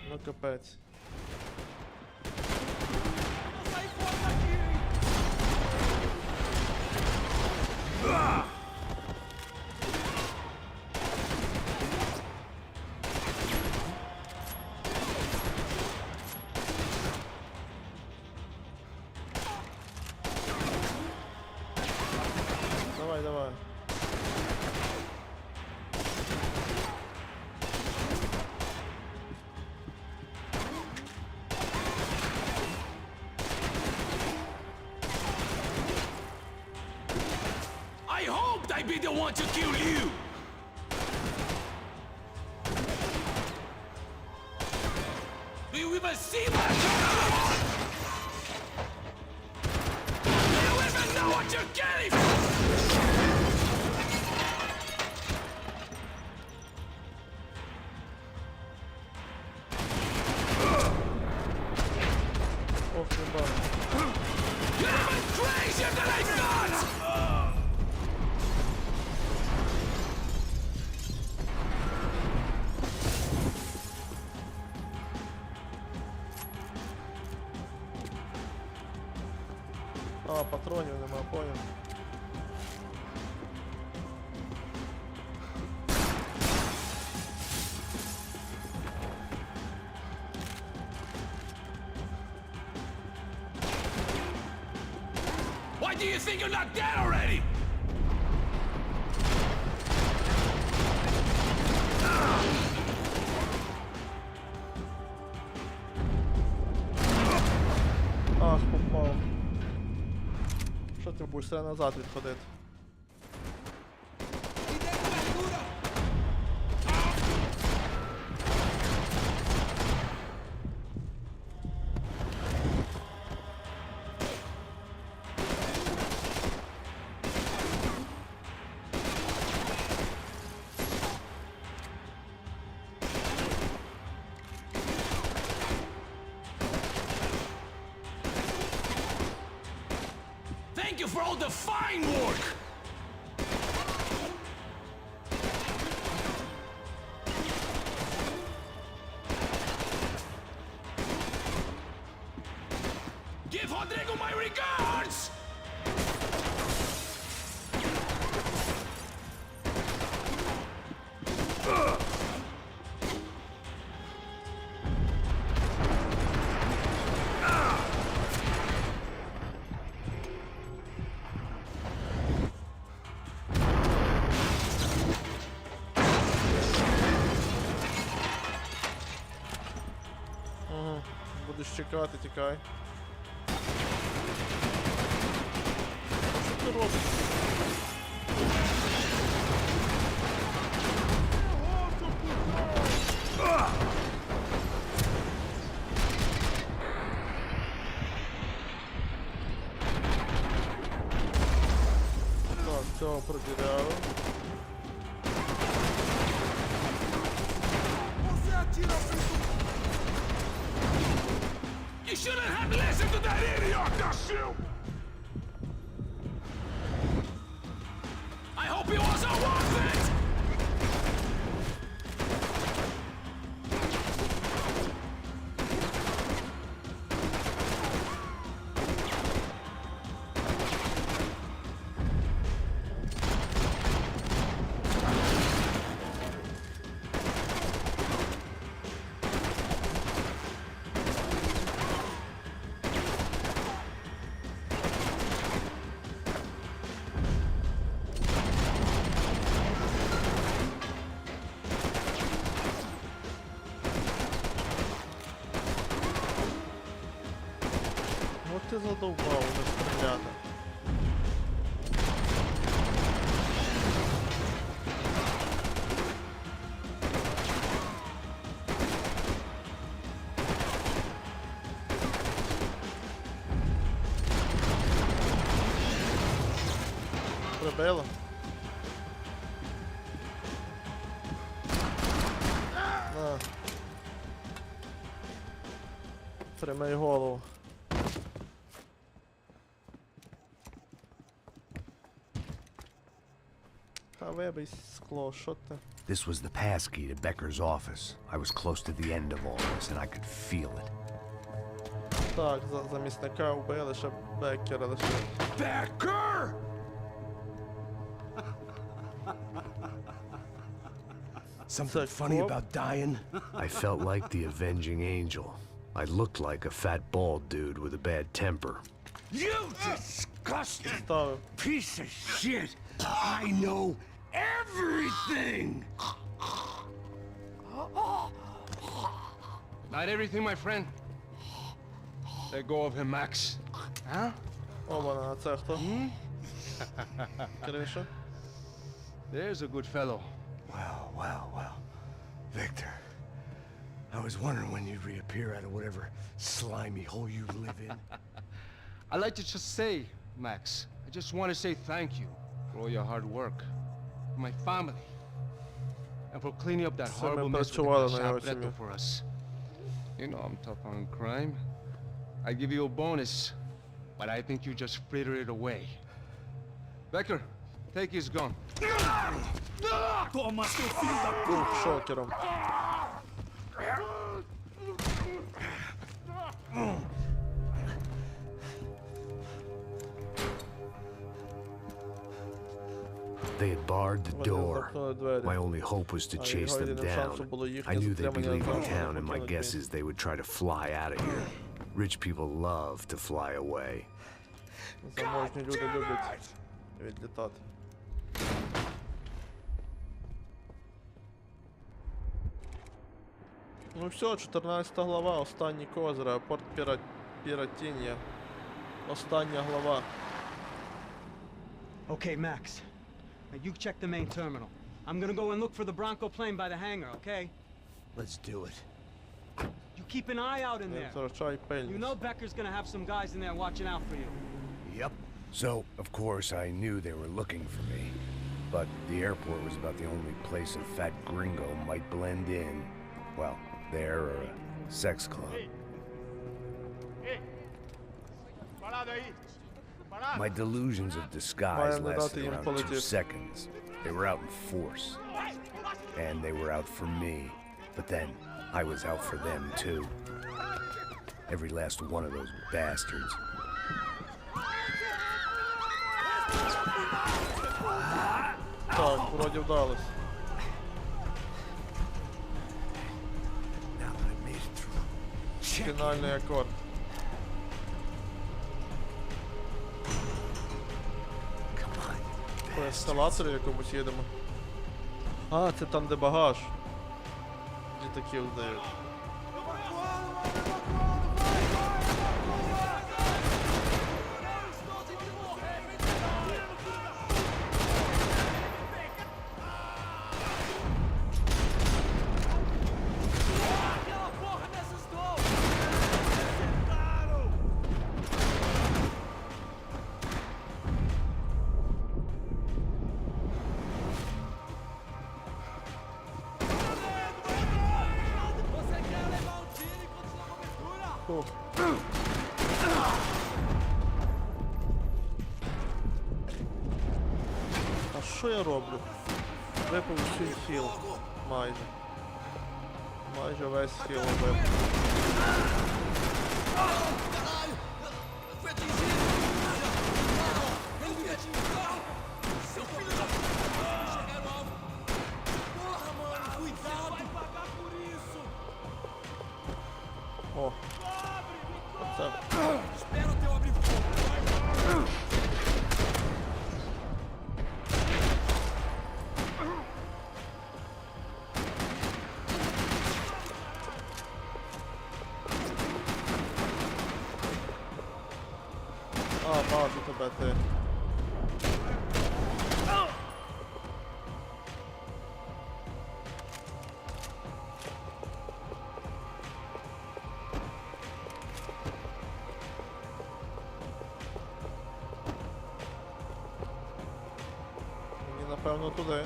Ну капець. Давай, давай. I hoped I'd be the one to kill you! Do you even see what I'm talking about? Do you even know what you're getting? Ох, не бачу. You're even crazier than I thought! А, патронів нема, понял. Why do you think you're not dead already? Ах, попав. Що ти будеш все назад відходити? Thank you for all the fine work! Give Rodrigo my regards! чекати, тікай. Що ти робиш? Так, цього проділяли. You shouldn't have listened to that idiot! That's you! I hope he wasn't worth it! От ти задовбав не стріляти. Прибило? На. Тримай голову. Вибий скло, що ти? This was the passkey to Becker's office. I was close to the end of all this, and I could feel it. Так, замісника вбили, ще Беккера лише. Becker! Something funny about dying? I felt like the avenging angel. I looked like a fat bald dude with a bad temper. You disgusting Ставив. piece of shit! I know everything! Not everything, my friend. Let go of him, Max. Huh? О, вона, а це хто? Криша? There's a good fellow. Well. Victor, I was wondering when you'd reappear out of whatever slimy hole you live in. I'd like to just say, Max, I just want to say thank you for all your hard work, for my family, and for cleaning up that horrible mess with працювали the на його Chapletto сім'ю. for us. You know I'm tough on crime. I give you a bonus, but I think you just frittered it away. Becker, take his gun. Був шокером. They had barred the Вони door. замкнули двері. My only hope was to А chase його them єдиним шансом down. було I їхнє knew they'd be затримання leaving на town, and my покинуть guess місто. is they would try to fly out of here. Rich people love to fly away. Заможні люди люблять відлітати. Ну все, 14 глава, останній козир, аеропорт Піратіння. Остання глава. Okay, Max. Now you check the main terminal. I'm gonna go and look for the Bronco plane by the hangar, okay? Let's do it. You keep an eye out in Не there. втрачай You пильність. know Becker's gonna have some guys in there watching out for you. Yep. So, of course, I knew they were looking for me. But the airport was about the only place a fat gringo might blend in. Well, there or a sex club. My delusions of disguise lasted around 2 seconds. They were out in force. And they were out for me. But then, I was out for them too. Every last one of those bastards. Так, вроді вдалось. Now that I made it through. Фінальний акорд. По ескалатору якомусь їдемо. А, це там, де багаж. Літаків здають. я роблю? Випив свій хіл. Майже. Майже весь хіл випив. О. Оце. Бачу тебе, ти. Мені, напевно, туди.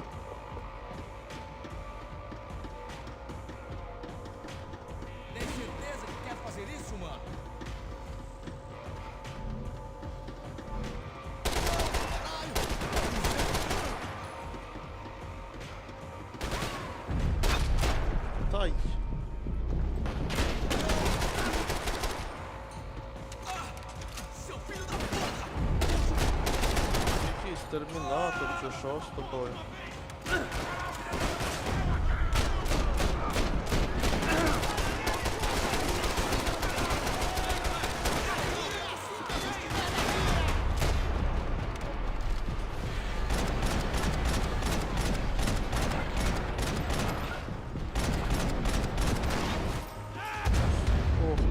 Тай. Якийсь термінатор чи що з тобою?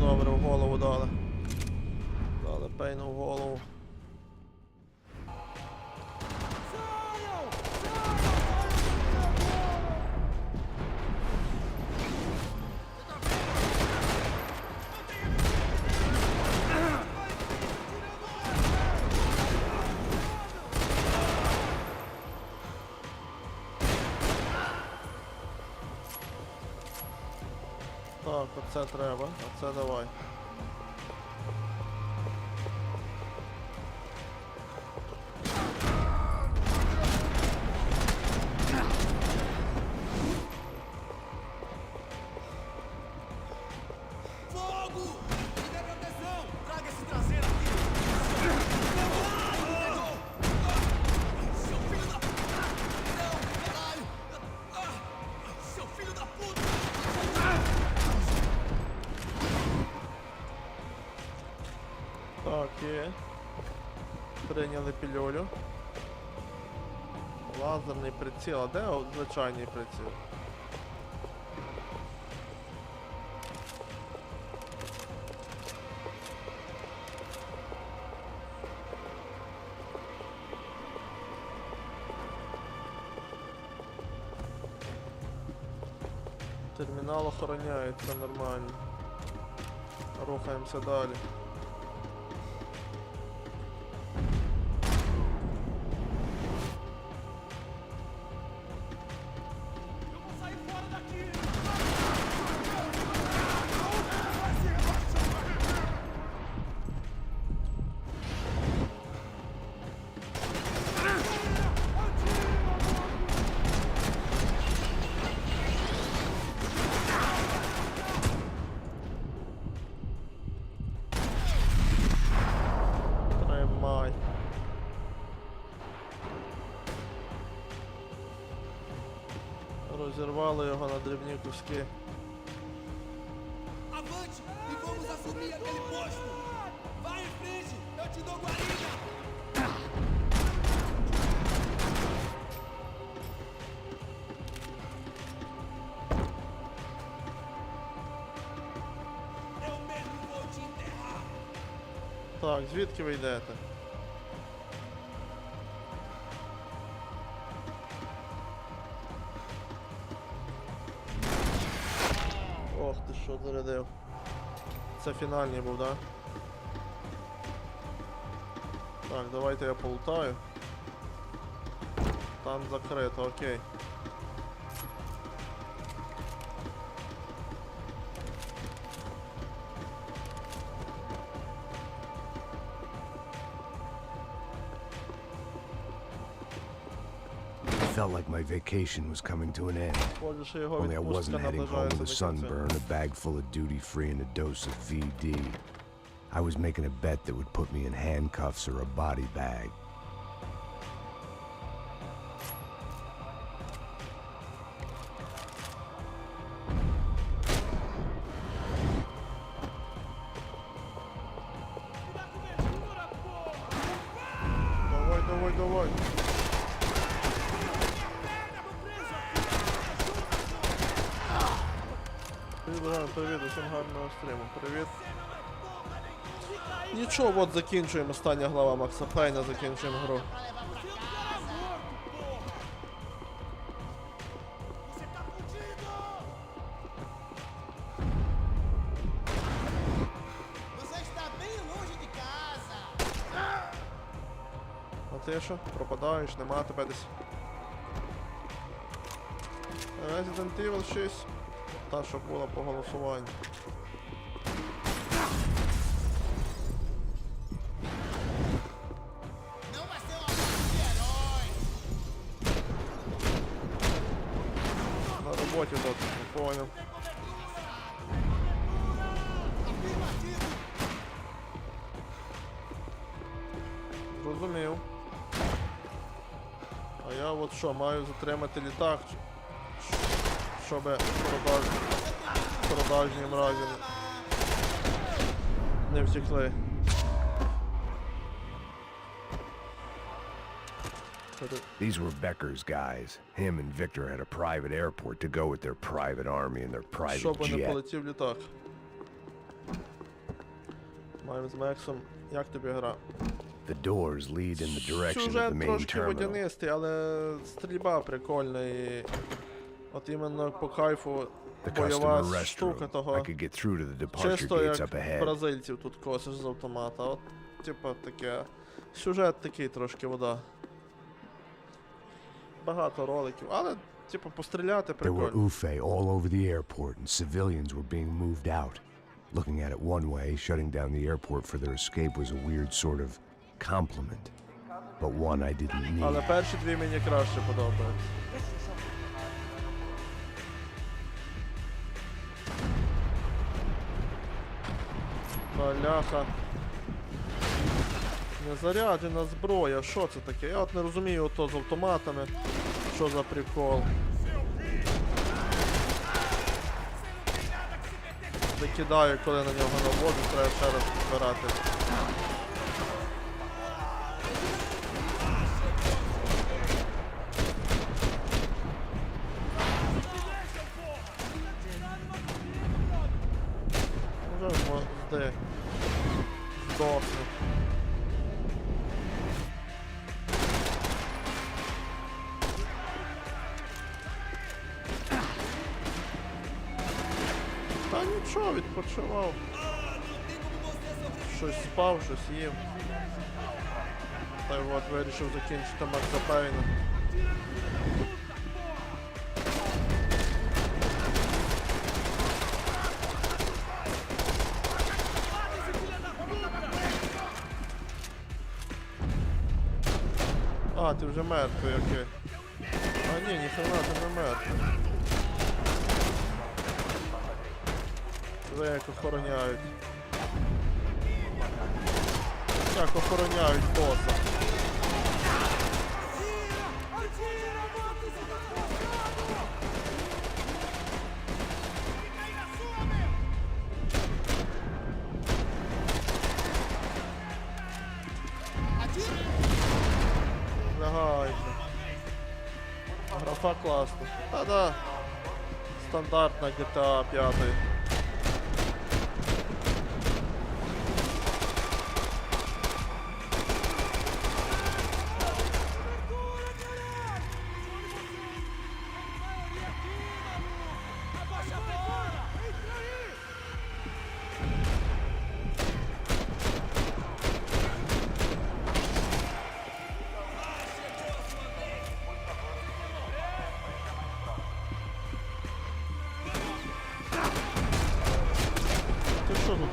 Добре, в голову дали. Дали Пейну в голову. Так, оце треба, оце давай. Так, є. Прийняли пільолю. Лазерний приціл. А де звичайний приціл? Термінал охороняється нормально. Рухаємося далі. Розірвали його на дрібні куски. Avante e vamos assumir aquele posto. Vai em frente, eu te dou guarida. Eu mesmo vou te enterrar. Так, звідки ви йдете? Ох ти що зарядив. Це фінальний був, да? Так, давайте я полутаю. Там закрито, окей. felt like my vacation was coming to an end. Схоже, що його Only I відпустка wasn't heading home наближається with a до кінця. sunburn, a bag full of duty-free, and a dose of VD. I was making a bet that would put me in handcuffs or a body bag. Давай, давай, давай. Привіт, Ганна, привіт, усім гарного стріму, привіт. Нічого, от закінчуємо, остання глава Макса Пейна, закінчуємо гру. А ти що? Пропадаєш, нема тебе десь. Resident Evil 6. Та, що була по голосуванню. На роботі тут, не понял. Зрозумів. А я от що, маю затримати літак, щоб продажні мразі не втекли. These were Becker's guys. Him and Victor had a private airport to go with their private army and their private Щоб не jet. полетів літак. Маємо з Мексом. Як тобі гра? The doors lead in the direction of the Сюжет main трошки terminal. водянистий, але стрільба прикольна і от іменно по кайфу The бойова customer штука restroom. того. I could get through to the departure Чисто gates як up ahead. бразильців тут косиш з автомата. От, типа таке. Сюжет такий трошки вода. Багато роликів, але типу постріляти There were прикольно. Ufe all over the airport, and civilians were being moved out. Looking at it one way, shutting down the airport for their escape was a weird sort of compliment. But one I didn't Але need. перші дві мені краще подобаються. Бляха. Незаряджена зброя, що це таке? Я от не розумію ото з автоматами. Що за прикол? Викидаю, коли на нього наводжу, треба ще раз підбирати. Вже зде. Здохну. Та нічого, відпочивав. Щось спав, щось їв. Та й от вирішив закінчити Макса Пейна. А, ти вже мертвий, окей. А ні, ніхрена, ти не мертвий. Тебе як охороняють. Як охороняють боса. Лягай. Графа класна. Та-да. Стандартна GTA 5. Що тут?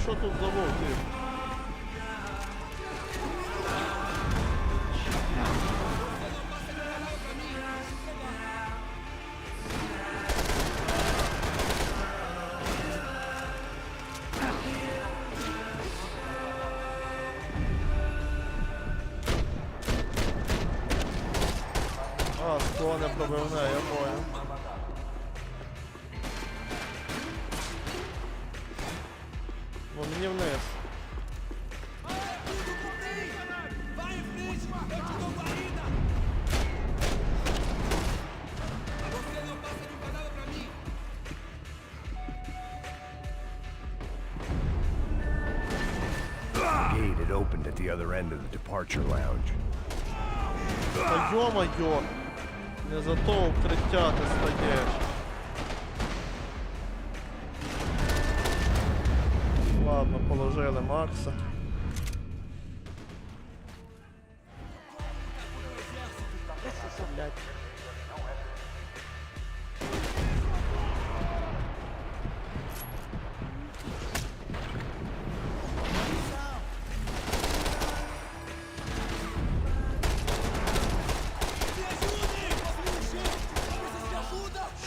Що тут за вовки? А, скло не пробивне, я понял. Ну мені вниз. The gate had opened at the other end of the departure lounge. Та йо-моє! Не за то укриття ти стаєш. Ладно, положили Макса.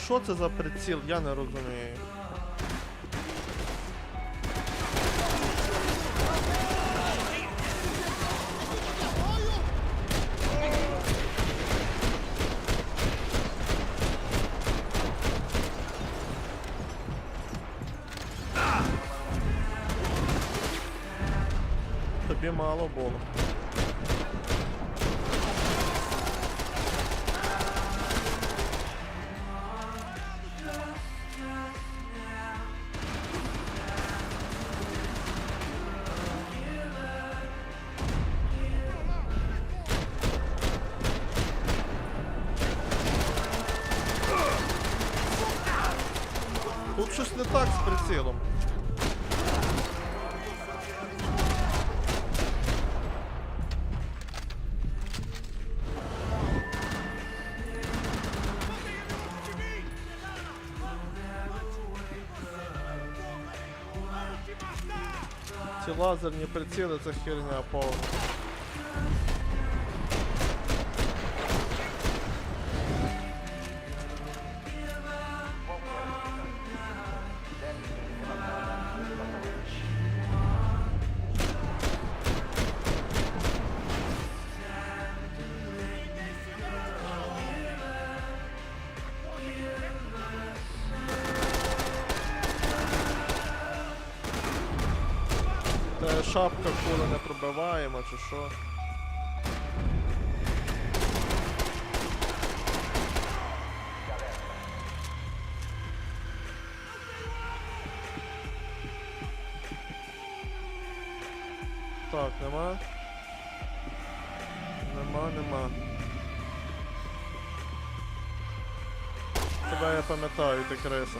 Що це за приціл? Я не розумію. Тобі мало було. Тут щось не так з прицілом. Ці лазерні приціли — це херня повна. Шапка кули не пробиваємо, чи що? Так, нема? Нема. Тебе я пам'ятаю, ти криса.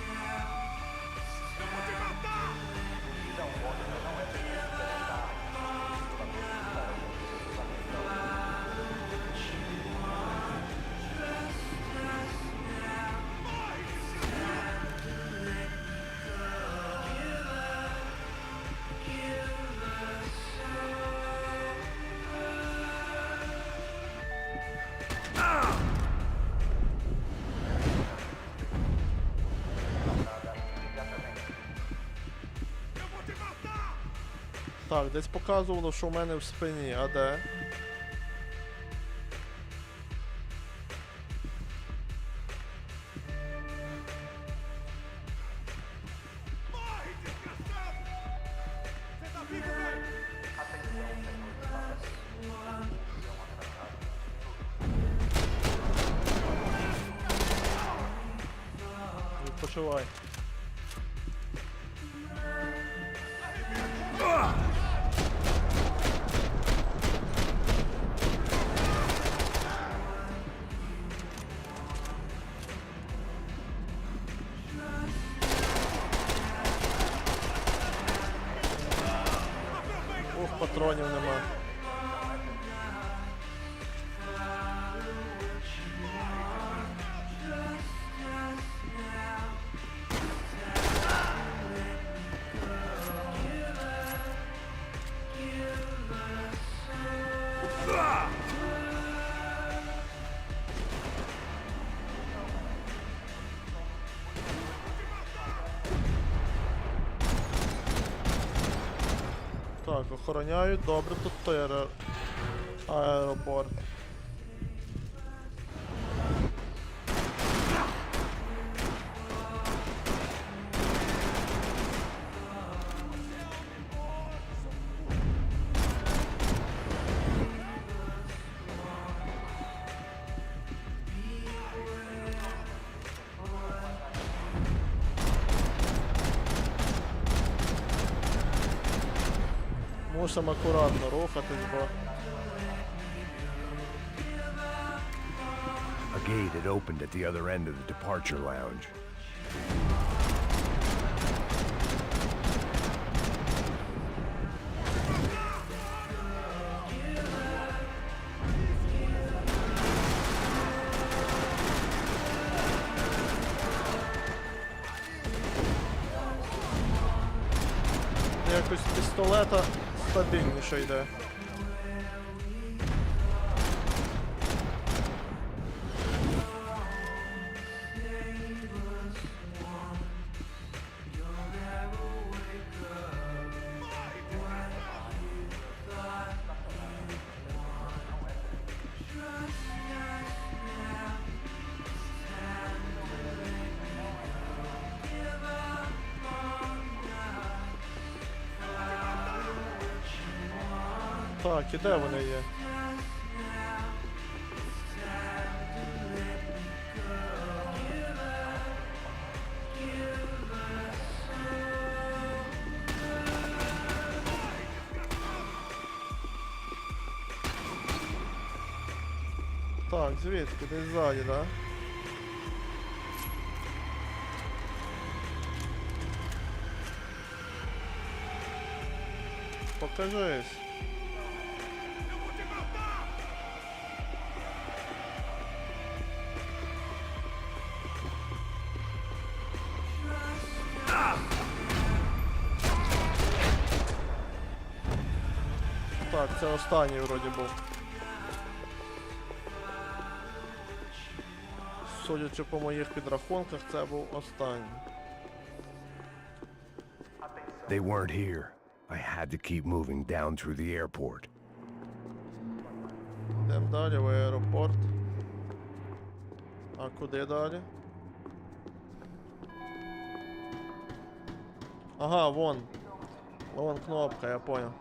Так, десь показувало, що в мене в спині, а де? Відпочивай. Патронів нема. Так, охороняють, добре, тут той аеропорт. Мусимо акуратно рухатись, бо... A gate had opened at the other end of the departure lounge. Якось з пістолета стабільніше йде. Так, і де вони є? Так, звідки? Десь ззаді, да? Покажись. Так, це останній вроді був. Судячи по моїх підрахунках, це був останній. They weren't here. I had to keep moving down through the airport. Йдемо далі в аеропорт. А куди далі? Ага, вон. Вон кнопка, я понял.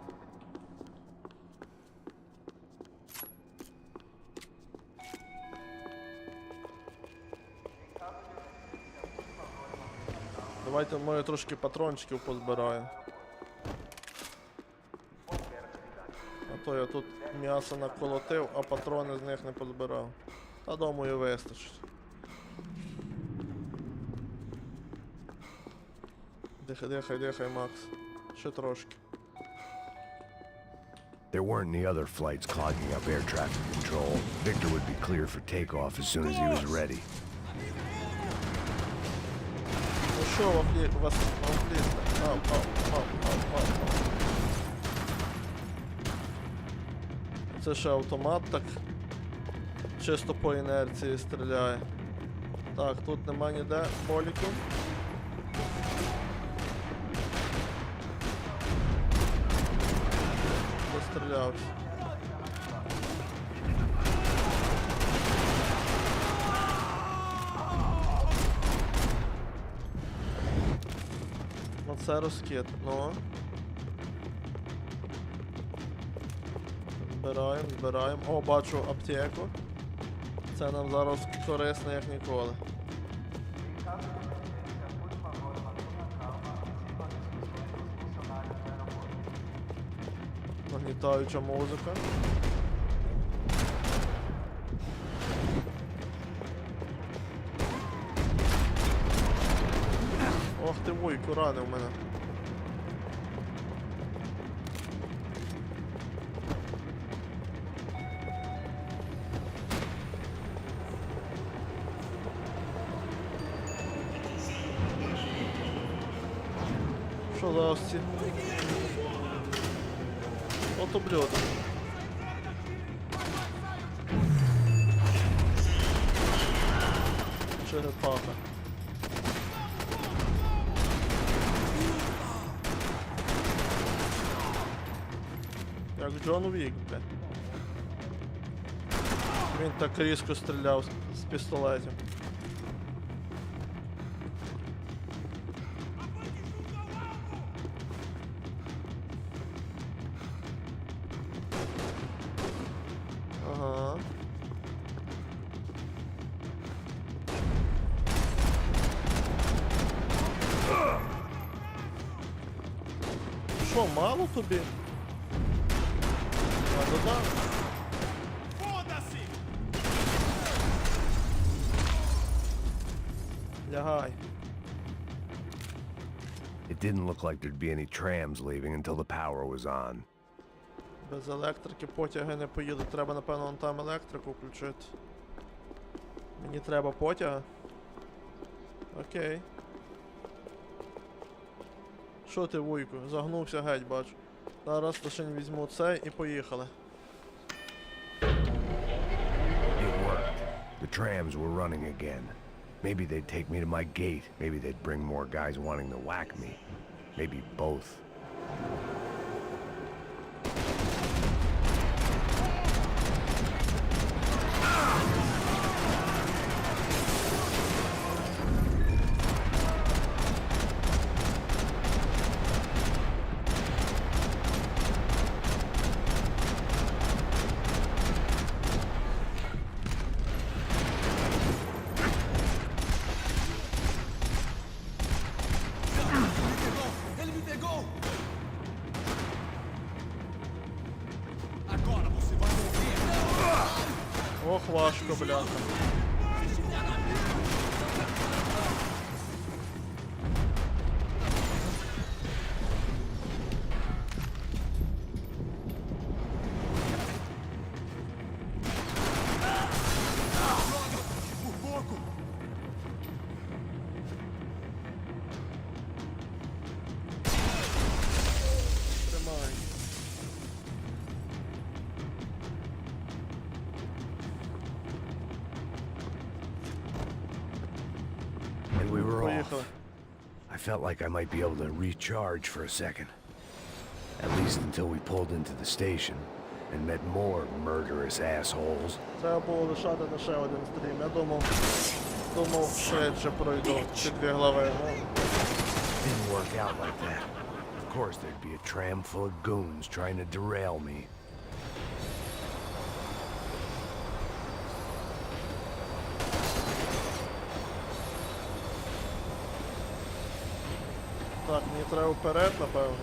Давайте, може, трошки патрончиків позбираю. А то я тут м'ясо наколотив, а патрони з них не позбирав. Та думаю, вистачить. Дихай, дихай, дихай, Макс. Ще трошки. There weren't any other flights clogging up air traffic control. Victor would be clear for takeoff as soon as he was ready. Ну що, вас влізти? Це ще автомат так чисто по інерції стріляє. Так, тут нема ніде поліків. Пострілявся. Оце розкид, ну. Збираємо, збираємо. О, бачу аптеку. Це нам зараз корисно як ніколи. Нагнітаюча музика. Ох ти вуйку, ранив мене. Що за ось ці? От ублюдок. Черепаха. Як Джон Вік, бля. Він так різко стріляв з пістолетів. Ага. Що, мало тобі? Додам. Лягай. It didn't look like there'd be any trams leaving until the power was on. Без електрики потяги не поїдуть. Треба, напевно, вон там електрику включити. Мені треба потяга. Окей. Що ти, вуйку? Загнувся геть, бачу. Зараз лишень візьму цей і поїхали. It worked. The trams were running again. Maybe they'd take me to my gate. Maybe they'd bring more guys wanting to whack me. Maybe both. Ох, важко, бляха. Тримай. And we were Поїхали. off. I felt like I might be able to recharge for a second. At least until we pulled into the station and met more murderous assholes. Треба було лишати на ще один стрім. Я думав, швидше пройду ці 2 глави. Didn't work out like that. Of course there'd be a tram full of goons trying to derail me. Так, мені треба вперед, напевно.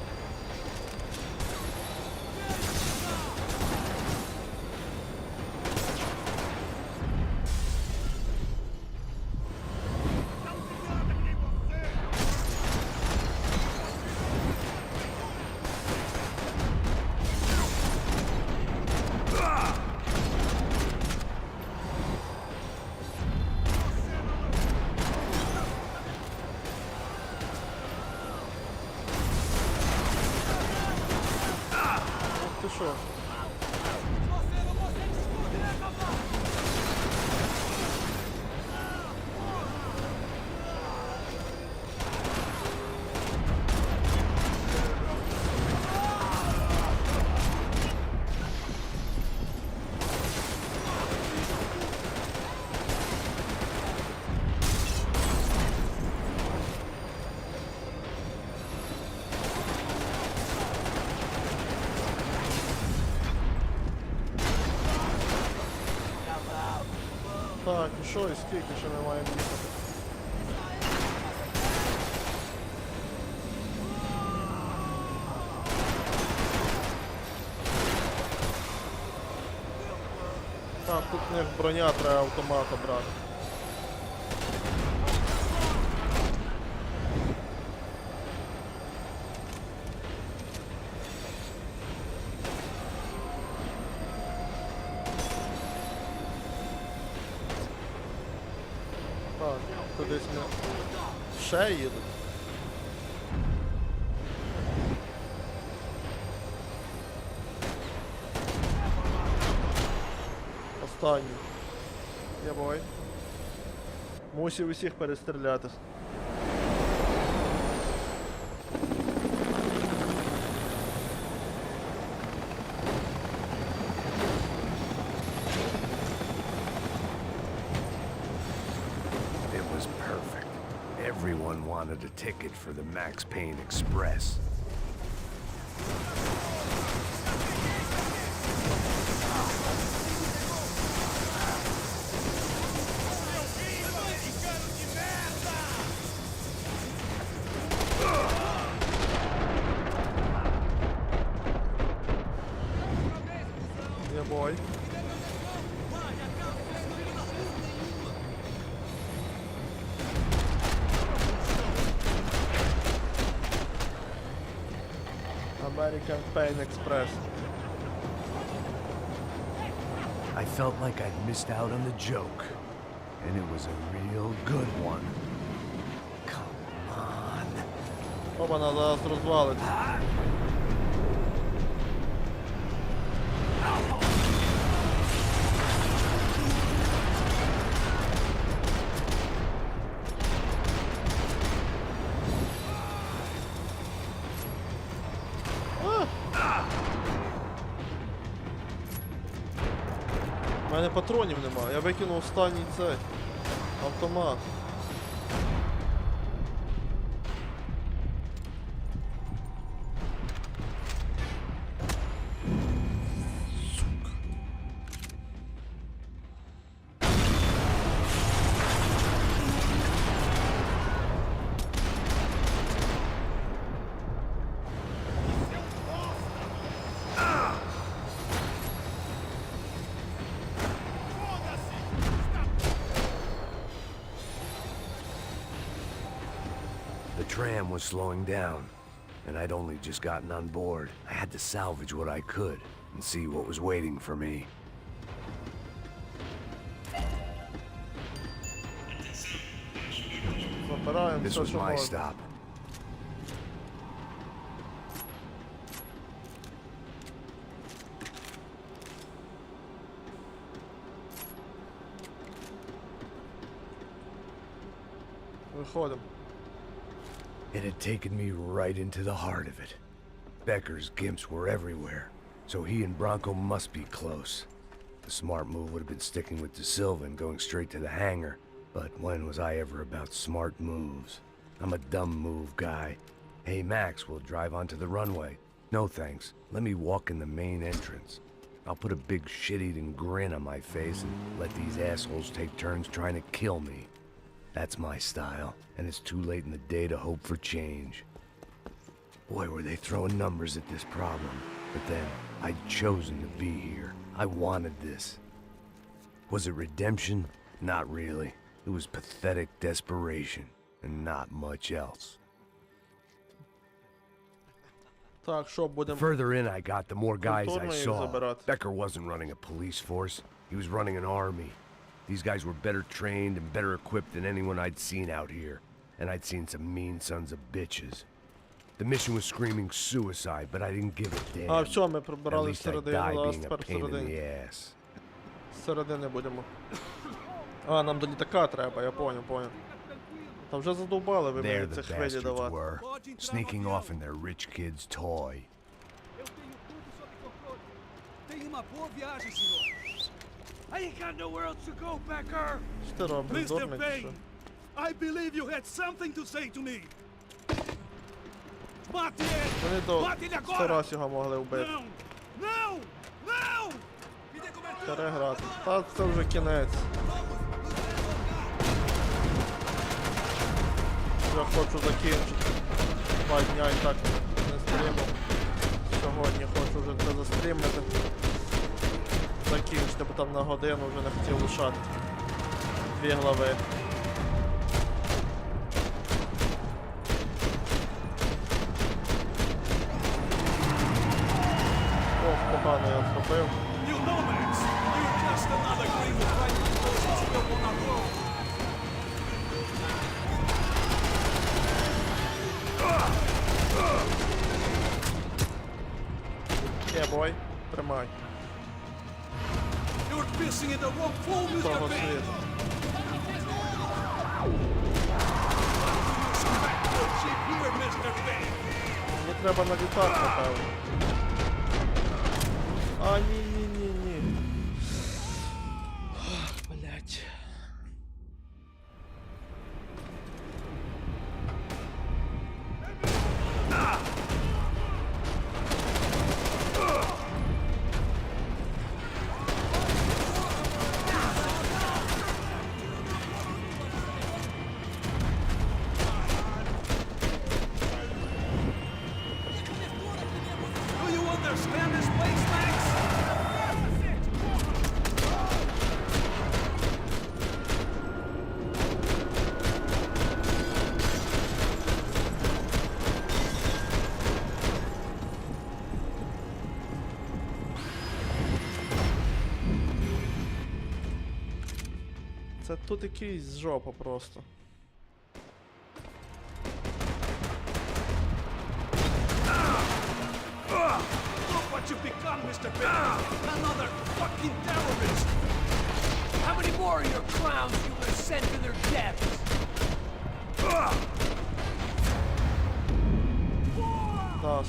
Ти що? Так, і що, і скільки ще ми маємо їхати? Так, тут в них броня, треба автомата брати. Так, кудись ми ще їдуть. Останній. Я бой. Мусив усіх перестріляти. It was perfect. Everyone wanted a ticket for the Max Payne Express. American Payne Express. I felt like I'd missed out on the joke, and it was a real good one. Come on. Опа, зараз розвалиться. У мене патронів нема, я викинув останній цей автомат. The tram was slowing down, and I'd only just gotten on board. I had to salvage what I could and see what was waiting for me. Забираємо This все, was що my можна. stop. Виходимо. It had taken me right into the heart of it. Becker's gimps were everywhere, so he and Bronco must be close. The smart move would have been sticking with De Silva and going straight to the hangar, but when was I ever about smart moves? I'm a dumb move guy. Hey Max, we'll drive onto the runway. No thanks, let me walk in the main entrance. I'll put a big shit-eating grin on my face and let these assholes take turns trying to kill me. That's my style, and it's too late in the day to hope for change. Boy, were they throwing numbers at this problem. But then, I'd chosen to be here. I wanted this. Was it redemption? Not really. It was pathetic desperation, and not much else. Так, що The будемо? further in I got, the more guys I Культурно їх saw. забирати. Becker wasn't running a police force. He was running an army. These guys were better trained and better equipped than anyone I'd seen out here. And I'd seen some mean sons of bitches. The mission was screaming suicide, but I didn't give a damn. А, все, ми At прибрали least I середину, died зараз being a тепер pain in всередині. the ass. З середини будемо. А, нам до літака треба, я поняв. Та вже задовбали ви There мені the цих хвилі bastards давати. were, sneaking off in their rich kid's toy. Tenha uma boa viagem, senhor. I ain't got nowhere else to go, Becker. Що ти робиш, Mr. дурник, чи що? Payne, I believe you had something to say to me. Mate ele! Вони до Mate ele 100 agora! раз його могли вбити. Não! Não! Não! Переграти. Та це вже кінець. Я хочу закінчити. 2 дня і так не стрімав. Сьогодні хочу вже це застрімити. Закінчити, бо там на годину вже не хотів лишати. 2 глави. Ох, погано я зробив. You know, Max, you're just another gringo trying to force himself on our road. Бой, тримай. You're pissing in the wrong pool, Mr. Того Payne. світу. Smack your shit here, Mr. Payne. Мені треба на літак, напевно. А, ні. Блять. Do you understand this place, Max? Це тут якийсь жопа просто. Look what you've become, Mr. Payne! Another fucking terrorist! How many more of your clowns you will send to their deaths? Да,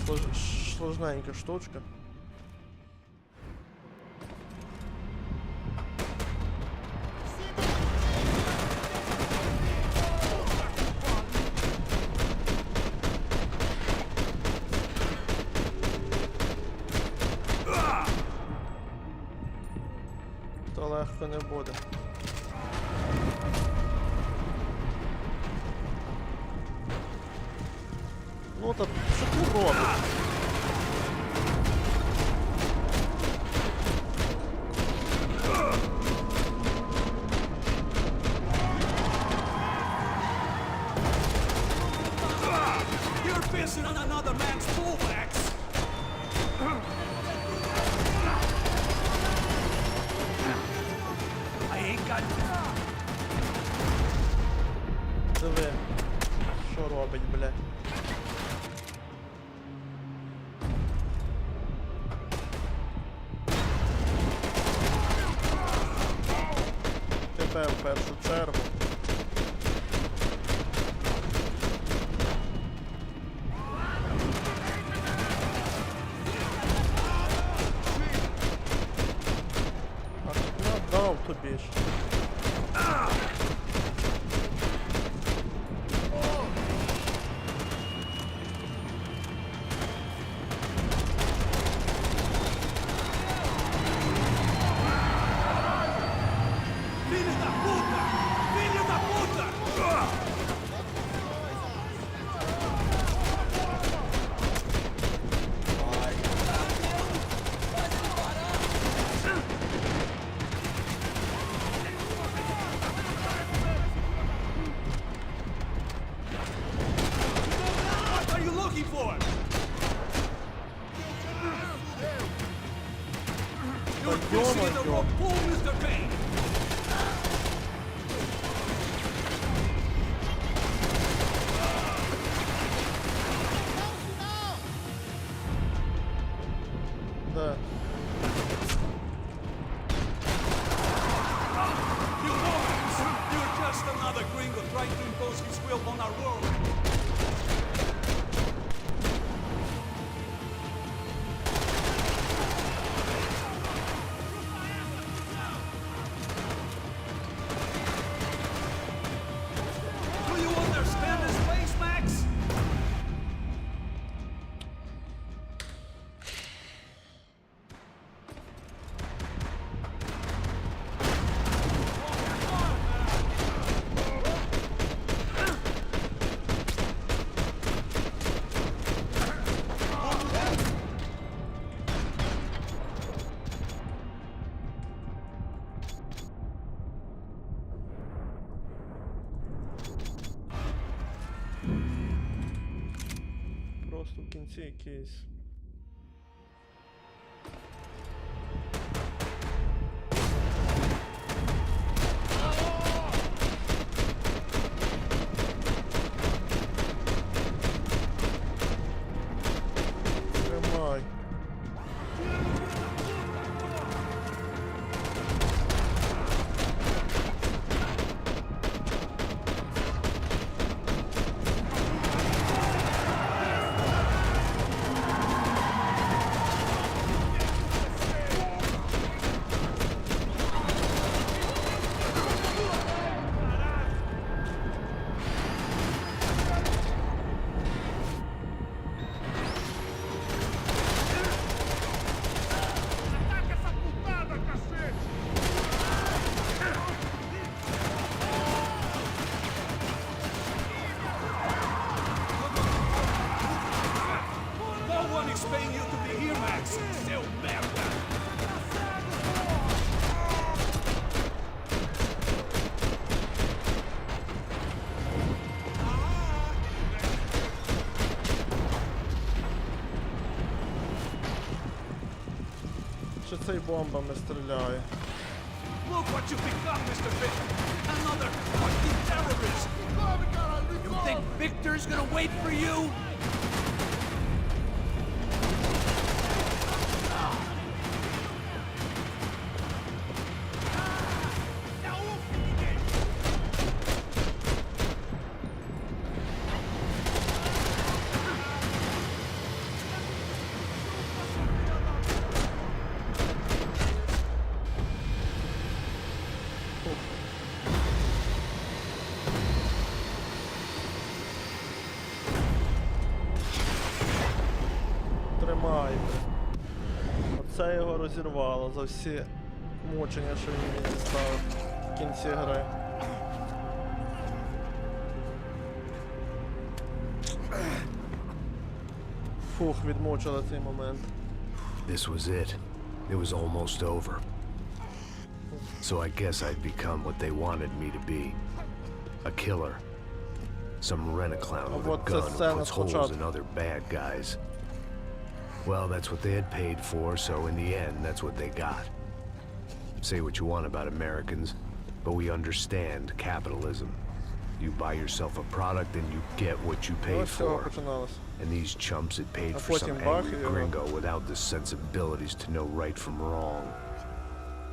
сложненька штучка. То легко не буде. Ну та що ти робиш? You're pissing on another man's fullbacks! I ain't got... Диви, що робить, блядь. Тебе в першу чергу. А дав тобі ж. What are you looking for? You're pushing in the wrong pool, Mr. Payne! Да. You morons! You're just another gringo trying to impose his will on our world! Do you understand this place, Max? Просто в кінці якийсь. Тримай. No one is paying you to be here, Max! Still merda! Що цей бомбами стріляє? Look what you become, Mr. Victor. Another fucking terrorist. You think Victor's gonna wait for you? Тримайте. Оце його розірвало за всі мучення, що він мені дістав в кінці гри. Фух, відмучили цей момент. This was it. It was almost over. So I guess I'd become what they wanted me to be. A killer. Some rent-a-clown with a gun who puts holes in other bad guys. Well, that's what they had paid for, so in the end, that's what they got. Say what you want about Americans, but we understand capitalism. You buy yourself a product and you get what you paid for. And these chumps had paid for some angry gringo without the sensibilities to know right from wrong.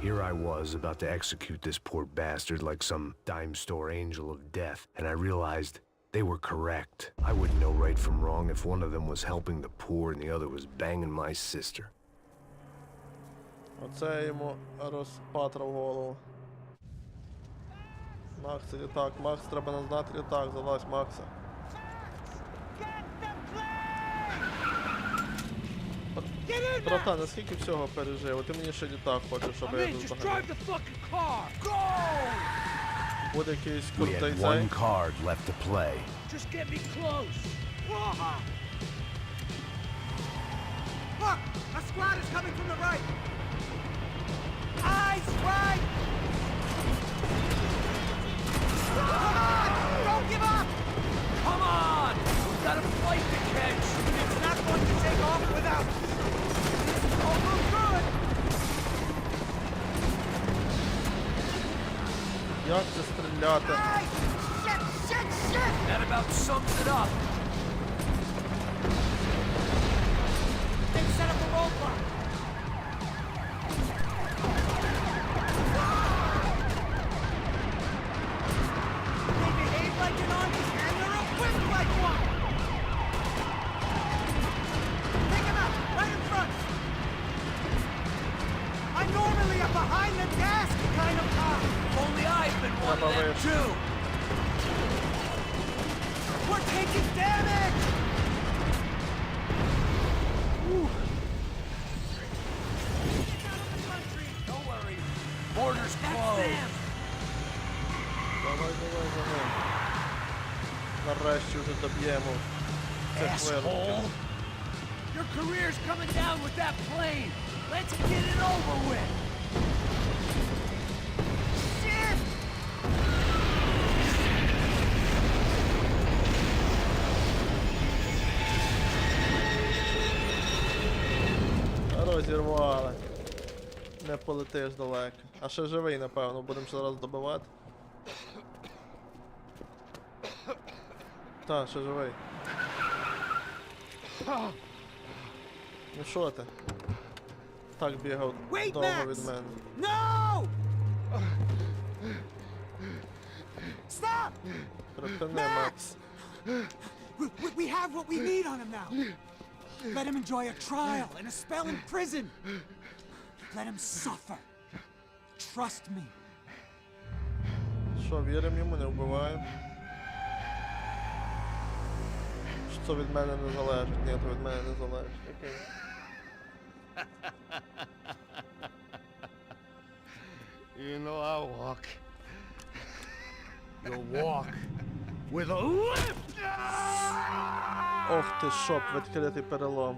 Here I was about to execute this poor bastard like some dime store angel of death, and I realized they were correct. I wouldn't know right from wrong if one of them was helping the poor and the other was banging my sister. Оце йому розпатрав голову. Макс, літак. Макс, треба наздати літак. Залазь, Макса. Братан, наскільки всього пережив? Ти мені ще літак хочеш, щоб я тут заганяв. Буде якийсь We крутий had цей. one card left to play. Just get me close. Look! A squad is coming from the right! Eyes right! Come on! Don't give up! Come on! We've got a flight to catch! It's not going to take off without... All look good! Як це стріляти? Hey! Shit! That about sums it up. They set up a roadblock! They behave like an army and they're equipped like one! Take him out, right in front! I'm normally a behind-the-desk kind of cop! Only I've been one of them too. We're taking damage! Don't worry. Borders closed. Давай, за ним. Нарешті вже доб'ємо цих виродків. Your career's coming down with that plane. Let's get it over with. Shit! Розірвали. Не полетиш далеко. А ще живий, напевно, будемо ще раз добивати. Та, ще живий. Ну що ти? Так бігав довго від мене. No! Stop! Припини, Макс. We have what we need on him now. Let him enjoy a trial and a spell in prison. Let him suffer. Trust me. Що, віримо йому, не вбиваємо? Що це від мене не залежить? Ні, то від мене не залежить. Окей. You know I'll walk. You'll walk with a limp! Ох ти, шоп, відкритий перелом.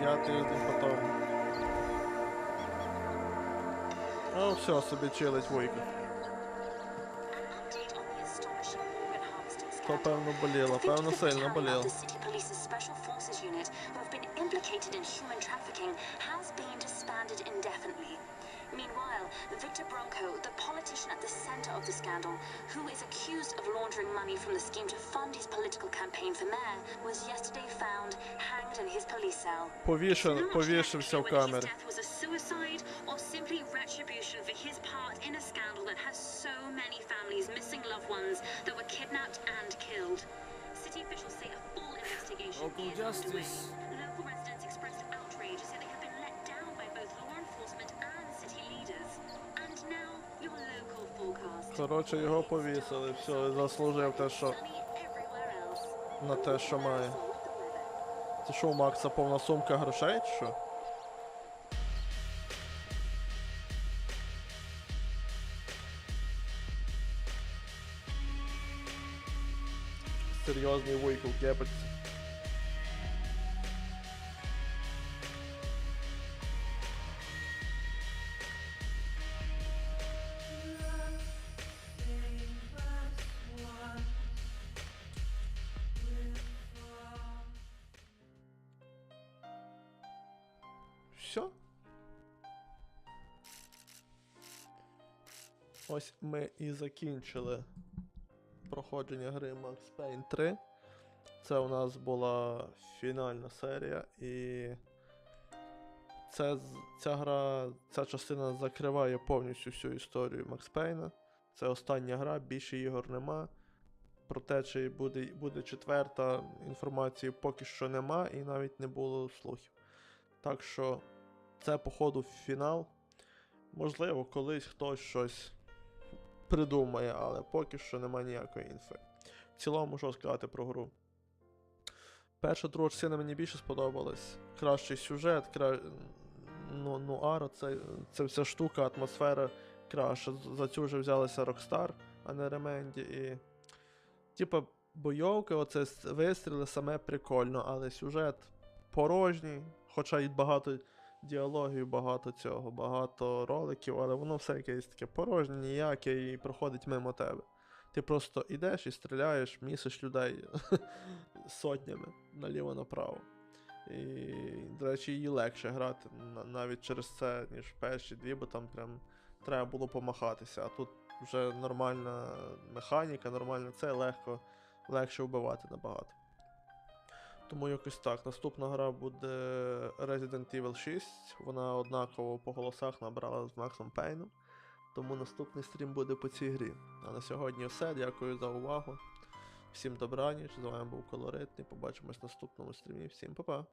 Я тиждень потом. А все собі чилить вуйка. То певно боліло, певно сильно боліло. Meanwhile, Victor Bronco, the politician at the center of the scandal, who is accused of laundering money from the scheme to fund his political campaign for mayor, was yesterday found hanged in his police cell. Повішився в камері. Death was a suicide or simply retribution for his part in a scandal that has so many families missing loved ones that were kidnapped and killed. City officials say a full investigation is underway. Local residents expressed outrage, say they have been let down by both law enforcement and city leaders. And now, your local forecast. Коротше, його повісили, все, заслужив те, що... на те, що має. Це що, у Макса повна сумка грошей, чи що? Серйозний вуйко в кепочці. Все. Ось ми і закінчили проходження гри Max Payne 3. Це у нас була фінальна серія, і ця частина закриває повністю всю історію Max Payne. Це остання гра, більше ігор нема. Про те, чи буде четверта, інформації поки що нема, і навіть не було слухів. Так що це, походу, фінал. Можливо, колись хтось щось придумає, але поки що немає ніякої інфи. В цілому, що сказати про гру. Перша, друга частина мені більше сподобалась. Кращий сюжет, нуар, це вся штука, атмосфера краща. За цю вже взялися Rockstar, а не Remedy. І... типа, бойовка, оце вистріли саме прикольно, але сюжет порожній, хоча й багато діалогів, багато роликів, але воно все якесь таке порожнє, ніяке, і проходить мимо тебе. Ти просто йдеш і стріляєш, місиш людей сотнями наліво-направо. І, до речі, її легше грати навіть через це, ніж перші дві, бо там прям треба було помахатися, а тут вже нормальна механіка, нормально це, легше вбивати набагато. Тому якось так. Наступна гра буде Resident Evil 6. Вона однаково по голосах набрала з Максом Пейном. Тому наступний стрім буде по цій грі. А на сьогодні все. Дякую за увагу. Всім добраніч. З вами був Колоритний. Побачимось в наступному стрімі. Всім па-па.